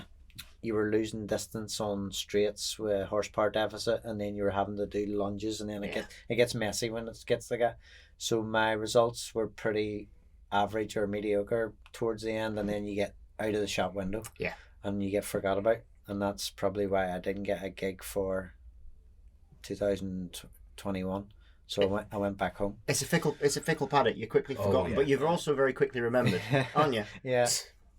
you were losing distance on straights with horsepower deficit, and then you were having to do lunges, and then it gets messy when it gets like that. So my results were pretty average or mediocre towards the end, and then you get out of the shop window. Yeah. And you get forgot about. And that's probably why I didn't get a gig for 2021. So I went back home. It's a fickle paddock. You're quickly forgotten, but you've also very quickly remembered, aren't you? Yeah.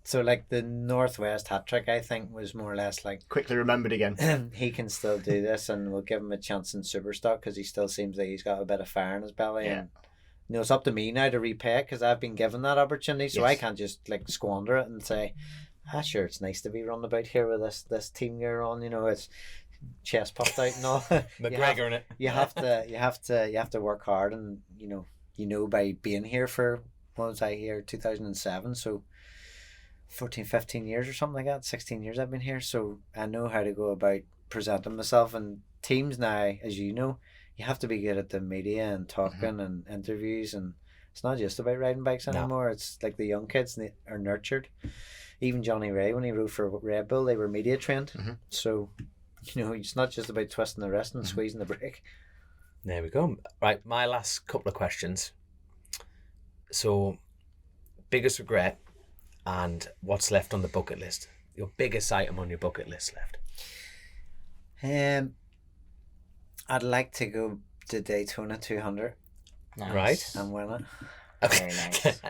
So like the Northwest hat trick, I think, was more or less like quickly remembered again. He can still do this, and we'll give him a chance in Superstock because he still seems like he's got a bit of fire in his belly. Yeah. And it's up to me now to repay it because I've been given that opportunity, so I can't just like squander it and say, sure, it's nice to be run about here with this team gear on. It's chest puffed out and all. McGregor in it. You have to work hard, and by being here for, what was I here, 2007, so 14, 15 years or something like that, 16 years I've been here, so I know how to go about presenting myself. And teams now, as you know, you have to be good at the media and talking and interviews, and it's not just about riding bikes anymore. It's like the young kids are nurtured. Even Johnny Ray, when he rode for Red Bull, they were media trained. So it's not just about twisting the wrist and squeezing the brake. There we go. Right, my last couple of questions. So, biggest regret and what's left on the bucket list? Your biggest item on your bucket list left? I'd like to go to Daytona 200. Nice. Right. And win it. Very nice.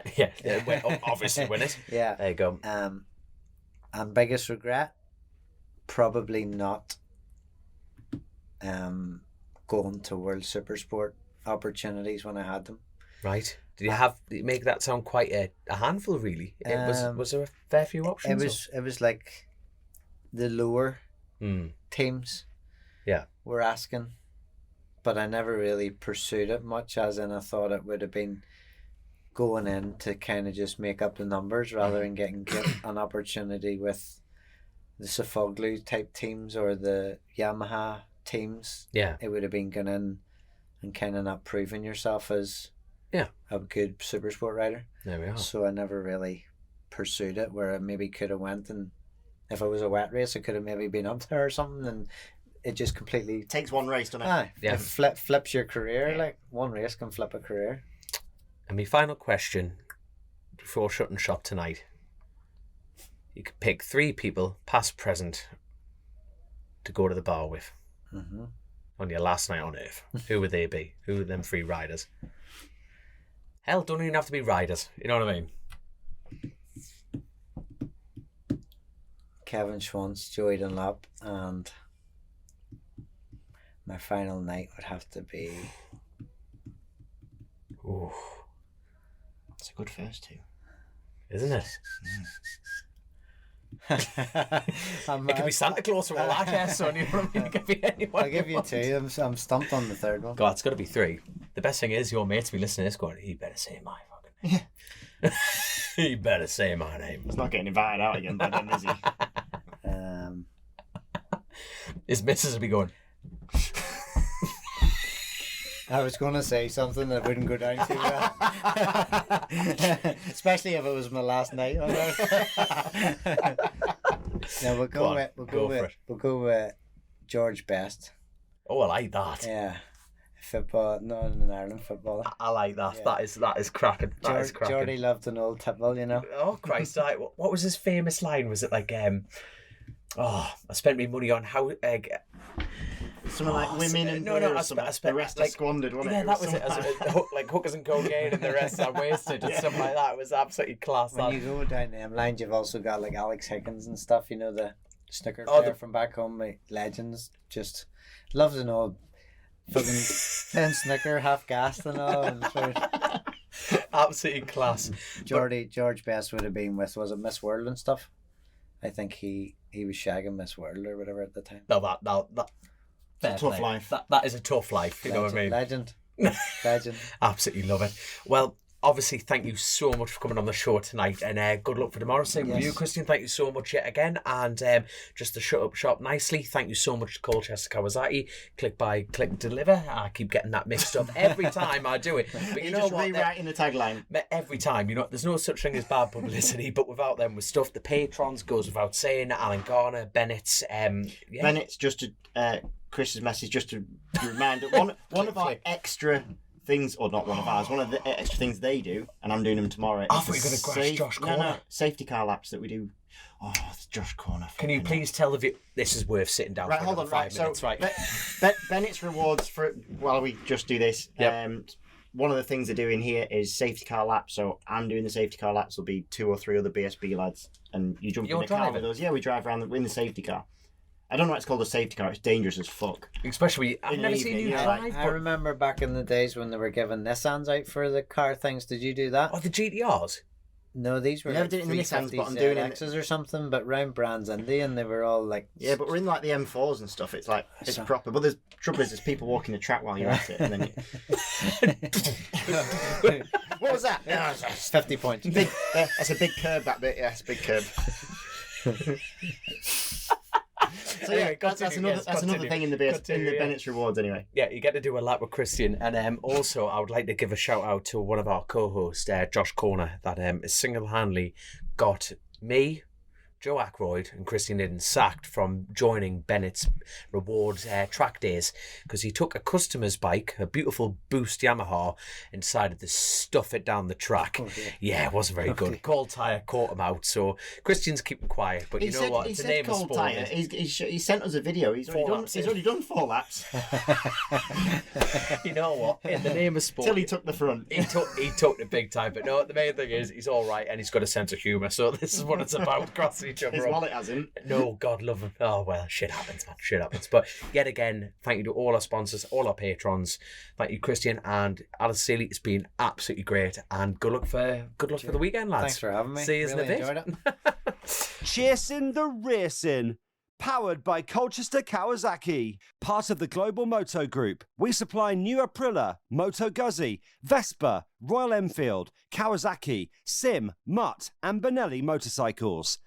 Obviously win it. Yeah. There you go. And biggest regret? Probably not going to World Supersport opportunities when I had them. Right. Did you make that sound quite a handful, really? Was there a fair few options? It was like the lower teams were asking, but I never really pursued it much, as in I thought it would have been going in to kind of just make up the numbers rather than getting an opportunity with the Sofoglu type teams or the Yamaha teams. Yeah. It would have been going in and kind of not proving yourself as a good supersport rider. There we are. So I never really pursued it, where I maybe could have went, and if it was a wet race, I could have maybe been up there or something, and it just completely takes one race, doesn't it? It flips your career. Like one race can flip a career. And my final question before shutting shop tonight. You could pick 3 people, past, present, to go to the bar with on your last night on Earth. Who would they be? Who would them 3 riders? Hell, don't even have to be riders. You know what I mean? Kevin Schwantz, Joey Dunlop, and my final night would have to be... Ooh. It's a good first 2. Isn't it? It could be Santa Claus or all that, son. You know what I mean? It could be anyone. I'll give you 2. I'm stumped on the third one. God, it's got to be 3. The best thing is your mates be listening to this going, he better say my fucking name. He better say my name. He's not getting invited out again by then, is he? His missus will be going... I was going to say something that wouldn't go down too well. Especially if it was my last night on there. No, we'll go with George Best. Oh, I like that. Yeah. Football, not in Ireland football. I like that. Yeah. That is cracking. Geordie loved an old tipple, Oh, Christ. What was his famous line? Was it like, I spent me money on how... Something like women and the rest are squandered, wasn't it? Yeah, that was it. Like hookers and cocaine and the rest are wasted and stuff like that. It was absolutely class. When you go down them lines, you've also got like Alex Higgins and stuff, the snooker player from back home, like legends. Just loves an old fucking playing snooker, half gassed and all. And absolutely class. George Best would have been with, was it Miss World and stuff? I think he was shagging Miss World or whatever at the time. No, that fair It's a tough play. life. That is a tough life. You know what I mean? Legend. Absolutely love it. Well, obviously, thank you so much for coming on the show tonight, and good luck for tomorrow. Same with you, Christian. Thank you so much yet again. And just to shut up shop nicely, thank you so much to Colchester Kawasaki. Click, buy, click, deliver. I keep getting that mixed up every time I do it. But you know just what? rewriting the tagline. Every time, there's no such thing as bad publicity, but without them with stuff, the patrons goes without saying. Alan Garner, Bennett's, Bennett's just to Chris's message, just to remind one of our extra things, or not one of ours, one of the extra things they do, and I'm doing them tomorrow. I thought you were going to crash Josh Corner. No, safety car laps that we do. Oh, it's Josh Corner. Can you please tell the view? This is worth sitting down for another 5 minutes, so, right? Bennett's rewards for while we just do this. Yep. One of the things they're doing here is safety car laps. So I'm doing the safety car laps. There'll be 2 or 3 other BSB lads, and you jump in the car with us. Yeah, we drive around in the safety car. I don't know why it's called a safety car. It's dangerous as fuck. Especially, I've never seen you drive. I remember back in the days when they were giving Nissans out for the car things. Did you do that? Oh, the GTRs? No, these were never like did it in the Nissans, but I'm doing X's or something, but round brands Indy, and they were all like... Yeah, but we're in like the M4s and stuff. It's like, it's proper. But the trouble is, there's people walking the track while you're at it, and then you... What was that? 50 points. Big, that's a big curb, that bit. Yeah, it's a big curb. So yeah, that's another thing in the Bennett's rewards anyway. Yeah, you get to do a lap with Christian, and also I would like to give a shout out to one of our co-hosts, Josh Corner, that has single-handedly got me, Joe Ackroyd and Christian Iddon sacked from joining Bennett's rewards track days because he took a customer's bike, a beautiful Boost Yamaha, and decided to stuff it down the track. Oh, yeah, it wasn't very good. Cold tyre caught him out, so Christian's keeping quiet, but you know what? It's a name of sport. Tyre. He sent us a video. He's already done 4 laps. You know what? In the name of sport. Till he took the front. He took the big time, but no, the main thing is he's all right and he's got a sense of humour, so this is what it's about, crossing each other His wallet hasn't. No, God love him. Oh, well, shit happens, man. Shit happens. But yet again, thank you to all our sponsors, all our patrons. Thank you, Christian and Alastair Seeley. It's been absolutely great. And good luck for the weekend, lads. Thanks for having me. See you really in a bit. Enjoyed it. Chasin The Racin. Powered by Colchester Kawasaki, part of the Global Moto Group. We supply new Aprilia, Moto Guzzi, Vespa, Royal Enfield, Kawasaki, Sim, Mutt and Benelli motorcycles.